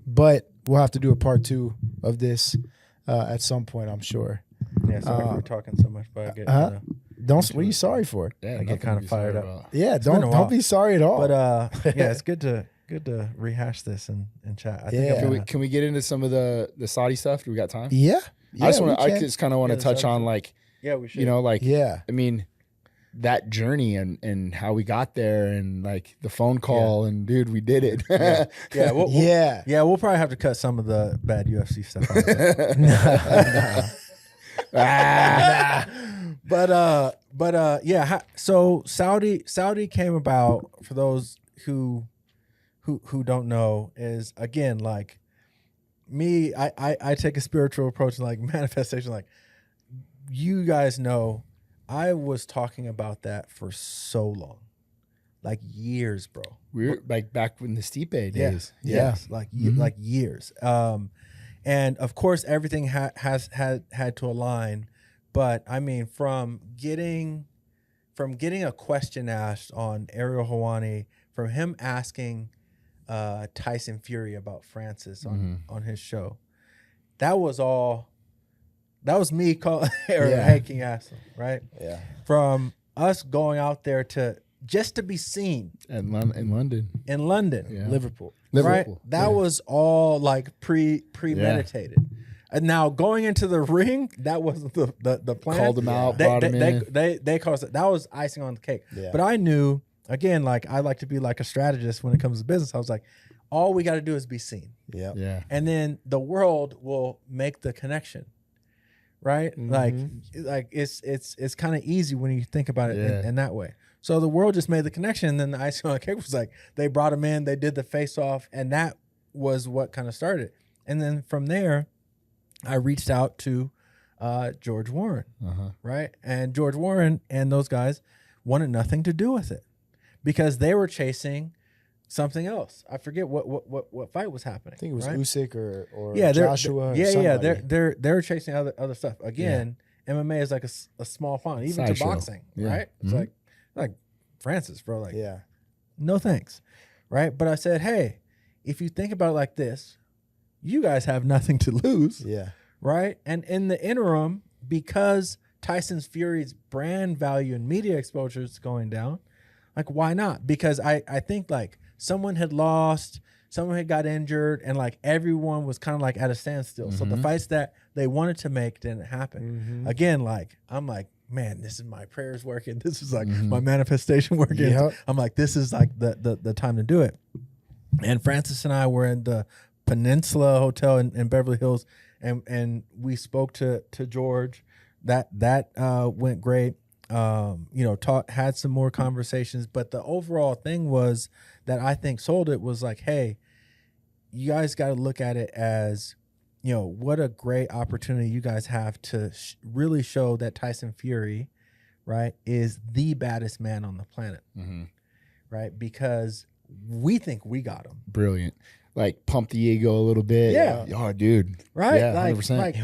[SPEAKER 3] But we'll have to do a part 2 of this at some point, I'm sure.
[SPEAKER 1] Yeah, sorry we're talking so much, but I get
[SPEAKER 3] what are you sorry for?
[SPEAKER 2] Yeah,
[SPEAKER 1] I get kind of fired up.
[SPEAKER 3] Yeah, don't be sorry at all.
[SPEAKER 1] But yeah, it's good to rehash this and chat. I think
[SPEAKER 2] can we get into some of the Saudi stuff? Do we got time?
[SPEAKER 3] Yeah.
[SPEAKER 2] I just kind of want to touch on, like,
[SPEAKER 1] we should.
[SPEAKER 2] I mean, that journey and how we got there and, like, the phone call and, dude, we did it.
[SPEAKER 1] We'll probably have to cut some of the bad UFC stuff out. But so Saudi came about, for those who don't know, is, again, like, me, I take a spiritual approach and like manifestation. Like, you guys know, I was talking about that for so long, like years, bro.
[SPEAKER 2] We were like back in the Stipe days.
[SPEAKER 1] Yes, like years. And of course, everything has had to align. But I mean, from getting a question asked on Ariel Helwani, from him asking Tyson Fury about Francis on his show, that was me calling Ariel, hey, can you ask him, right?
[SPEAKER 3] Yeah.
[SPEAKER 1] From us going out there to be seen
[SPEAKER 2] in London,
[SPEAKER 1] yeah.
[SPEAKER 3] Liverpool.
[SPEAKER 1] Right? That was all like premeditated. Yeah. And now going into the ring, that wasn't the plan.
[SPEAKER 2] Called him out, brought him in.
[SPEAKER 1] They caused it. That was icing on the cake.
[SPEAKER 3] Yeah.
[SPEAKER 1] But I knew, again, like I like to be like a strategist when it comes to business. I was like, all we got to do is be seen.
[SPEAKER 3] Yeah.
[SPEAKER 2] Yeah.
[SPEAKER 1] And then the world will make the connection. Right?
[SPEAKER 3] Mm-hmm.
[SPEAKER 1] Like it's kind of easy when you think about it in that way. So the world just made the connection, and then the icing on the cake was like they brought him in, they did the face off, and that was what kind of started. And then from there, I reached out to George Warren, right? And George Warren and those guys wanted nothing to do with it because they were chasing something else. I forget what fight was happening.
[SPEAKER 3] I think it was
[SPEAKER 1] right?
[SPEAKER 3] Usyk or
[SPEAKER 1] Joshua.
[SPEAKER 3] Joshua.
[SPEAKER 1] They're chasing other stuff. Again, MMA is like a small font, even to boxing, right? It's like Francis, bro. Like, no thanks, right? But I said, hey, if you think about it like this, you guys have nothing to lose, right? And in the interim, because Tyson Fury's brand value and media exposure is going down, like, why not? Because I think like someone had lost, someone had got injured, and like everyone was kind of like at a standstill. So the fights that they wanted to make didn't happen. Again, like I'm like, man, this is my prayers working. This is like my manifestation working. I'm like, this is like the time to do it. And Francis and I were in the Peninsula Hotel in Beverly Hills, and we spoke to George. That went great. Had some more conversations, but the overall thing was that I think sold it was like, hey, you guys got to look at it as, what a great opportunity you guys have to really show that Tyson Fury, right, is the baddest man on the planet, right? Because we think we got him.
[SPEAKER 2] Brilliant. Like pump the ego a little bit.
[SPEAKER 1] Yeah.
[SPEAKER 2] Oh, dude.
[SPEAKER 1] Right.
[SPEAKER 2] Yeah,
[SPEAKER 1] like,
[SPEAKER 2] 100%.
[SPEAKER 1] Like,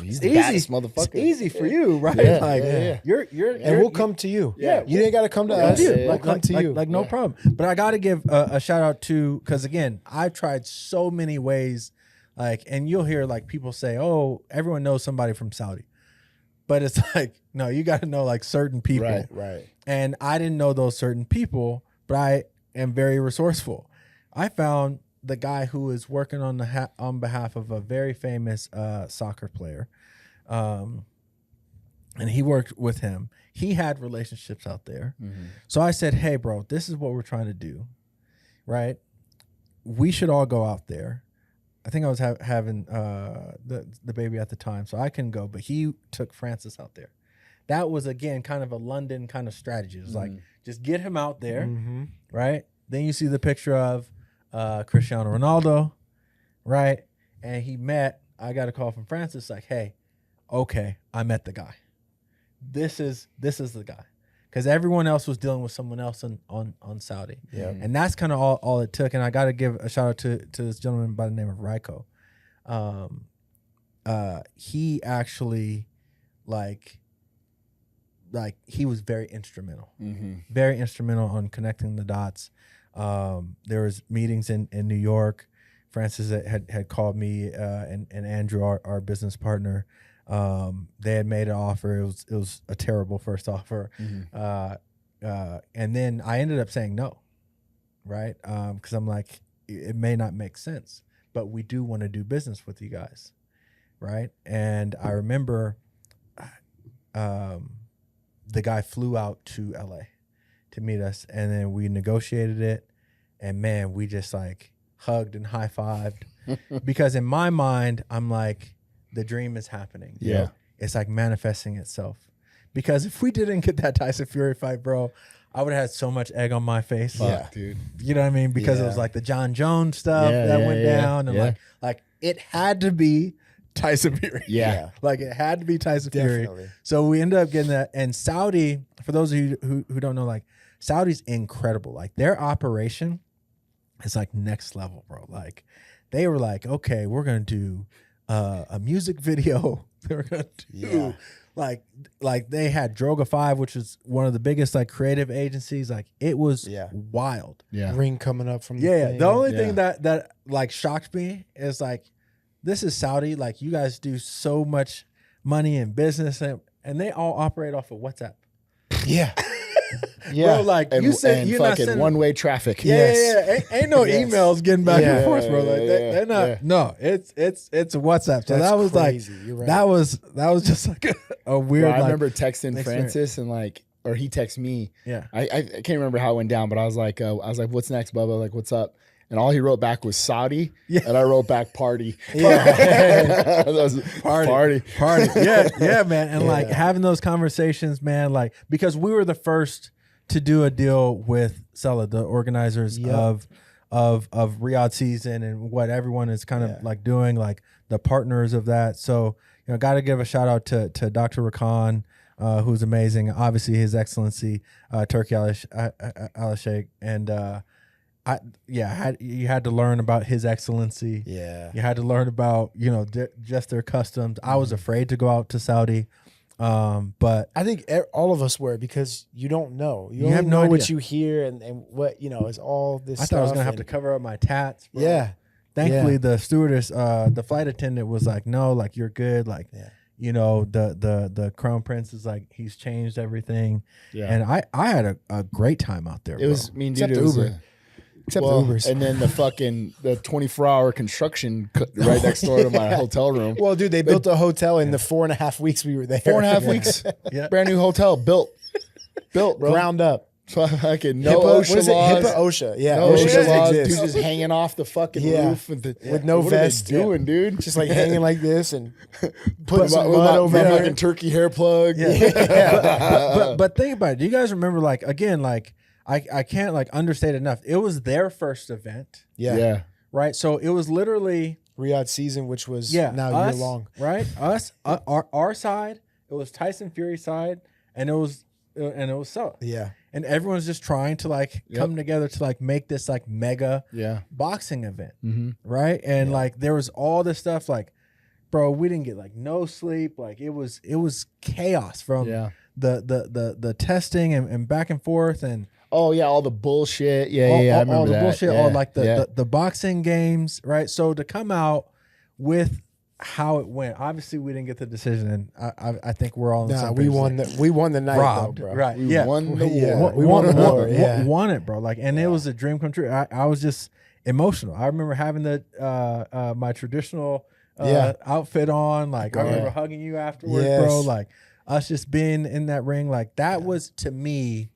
[SPEAKER 2] he's the baddest motherfucker.
[SPEAKER 1] It's easy for you, right?
[SPEAKER 2] Yeah,
[SPEAKER 1] like you're
[SPEAKER 3] and we'll come to you.
[SPEAKER 1] Yeah.
[SPEAKER 3] You ain't got to come to us. We'll come to you.
[SPEAKER 1] Like no problem. But I got to give a shout out to, because again, I've tried so many ways, like, and you'll hear like people say, oh, everyone knows somebody from Saudi. But it's like, no, you got to know like certain people.
[SPEAKER 3] Right.
[SPEAKER 1] And I didn't know those certain people, but I am very resourceful. I found the guy who is working on behalf of a very famous soccer player, and he worked with him. He had relationships out there. So I said, hey, bro, this is what we're trying to do, right? We should all go out there. I think I was having the baby at the time, so I couldn't go, but he took Francis out there. That was, again, kind of a London kind of strategy. It was like, just get him out there, right? Then you see the picture of Cristiano Ronaldo, right? And I got a call from Francis like, hey, okay, I met the guy. This is the guy. Because everyone else was dealing with someone else on Saudi. Yeah. And that's kind of all it took. And I got to give a shout out to this gentleman by the name of Ryko. He actually, like he was very instrumental. Very instrumental on connecting the dots. There was meetings in New York. Francis had called me and Andrew, our business partner. They had made an offer. It was a terrible first offer. And then I ended up saying no, right? Because I'm like, it may not make sense, but we do want to do business with you guys, right? And I remember the guy flew out to LA to meet us, and then we negotiated it, and man, we just like hugged and high-fived because in my mind, I'm like, the dream is happening.
[SPEAKER 2] Yeah.
[SPEAKER 1] It's like manifesting itself. Because if we didn't get that Tyson Fury fight, bro, I would have had so much egg on my face.
[SPEAKER 2] Fuck, dude.
[SPEAKER 1] You know what I mean? Because it was like the John Jones stuff that went down, and like it had to be Tyson Fury.
[SPEAKER 2] Yeah.
[SPEAKER 1] Like it had to be Tyson
[SPEAKER 3] Definitely.
[SPEAKER 1] Fury. So we ended up getting that. And Saudi, for those of you who don't know, like Saudi's incredible. Like their operation is like next level, bro. Like they were like, okay, we're going to do a music video. They were going to do like they had Droga 5, which is one of the biggest like creative agencies. Like it was wild.
[SPEAKER 2] Yeah.
[SPEAKER 3] Ring coming up from
[SPEAKER 1] The
[SPEAKER 3] thing.
[SPEAKER 1] The only thing that like shocked me is like, this is Saudi. Like you guys do so much money in business and they all operate off of WhatsApp.
[SPEAKER 3] Yeah.
[SPEAKER 1] Bro, like
[SPEAKER 2] And,
[SPEAKER 1] you said, you're not
[SPEAKER 2] fucking
[SPEAKER 1] sending
[SPEAKER 2] one-way traffic.
[SPEAKER 1] Ain't no emails getting back and forth, bro. Like they're not.
[SPEAKER 2] Yeah.
[SPEAKER 1] No, it's WhatsApp. So
[SPEAKER 3] That's
[SPEAKER 1] that was
[SPEAKER 3] crazy.
[SPEAKER 1] like
[SPEAKER 3] You're right.
[SPEAKER 1] that was just like a weird.
[SPEAKER 2] Bro, I
[SPEAKER 1] like,
[SPEAKER 2] remember texting
[SPEAKER 1] experience.
[SPEAKER 2] Francis and like, or he texted me.
[SPEAKER 1] Yeah.
[SPEAKER 2] I can't remember how it went down, but I was like, what's next, Bubba? Like, what's up? And all he wrote back was Saudi, and I wrote back party.
[SPEAKER 3] Yeah.
[SPEAKER 2] That was party.
[SPEAKER 1] Yeah, man. And like having those conversations, man, like because we were the first to do a deal with Sela, the organizers of Riyadh season and what everyone is kind of like doing, like the partners of that. So, you know, got to give a shout out to Dr. Rakan, who's amazing. Obviously, His Excellency Turki Al-Sheikh, and you had to learn about His Excellency.
[SPEAKER 3] Yeah.
[SPEAKER 1] You had to learn about, you know, just their customs. I was afraid to go out to Saudi. But
[SPEAKER 3] I think all of us were, because you don't know. You
[SPEAKER 1] have
[SPEAKER 3] only
[SPEAKER 1] no
[SPEAKER 3] know what
[SPEAKER 1] idea.
[SPEAKER 3] you hear and what, you know, is all this
[SPEAKER 1] I
[SPEAKER 3] stuff.
[SPEAKER 1] thought I was gonna have to cover up my tats. Bro.
[SPEAKER 3] Yeah.
[SPEAKER 1] Thankfully, the stewardess, the flight attendant was like, "No, like you're good. Like, you know, the Crown Prince is like he's changed everything."
[SPEAKER 2] Yeah.
[SPEAKER 1] And I had a great time out there.
[SPEAKER 2] It was, I mean, dude,
[SPEAKER 3] Except
[SPEAKER 2] it
[SPEAKER 3] the
[SPEAKER 2] was
[SPEAKER 3] Uber. Except the Ubers.
[SPEAKER 2] And then the 24-hour construction right next door to my hotel room.
[SPEAKER 3] Well, dude, they built a hotel in the 4.5 weeks we were there.
[SPEAKER 2] 4.5 weeks.
[SPEAKER 1] Yeah.
[SPEAKER 2] Brand new hotel built, bro.
[SPEAKER 3] Ground up.
[SPEAKER 2] Fucking no
[SPEAKER 3] HIPAA,
[SPEAKER 2] OSHA
[SPEAKER 3] what is it?
[SPEAKER 2] laws.
[SPEAKER 3] HIPAA, OSHA. Yeah,
[SPEAKER 2] No
[SPEAKER 3] OSHA
[SPEAKER 2] OSHA laws.
[SPEAKER 3] exists.
[SPEAKER 2] Dude, just hanging off the fucking roof
[SPEAKER 3] with no
[SPEAKER 2] what are they
[SPEAKER 3] vest.
[SPEAKER 2] doing, dude?
[SPEAKER 3] Just like hanging like this and putting some
[SPEAKER 2] with
[SPEAKER 3] mud over
[SPEAKER 2] my
[SPEAKER 3] there.
[SPEAKER 2] fucking turkey hair plug.
[SPEAKER 1] but think about it. Do you guys remember, like, again, like I can't like understate enough. It was their first event,
[SPEAKER 3] Yeah.
[SPEAKER 1] right? So it was literally
[SPEAKER 3] Riyadh season, which was now
[SPEAKER 1] us,
[SPEAKER 3] year long.
[SPEAKER 1] right? Us, our side. It was Tyson Fury's side, and it was so.
[SPEAKER 3] Yeah.
[SPEAKER 1] And everyone's just trying to like come together to like make this like mega boxing event, right? And like there was all this stuff, like, bro, we didn't get like no sleep. Like it was chaos from the testing and back and forth and
[SPEAKER 2] all the bullshit. I remember
[SPEAKER 1] all the
[SPEAKER 2] that.
[SPEAKER 1] bullshit,
[SPEAKER 2] Yeah.
[SPEAKER 1] all like the boxing games, right? So to come out with how it went, obviously we didn't get the decision, and I think we're all in the same
[SPEAKER 3] we
[SPEAKER 1] page,
[SPEAKER 3] won
[SPEAKER 1] like,
[SPEAKER 3] we won the night,
[SPEAKER 1] robbed,
[SPEAKER 3] though, bro.
[SPEAKER 1] right?
[SPEAKER 2] We won the war.
[SPEAKER 3] We won the war. Yeah.
[SPEAKER 1] Won it, bro. Like, and it was a dream come true. I was just emotional. I remember having the my traditional outfit on. Like, I remember hugging you afterwards, bro. Like, us just being in that ring. Like, that was to me,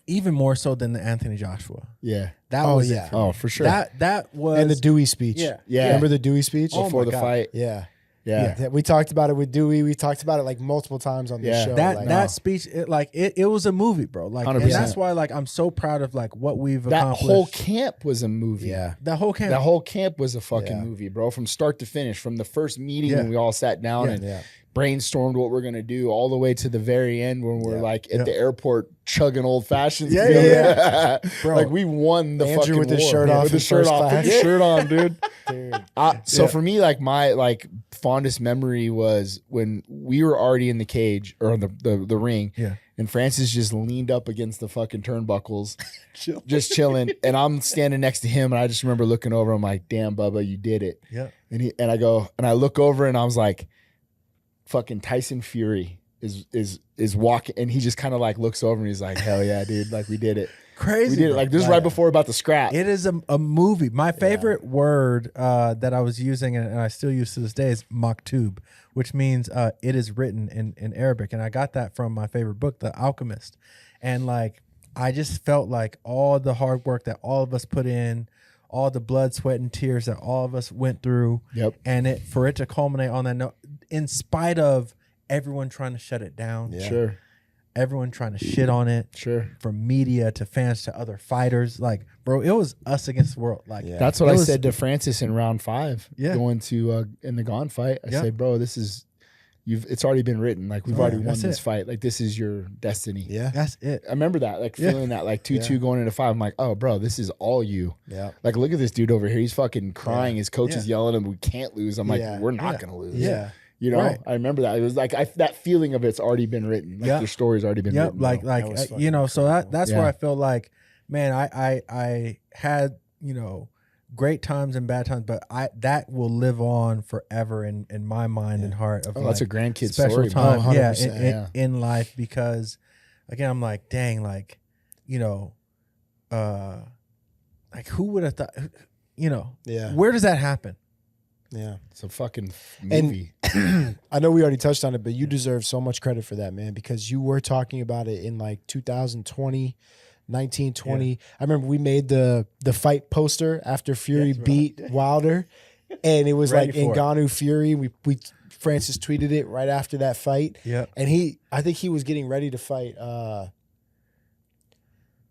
[SPEAKER 1] even more so than the Anthony Joshua.
[SPEAKER 2] Yeah.
[SPEAKER 1] That was
[SPEAKER 3] yeah.
[SPEAKER 1] it for me.
[SPEAKER 2] For sure.
[SPEAKER 1] That was
[SPEAKER 3] And the Dewey speech.
[SPEAKER 1] Yeah.
[SPEAKER 3] Remember the Dewey speech?
[SPEAKER 1] Oh
[SPEAKER 2] before
[SPEAKER 1] my
[SPEAKER 2] the
[SPEAKER 1] God.
[SPEAKER 2] fight.
[SPEAKER 3] Yeah.
[SPEAKER 2] Yeah.
[SPEAKER 3] We talked about it with Dewey. We talked about it like multiple times on the show.
[SPEAKER 1] That speech, it was a movie, bro. Like,
[SPEAKER 2] 100%.
[SPEAKER 1] and that's why, like, I'm so proud of like what we've
[SPEAKER 2] That
[SPEAKER 1] accomplished.
[SPEAKER 2] whole camp was a movie.
[SPEAKER 3] Yeah.
[SPEAKER 1] That whole camp.
[SPEAKER 2] That whole camp was a fucking movie, bro. From start to finish, from the first meeting when we all sat down and brainstormed what we're gonna do, all the way to the very end when we're like at the airport chugging old fashions.
[SPEAKER 1] Yeah. Bro.
[SPEAKER 2] Like we won the
[SPEAKER 3] Andrew
[SPEAKER 2] fucking
[SPEAKER 3] with his
[SPEAKER 2] war.
[SPEAKER 3] shirt off
[SPEAKER 2] with the
[SPEAKER 3] in
[SPEAKER 2] shirt
[SPEAKER 3] first
[SPEAKER 2] off,
[SPEAKER 3] class.
[SPEAKER 2] put the shirt on, dude.
[SPEAKER 3] Dude.
[SPEAKER 2] So for me, like my like fondest memory was when we were already in the cage or the ring.
[SPEAKER 1] Yeah.
[SPEAKER 2] And Francis just leaned up against the fucking turnbuckles, just chilling. And I'm standing next to him, and I just remember looking over. I'm like, "Damn, Bubba, you did it."
[SPEAKER 1] Yeah.
[SPEAKER 2] And I look over, and I was like, "Fucking Tyson Fury is walking," and he just kind of like looks over, and he's like, "Hell yeah, dude! Like we did it,
[SPEAKER 1] Crazy.
[SPEAKER 2] we did it."
[SPEAKER 1] bro.
[SPEAKER 2] Like this is right before about the scrap.
[SPEAKER 1] It is a movie. My favorite word that I was using and I still use to this day is maktub, which means it is written in Arabic. And I got that from my favorite book, The Alchemist. And like, I just felt like all the hard work that all of us put in, all the blood, sweat, and tears that all of us went through.
[SPEAKER 2] Yep.
[SPEAKER 1] And for it to culminate on that note, in spite of everyone trying to shut it down.
[SPEAKER 2] Sure.
[SPEAKER 1] everyone trying to shit on it.
[SPEAKER 2] Sure.
[SPEAKER 1] From media to fans to other fighters. Like, bro, it was us against the world. Like,
[SPEAKER 2] that's what I said to Francis in round 5.
[SPEAKER 1] Yeah.
[SPEAKER 2] Going to in the Gone fight. I said, bro, this is it's already been written. Like, we've already won this fight. Like, this is your destiny.
[SPEAKER 3] Yeah.
[SPEAKER 1] That's it.
[SPEAKER 2] I remember that, like feeling that, like 2-2 going into 5. I'm like, oh, bro, this is all you.
[SPEAKER 3] Yeah.
[SPEAKER 2] Like, look at this dude over here. He's fucking crying. His coach is yelling at him. We can't lose. I'm like, we're not going to lose.
[SPEAKER 3] Yeah.
[SPEAKER 2] You know, I remember that. It was like that feeling of it's already been written. Like your story's already been written.
[SPEAKER 1] Like you know, so that's where I feel like, man, I had, you know, great times and bad times, but that will live on forever in my mind and heart. Of
[SPEAKER 2] that's a grandkid
[SPEAKER 1] special
[SPEAKER 2] story.
[SPEAKER 1] Time, in life, because again, I'm like, dang, like, you know, like who would have thought, you know, where does that happen?
[SPEAKER 3] Yeah.
[SPEAKER 2] It's a fucking movie.
[SPEAKER 3] And I know we already touched on it, but you deserve so much credit for that, man, because you were talking about it in like 2020, 1920. Yeah. I remember we made the fight poster after Fury beat Wilder, and it was like Ngannou Fury. We Francis tweeted it right after that fight.
[SPEAKER 1] Yeah.
[SPEAKER 3] And I think he was getting ready to fight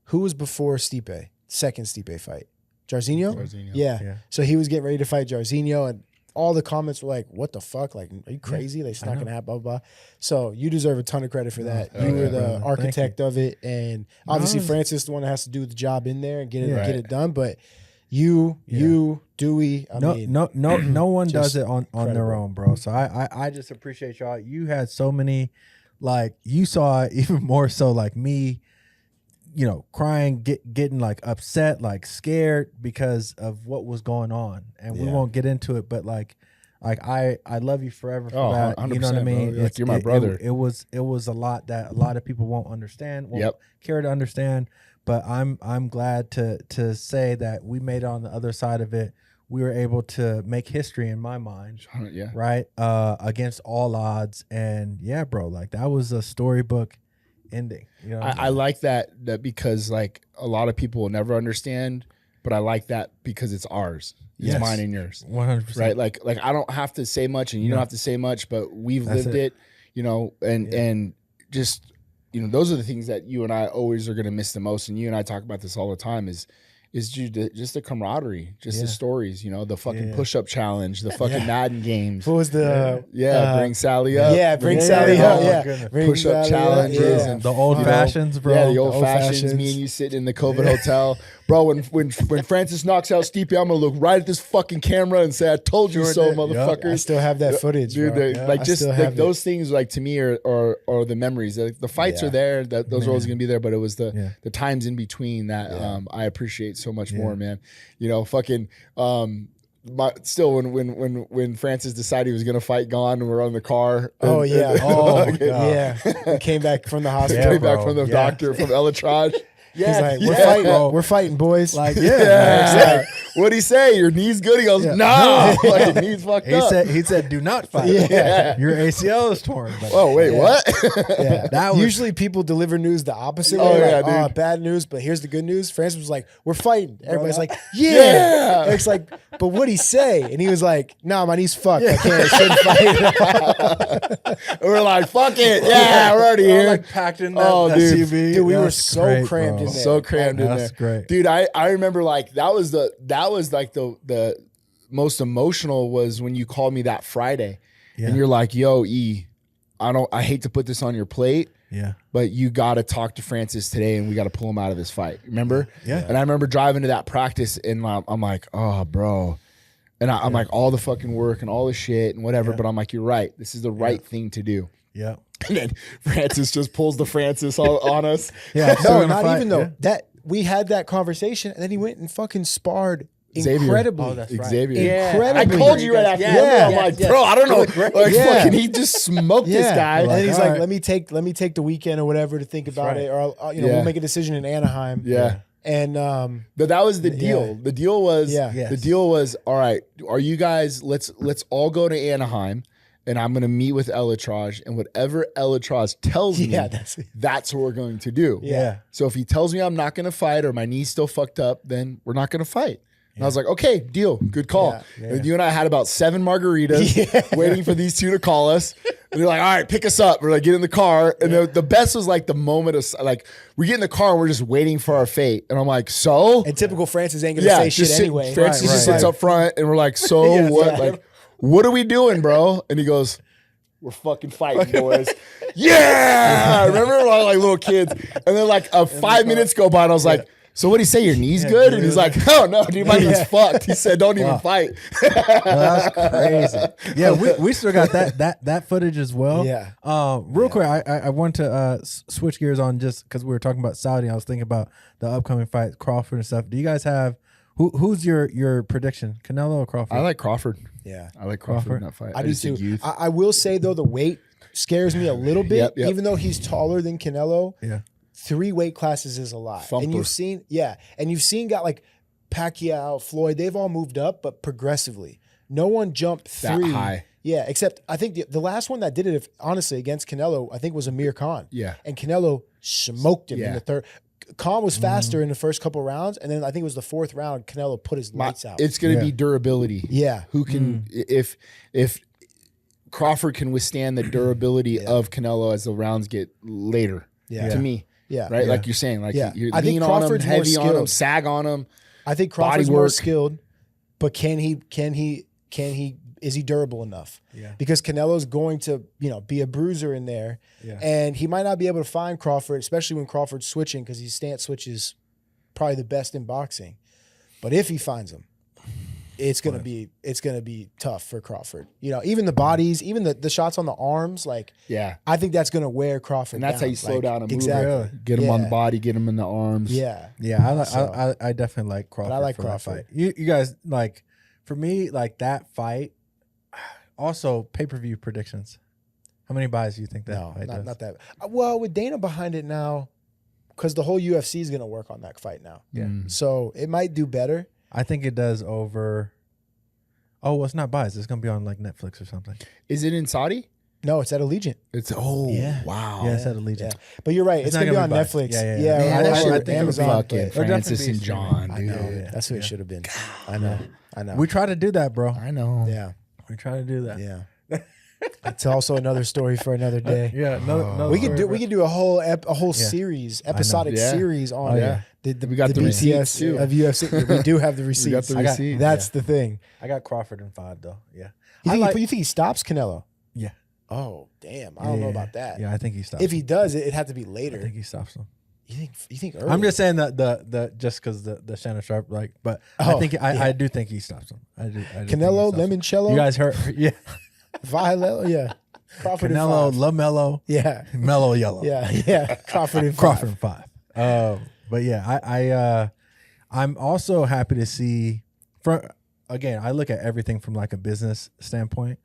[SPEAKER 3] who was before Stipe? Second Stipe fight. Jairzinho? Yeah. So he was getting ready to fight Jairzinho, and all the comments were like, what the fuck? Like, are you crazy? Like, it's not going to happen, blah, blah, blah. So you deserve a ton of credit for that. You were the architect of it. And obviously Francis is the one that has to do the job in there and get it done. But you, Dewey,
[SPEAKER 1] no one does it on their own, bro. So I just appreciate y'all. You had so many, like, you saw even more so like me, you know, crying, getting like upset, like scared because of what was going on, and we won't get into it. But like I love you forever for that. You know what I mean?
[SPEAKER 2] Like, you're my brother.
[SPEAKER 1] It was a lot that a lot of people won't understand, won't care to understand. But I'm glad to say that we made it on the other side of it. We were able to make history in my mind, right? Against all odds, and bro, like that was a storybook ending. You know
[SPEAKER 2] I like that because like a lot of people will never understand, but I like that because it's ours. It's mine and yours.
[SPEAKER 1] 100%.
[SPEAKER 2] Right? Like I don't have to say much and you don't have to say much, but we've lived it, you know, and just, you know, those are the things that you and I always are going to miss the most. And you and I talk about this all the time is just the camaraderie, just the stories, you know, the fucking push-up challenge, the fucking Madden games.
[SPEAKER 3] What was the...
[SPEAKER 2] bring Sally up.
[SPEAKER 3] Yeah, bring Sally up.
[SPEAKER 2] Push-up challenges. And
[SPEAKER 1] the old fashions, bro.
[SPEAKER 2] Yeah, the old fashions. Me and you sitting in the COVID hotel. Bro, when Francis knocks out Stipe, I'm going to look right at this fucking camera and say, I told you so, motherfucker.
[SPEAKER 3] I still have that footage,
[SPEAKER 2] dude.
[SPEAKER 3] Bro.
[SPEAKER 2] Like, just like those things, like, to me, are the memories. Like, the fights are there. Those are always going to be there, but it was the times in between that I appreciate so much more, man. You know, fucking still when Francis decided he was gonna fight Gone and we're on the car.
[SPEAKER 3] We came back from the hospital.
[SPEAKER 2] Came back from the doctor from Elatraj.
[SPEAKER 3] Yeah, he's like, we're fighting, boys.
[SPEAKER 1] Like,
[SPEAKER 2] what'd he say? Your knee's good? He goes, nah. Like, knee's fucked up.
[SPEAKER 1] He said, do not fight. Your ACL is torn. But,
[SPEAKER 2] what?
[SPEAKER 3] That was, usually people deliver news the opposite way. Like, bad news, but here's the good news. Francis was like, we're fighting. Everybody's like, yeah. It's like, but what'd he say? And he was like, nah, my knee's fucked. I shouldn't fight.
[SPEAKER 2] We're like, fuck it. Yeah, we're already here.
[SPEAKER 1] Like packed in that SUV.
[SPEAKER 3] Dude, we were so cramped in there.
[SPEAKER 2] So crammed in there.
[SPEAKER 1] That's great.
[SPEAKER 2] Dude, I remember like that was like the most emotional was when you called me that Friday. Yeah. And you're like, yo, I hate to put this on your plate.
[SPEAKER 1] Yeah.
[SPEAKER 2] But you gotta talk to Francis today and we gotta pull him out of this fight. Remember?
[SPEAKER 1] Yeah.
[SPEAKER 2] And I remember driving to that practice and I'm like, oh bro. And I'm like, all the fucking work and all the shit and whatever, but I'm like, you're right. This is the right thing to do.
[SPEAKER 1] Yeah.
[SPEAKER 2] And then Francis just pulls the Francis on us.
[SPEAKER 3] Yeah. No, not even though. That we had that conversation and then he went and fucking sparred incredibly.
[SPEAKER 1] Oh, that's right.
[SPEAKER 2] Xavier.
[SPEAKER 3] Yeah. Incredibly.
[SPEAKER 2] I called you right after.
[SPEAKER 3] Yeah.
[SPEAKER 2] I'm like, bro, I don't know. Like, fucking, he just smoked this guy.
[SPEAKER 3] And then he's like, let me take the weekend or whatever to think about it, or we'll make a decision in Anaheim.
[SPEAKER 2] Yeah.
[SPEAKER 3] And
[SPEAKER 2] but that was the deal.
[SPEAKER 3] Yeah.
[SPEAKER 2] The deal was, all right, are you guys, let's all go to Anaheim and I'm going to meet with Elatraj, and whatever Elatraj tells me, that's what we're going to do.
[SPEAKER 3] Yeah.
[SPEAKER 2] So if he tells me I'm not going to fight or my knee's still fucked up, then we're not going to fight. And I was like, okay, deal. Good call.
[SPEAKER 3] Yeah.
[SPEAKER 2] And you and I had about 7 margaritas waiting for these two to call us. they're like, all right, pick us up. We're like, get in the car. And the best was like the moment of like, we get in the car and we're just waiting for our fate. And I'm like, so?
[SPEAKER 3] And typical Francis ain't going to say shit anyway.
[SPEAKER 2] Francis just sits up front and we're like, so what? Like, what are we doing, bro? And he goes, we're fucking fighting, boys. Yeah. Remember, we're all like little kids. And then like 5 minutes go by and I was like, so what do you say? Your knee's good? And he's like, oh no, dude, my knee's fucked. He said, don't even fight.
[SPEAKER 1] That's crazy. Yeah, we still got that footage as well.
[SPEAKER 3] Yeah.
[SPEAKER 1] Real quick, I want to switch gears on just because we were talking about Saudi. I was thinking about the upcoming fight, Crawford and stuff. Do you guys have who's your prediction, Canelo or Crawford?
[SPEAKER 2] I like Crawford.
[SPEAKER 3] Yeah,
[SPEAKER 2] I like Crawford in that fight.
[SPEAKER 3] I do too. I will say though, the weight scares me a little bit, even though he's taller than Canelo.
[SPEAKER 1] Yeah.
[SPEAKER 3] 3 weight classes is a lot.
[SPEAKER 2] Thumper.
[SPEAKER 3] And you've seen got like Pacquiao, Floyd, they've all moved up, but progressively. No one jumped 3.
[SPEAKER 2] That high.
[SPEAKER 3] Yeah, except I think the last one that did it, honestly, against Canelo, I think was Amir Khan.
[SPEAKER 2] Yeah.
[SPEAKER 3] And Canelo smoked him in the third. Khan was faster in the first couple of rounds, and then I think it was the 4th round, Canelo put his lights out.
[SPEAKER 2] It's going to be durability.
[SPEAKER 3] Yeah.
[SPEAKER 2] Who can, if Crawford can withstand the durability of Canelo as the rounds get later, to me.
[SPEAKER 3] Yeah.
[SPEAKER 2] Right? Like you're saying, like you're
[SPEAKER 3] I think
[SPEAKER 2] lean on him,
[SPEAKER 3] Crawford's
[SPEAKER 2] heavy
[SPEAKER 3] more
[SPEAKER 2] on him,
[SPEAKER 3] skilled.
[SPEAKER 2] sag on him.
[SPEAKER 3] I think Crawford's more skilled, but can he is he durable enough?
[SPEAKER 1] Yeah.
[SPEAKER 3] Because Canelo's going to, be a bruiser in there.
[SPEAKER 1] Yeah.
[SPEAKER 3] And he might not be able to find Crawford, especially when Crawford's switching, because his stance switch is probably the best in boxing. But if he finds him, it's gonna be tough for Crawford. Even the bodies, even the shots on the arms, I think that's gonna wear Crawford.
[SPEAKER 2] And that's
[SPEAKER 3] down.
[SPEAKER 2] how you slow down a move.
[SPEAKER 3] Exactly.
[SPEAKER 1] Really?
[SPEAKER 2] Get him on the body, get him in the arms.
[SPEAKER 3] Yeah.
[SPEAKER 1] Yeah, I definitely like Crawford.
[SPEAKER 3] But I like
[SPEAKER 1] for that
[SPEAKER 3] Crawford.
[SPEAKER 1] fight. You guys, like, for me, like that fight. Also, pay-per-view predictions. How many buys do you think that fight does?
[SPEAKER 3] Not that. Well, with Dana behind it now, because the whole UFC is gonna work on that fight now.
[SPEAKER 1] Yeah.
[SPEAKER 3] So it might do better.
[SPEAKER 1] I think it does over. Oh, well, it's not buys. It's gonna be on like Netflix or something.
[SPEAKER 2] Is it in Saudi?
[SPEAKER 3] No, it's at Allegiant.
[SPEAKER 2] It's
[SPEAKER 3] Oh,
[SPEAKER 2] wow.
[SPEAKER 1] Yeah, it's at Allegiant.
[SPEAKER 3] Yeah. But you're right. It's gonna be on Netflix.
[SPEAKER 1] Yeah.
[SPEAKER 3] or
[SPEAKER 1] I think
[SPEAKER 3] Amazon.
[SPEAKER 2] Fucking
[SPEAKER 3] but-
[SPEAKER 2] Francis and John,
[SPEAKER 3] I
[SPEAKER 2] dude.
[SPEAKER 3] know.
[SPEAKER 1] Yeah.
[SPEAKER 3] That's what it should have been. I know.
[SPEAKER 1] We try to do that, bro.
[SPEAKER 2] I know.
[SPEAKER 3] Yeah.
[SPEAKER 1] We try to do that.
[SPEAKER 3] Yeah. It's also another story for another day.
[SPEAKER 1] Yeah. No.
[SPEAKER 3] We could do a whole series, episodic series on
[SPEAKER 2] We got the
[SPEAKER 3] BTS
[SPEAKER 2] receipts, too.
[SPEAKER 3] of UFC. We do have the receipts.
[SPEAKER 2] We got the receipts.
[SPEAKER 3] That's the thing.
[SPEAKER 1] I got Crawford in 5 though. Yeah.
[SPEAKER 3] You think he stops Canelo?
[SPEAKER 1] Yeah.
[SPEAKER 3] Oh, damn. I don't know about that.
[SPEAKER 1] Yeah, I think he stops.
[SPEAKER 3] If he does, it'd have to be later.
[SPEAKER 1] I think he stops him.
[SPEAKER 3] You think early?
[SPEAKER 1] I'm just saying that the just because the Shannon Sharp but I do think he stops him. I do
[SPEAKER 3] Canelo, Limoncello,
[SPEAKER 1] You guys heard? Yeah.
[SPEAKER 3] Violet, yeah. Crawford
[SPEAKER 1] Canelo,
[SPEAKER 3] in 5.
[SPEAKER 1] LaMelo,
[SPEAKER 3] Yeah.
[SPEAKER 1] Mellow Yellow.
[SPEAKER 3] Yeah. Crawford in 5.
[SPEAKER 1] Crawford in 5. But yeah, I'm also happy to see. Again, I look at everything from like a business standpoint,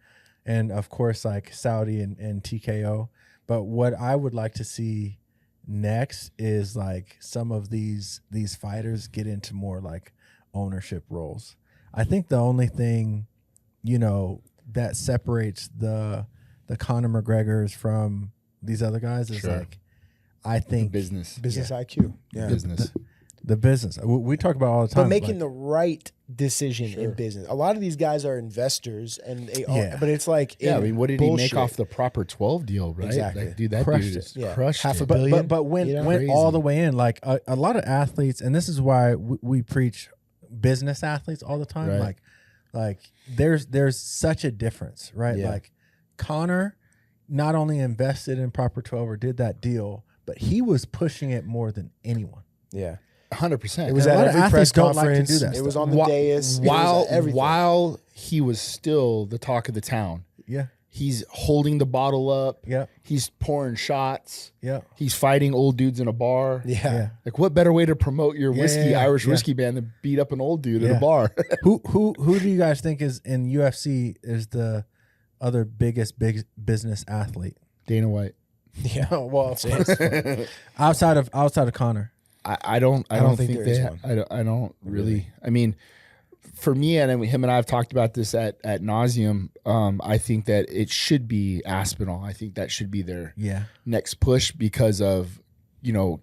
[SPEAKER 1] and of course like Saudi and TKO. But what I would like to see next is like some of these fighters get into more like ownership roles. I think the only thing, that separates the Conor McGregors from these other guys is I think
[SPEAKER 2] business
[SPEAKER 3] IQ. Yeah.
[SPEAKER 2] Business.
[SPEAKER 1] The business. We talk about all the time.
[SPEAKER 3] But making the right decision in business. A lot of these guys are investors, and but it's like
[SPEAKER 2] I mean, what did he make off the Proper 12 deal, right?
[SPEAKER 3] Exactly.
[SPEAKER 2] Like, dude, that
[SPEAKER 1] Crushed
[SPEAKER 2] dude
[SPEAKER 1] it.
[SPEAKER 2] just crushed
[SPEAKER 3] Half
[SPEAKER 2] it.
[SPEAKER 3] a billion.
[SPEAKER 1] But went
[SPEAKER 2] Crazy.
[SPEAKER 1] all the way in. Like a lot of athletes, and this is why we preach business athletes all the time.
[SPEAKER 2] Right.
[SPEAKER 1] Like there's such a difference, right?
[SPEAKER 3] Yeah.
[SPEAKER 1] Like Conor not only invested in Proper 12 or did that deal, but he was pushing it more than anyone.
[SPEAKER 3] Yeah.
[SPEAKER 2] 100%.
[SPEAKER 3] It was
[SPEAKER 1] And a
[SPEAKER 3] at
[SPEAKER 1] lot of
[SPEAKER 3] every press
[SPEAKER 1] athletes don't like to
[SPEAKER 3] conference.
[SPEAKER 1] do that
[SPEAKER 3] It was
[SPEAKER 1] stuff.
[SPEAKER 3] on the dais. It was at everything.
[SPEAKER 2] While he was still the talk of the town,
[SPEAKER 1] Yeah.
[SPEAKER 2] he's holding the bottle up.
[SPEAKER 1] Yep.
[SPEAKER 2] He's pouring shots.
[SPEAKER 1] Yep.
[SPEAKER 2] He's fighting old dudes in a bar.
[SPEAKER 3] Yeah.
[SPEAKER 2] Like, what better way to promote your whiskey, Irish
[SPEAKER 1] yeah.
[SPEAKER 2] whiskey band than beat up an old dude at
[SPEAKER 1] Yeah.
[SPEAKER 2] a bar?
[SPEAKER 1] Who do you guys think is in UFC is the other biggest big business athlete
[SPEAKER 2] Dana White.
[SPEAKER 3] Yeah. Well,
[SPEAKER 1] outside of Conor?
[SPEAKER 2] I don't think
[SPEAKER 3] there
[SPEAKER 2] they.
[SPEAKER 3] is one.
[SPEAKER 2] I don't really. I mean, for me, and him and I have talked about this at nauseum. I think that it should be Aspinall. I think that should be their next push because of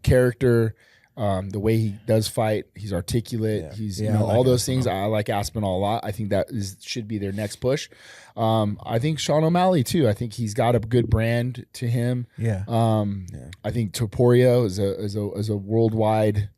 [SPEAKER 2] character. The way he does fight, he's articulate.
[SPEAKER 3] Yeah.
[SPEAKER 2] He's
[SPEAKER 1] Yeah, I like
[SPEAKER 2] all those
[SPEAKER 1] Aspinall.
[SPEAKER 2] things. I like Aspinall a lot. I think that should be their next push. I think Sean O'Malley too. I think he's got a good brand to him.
[SPEAKER 1] Yeah.
[SPEAKER 2] I think Topuria is a worldwide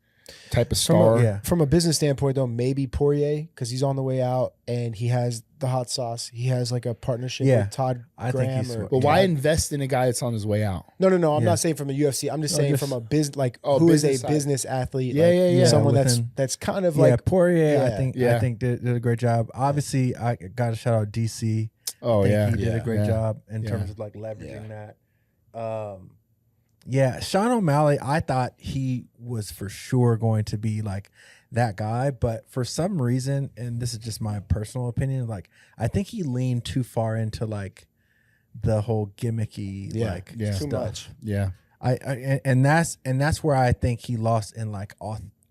[SPEAKER 2] type of star.
[SPEAKER 3] From a business standpoint, though, maybe Poirier, because he's on the way out and he has the hot sauce. He has like a partnership with Todd Graham.
[SPEAKER 2] But why invest in a guy that's on his way out?
[SPEAKER 3] No. I'm not saying from the UFC. I'm just saying from a business,
[SPEAKER 2] business
[SPEAKER 3] a business athlete.
[SPEAKER 2] Yeah.
[SPEAKER 3] Someone that's kind of like
[SPEAKER 1] Poirier. I think did a great job. Obviously, I got to shout out DC.
[SPEAKER 2] Oh
[SPEAKER 1] I think
[SPEAKER 2] yeah,
[SPEAKER 1] he did a great job in terms of like leveraging that. Sean O'Malley, I thought he was for sure going to be like that guy, but for some reason, and this is just my personal opinion, like I think he leaned too far into like the whole gimmicky
[SPEAKER 3] too
[SPEAKER 1] stuff.
[SPEAKER 3] much.
[SPEAKER 2] Yeah.
[SPEAKER 1] And that's where I think he lost in like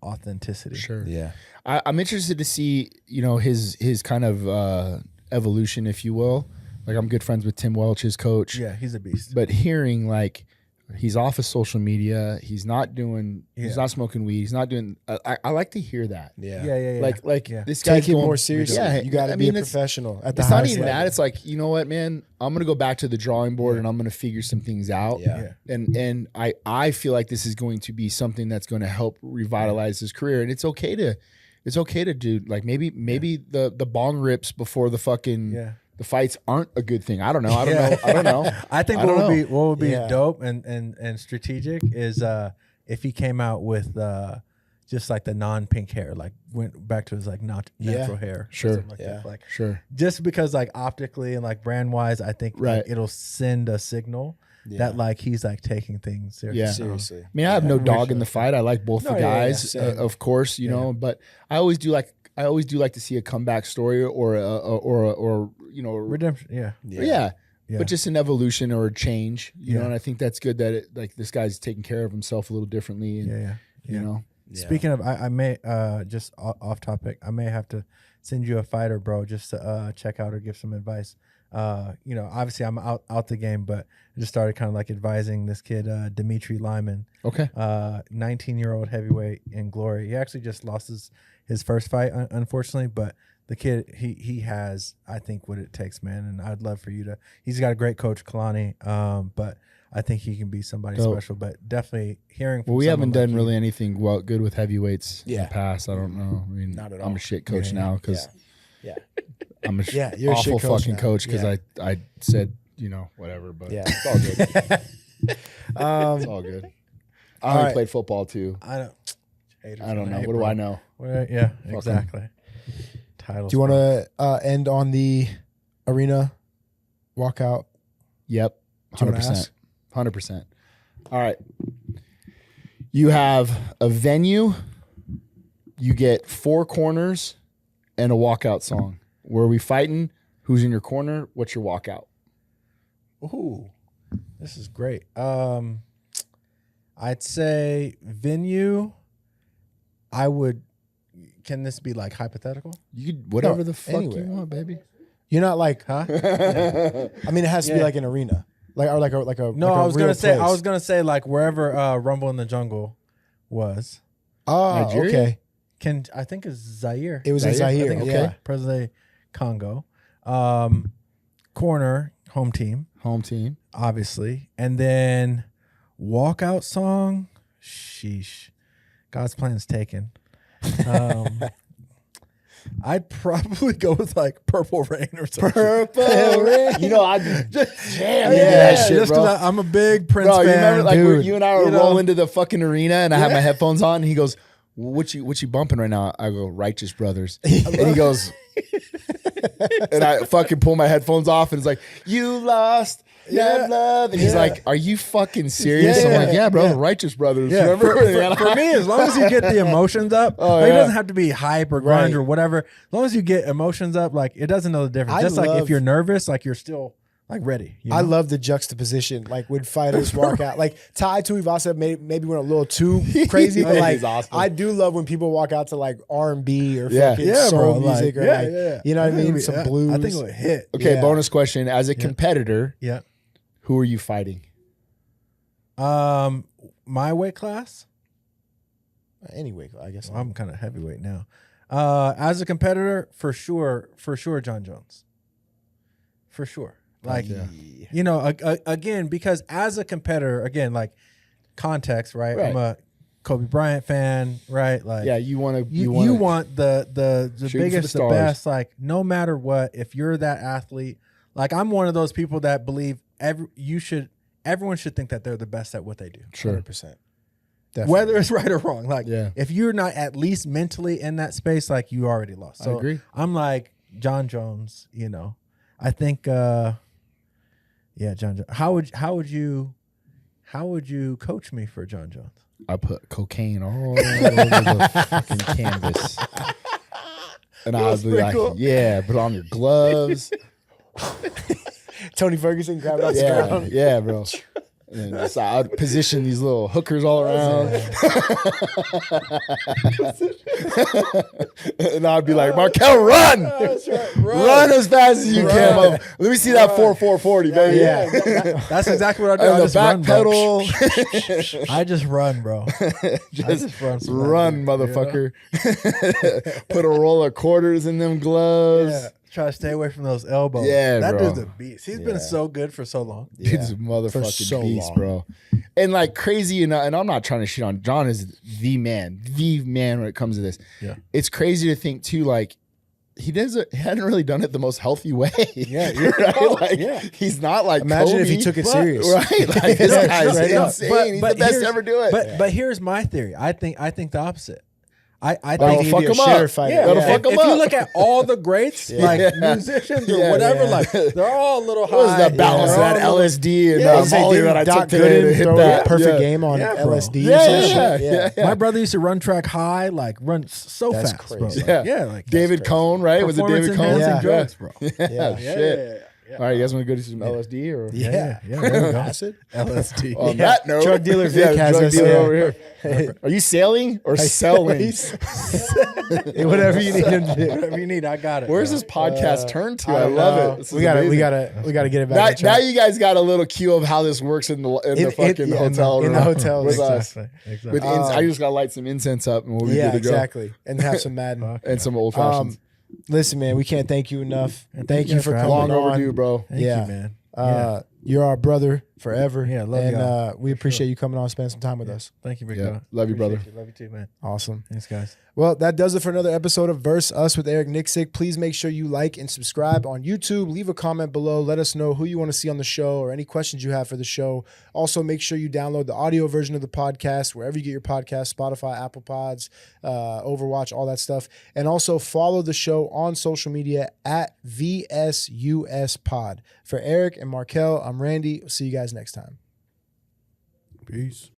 [SPEAKER 1] authenticity.
[SPEAKER 2] Sure.
[SPEAKER 3] Yeah.
[SPEAKER 2] I'm interested to see, his kind of evolution, if you will. Like I'm good friends with Tim Welch's coach.
[SPEAKER 1] Yeah, he's a beast.
[SPEAKER 2] But hearing like he's off of social media, he's not smoking weed, he's not doing. I like to hear that.
[SPEAKER 1] Yeah.
[SPEAKER 2] Like this guy's
[SPEAKER 3] take it
[SPEAKER 2] going
[SPEAKER 3] more seriously.
[SPEAKER 2] Yeah,
[SPEAKER 3] You got to be a professional at the
[SPEAKER 2] It's not
[SPEAKER 3] highest
[SPEAKER 2] even
[SPEAKER 3] level.
[SPEAKER 2] that. It's like, you know what, man? I'm gonna go back to the drawing board and I'm gonna figure some things out.
[SPEAKER 3] Yeah.
[SPEAKER 2] And I feel like this is going to be something that's going to help revitalize his career. And it's okay to do like maybe the bong rips before the fucking the fights aren't a good thing. I don't know. I don't know.
[SPEAKER 1] I think what would be dope and strategic is if he came out with just like the non-pink hair, like went back to his like not natural hair.
[SPEAKER 2] Sure.
[SPEAKER 1] Or something like that. Like
[SPEAKER 2] Sure.
[SPEAKER 1] just because like optically and like brand wise, I think like, it'll send a signal that like he's like taking things seriously.
[SPEAKER 2] Yeah.
[SPEAKER 3] Seriously.
[SPEAKER 2] I mean, I have no dog in the fight. I like both the guys, of course, but I always do like to see a comeback story or a
[SPEAKER 1] Redemption.
[SPEAKER 2] Yeah. But just an evolution or a change, you know, and I think that's good that like this guy's taking care of himself a little differently. And, you know.
[SPEAKER 1] Yeah. Speaking of, I may just off topic. I may have to send you a fighter, bro, just to check out or give some advice. Obviously I'm out the game, but I just started kind of like advising this kid, Dimitri Lyman.
[SPEAKER 2] Okay.
[SPEAKER 1] 19-year-old heavyweight in Glory. He actually just lost his first fight, unfortunately, but the kid, he has, I think, what it takes, man. And I'd love for you to. He's got a great coach, Kalani, but I think he can be somebody special. But definitely hearing from
[SPEAKER 2] we haven't
[SPEAKER 1] like
[SPEAKER 2] done really anything good with heavyweights in the past. I don't know. I mean,
[SPEAKER 3] not at all.
[SPEAKER 2] I'm a shit coach now because I'm a
[SPEAKER 3] you're
[SPEAKER 2] awful
[SPEAKER 3] a shit coach
[SPEAKER 2] fucking
[SPEAKER 3] now.
[SPEAKER 2] coach because I said, whatever. But
[SPEAKER 3] it's
[SPEAKER 2] all good. It's all good. I only
[SPEAKER 3] right.
[SPEAKER 2] played football too.
[SPEAKER 1] I don't
[SPEAKER 2] know. What do I know?
[SPEAKER 1] Exactly. Titles.
[SPEAKER 3] Do you want to end on the arena walkout?
[SPEAKER 2] Yep.
[SPEAKER 3] Do you wanna ask?
[SPEAKER 2] 100%. All right. You have a venue. You get 4 corners and a walkout song. Where are we fighting? Who's in your corner? What's your walkout?
[SPEAKER 1] Ooh, this is great. I'd say venue. Can this be like hypothetical?
[SPEAKER 2] You could whatever
[SPEAKER 3] No,
[SPEAKER 2] the fuck
[SPEAKER 3] anywhere.
[SPEAKER 2] you want, baby.
[SPEAKER 3] You're not like,
[SPEAKER 1] Huh?
[SPEAKER 3] I mean, it has to be like an arena, like a
[SPEAKER 1] No,
[SPEAKER 3] like a
[SPEAKER 1] I was
[SPEAKER 3] real
[SPEAKER 1] gonna say like wherever Rumble in the Jungle was.
[SPEAKER 3] Oh,
[SPEAKER 2] Nigeria?
[SPEAKER 3] okay.
[SPEAKER 1] I think it's Zaire.
[SPEAKER 3] It was in
[SPEAKER 1] I
[SPEAKER 3] Zaire.
[SPEAKER 1] think,
[SPEAKER 3] Okay.
[SPEAKER 1] Present-day Congo. Corner, home team, obviously, and then walkout song. Sheesh, God's plan's taken. I'd probably go with like Purple Rain or something.
[SPEAKER 2] Purple Rain. I'd
[SPEAKER 1] just
[SPEAKER 2] jam into that shit,
[SPEAKER 1] just
[SPEAKER 2] bro.
[SPEAKER 1] because I'm a big Prince
[SPEAKER 2] Bro,
[SPEAKER 1] fan.
[SPEAKER 2] you remember like
[SPEAKER 1] dude.
[SPEAKER 2] you and I were rolling to the fucking arena and I had my headphones on and he goes, what you bumping right now? I go, Righteous Brothers. And he goes, and I fucking pull my headphones off and it's like, you lost your love. And he's like, are you fucking serious? I'm like, yeah, bro, the Righteous Brothers.
[SPEAKER 1] Yeah,
[SPEAKER 2] Remember?
[SPEAKER 1] for me, as long as you get the emotions up, it doesn't have to be hype or grunge or whatever. As long as you get emotions up, like it doesn't know the difference. Just like if you're nervous, like you're still like ready. You know?
[SPEAKER 3] I love the juxtaposition, like when fighters walk out. Like Tai Tuivasa maybe went a little too crazy, but like
[SPEAKER 2] awesome.
[SPEAKER 3] I do love when people walk out to like R&B or
[SPEAKER 2] Yeah.
[SPEAKER 3] fucking
[SPEAKER 1] Yeah,
[SPEAKER 3] soul
[SPEAKER 1] bro,
[SPEAKER 3] music
[SPEAKER 1] like,
[SPEAKER 3] or you know what I mean? Some blues.
[SPEAKER 1] I think it would hit.
[SPEAKER 2] Okay,
[SPEAKER 3] Yeah.
[SPEAKER 2] bonus question. As a competitor, who are you fighting?
[SPEAKER 1] My weight class.
[SPEAKER 3] Any weight, I guess.
[SPEAKER 1] I'm kind of heavyweight now. As a competitor, for sure, John Jones. For sure. Like, you know, again, because as a competitor, again, like context, right? I'm a Kobe Bryant fan, right? Like,
[SPEAKER 2] you want
[SPEAKER 1] the biggest, the best. Like, no matter what, if you're that athlete, like I'm one of those people that believe everyone should think that they're the best at what they do.
[SPEAKER 2] Sure,
[SPEAKER 3] 100%.
[SPEAKER 1] Definitely. Whether it's right or wrong. Like, if you're not at least mentally in that space, like you already lost. So
[SPEAKER 2] I agree.
[SPEAKER 1] I'm like John Jones. You know, I think, John Jones. How would you coach me for John Jones?
[SPEAKER 2] I put cocaine all over the fucking canvas, and I was like, cool. Put on your gloves.
[SPEAKER 3] Tony Ferguson grabbed off the ground.
[SPEAKER 2] Yeah, bro. And so I'd position these little hookers all around. And I'd be like, Marquel, run! Run as fast as you can. Let me see that 4.40, baby.
[SPEAKER 1] Yeah. That's exactly what I do.
[SPEAKER 2] And
[SPEAKER 1] I just
[SPEAKER 2] back
[SPEAKER 1] run,
[SPEAKER 2] pedal.
[SPEAKER 1] I just run, bro.
[SPEAKER 2] just run, motherfucker. Put a roll of quarters in them gloves.
[SPEAKER 1] Yeah. Try to stay away from those elbows.
[SPEAKER 2] Yeah,
[SPEAKER 1] that
[SPEAKER 2] bro.
[SPEAKER 1] dude's a beast. He's been so good for so long.
[SPEAKER 2] Dude's a motherfucking beast, bro. And like crazy, and I'm not trying to shit on John. Is the man when it comes to this.
[SPEAKER 1] Yeah,
[SPEAKER 2] it's crazy to think too. Like he hadn't really done it the most healthy way.
[SPEAKER 1] Yeah,
[SPEAKER 2] right? Like, he's not like
[SPEAKER 3] imagine
[SPEAKER 2] Kobe,
[SPEAKER 3] if he took it serious,
[SPEAKER 2] right? Like this guy's insane. He's the best to ever do it.
[SPEAKER 1] But here's my theory. I think the opposite. I
[SPEAKER 2] think
[SPEAKER 3] fuck him up.
[SPEAKER 1] If you look at all the greats, like musicians or whatever, like they're all a little high.
[SPEAKER 2] What was the balance of that LSD and volley that I took today to hit that
[SPEAKER 3] perfect game on LSD?
[SPEAKER 1] Yeah. My brother used to run track high, like run so fast.
[SPEAKER 3] Crazy.
[SPEAKER 1] Bro. Like
[SPEAKER 2] David Cohn, right? Was it David Cohn?
[SPEAKER 1] Drugs, bro.
[SPEAKER 2] Shit. All right, you guys want to go do some LSD or
[SPEAKER 1] there we go.
[SPEAKER 3] Acid?
[SPEAKER 1] LSD.
[SPEAKER 2] On that note,
[SPEAKER 3] drug dealer Vic has us
[SPEAKER 2] over here. Are you sailing or selling?
[SPEAKER 3] Whatever you need him to do.
[SPEAKER 1] Whatever you need, I got it.
[SPEAKER 2] Where's this podcast turned to? I love it.
[SPEAKER 3] We gotta get it back.
[SPEAKER 2] Now you guys got a little cue of how this works in the fucking hotel room.
[SPEAKER 3] In the hotel
[SPEAKER 2] with us.
[SPEAKER 1] Exactly.
[SPEAKER 2] With I just gotta light some incense up and we'll be good to go.
[SPEAKER 3] Exactly. And have some Madden
[SPEAKER 2] and some old fashions.
[SPEAKER 3] Listen, man, we can't thank you enough. Thank you for coming
[SPEAKER 2] long
[SPEAKER 3] on.
[SPEAKER 2] overdue, bro.
[SPEAKER 1] Thank you, man.
[SPEAKER 3] You're our brother forever.
[SPEAKER 1] Yeah, love you.
[SPEAKER 3] And we appreciate you coming on and spending some time with us.
[SPEAKER 1] Thank you, Big
[SPEAKER 2] Dog. Love you, brother.
[SPEAKER 1] Love you too, man.
[SPEAKER 3] Awesome.
[SPEAKER 1] Thanks, guys.
[SPEAKER 3] Well, that does it for another episode of Verse Us with Eric Nicksick. Please make sure you like and subscribe on YouTube. Leave a comment below. Let us know who you want to see on the show or any questions you have for the show. Also, make sure you download the audio version of the podcast wherever you get your podcast, Spotify, Apple Pods, Overwatch, all that stuff. And also follow the show on social media at VSUSPod. For Eric and Marquel, I'm Randy. We'll see you guys next time.
[SPEAKER 1] Peace.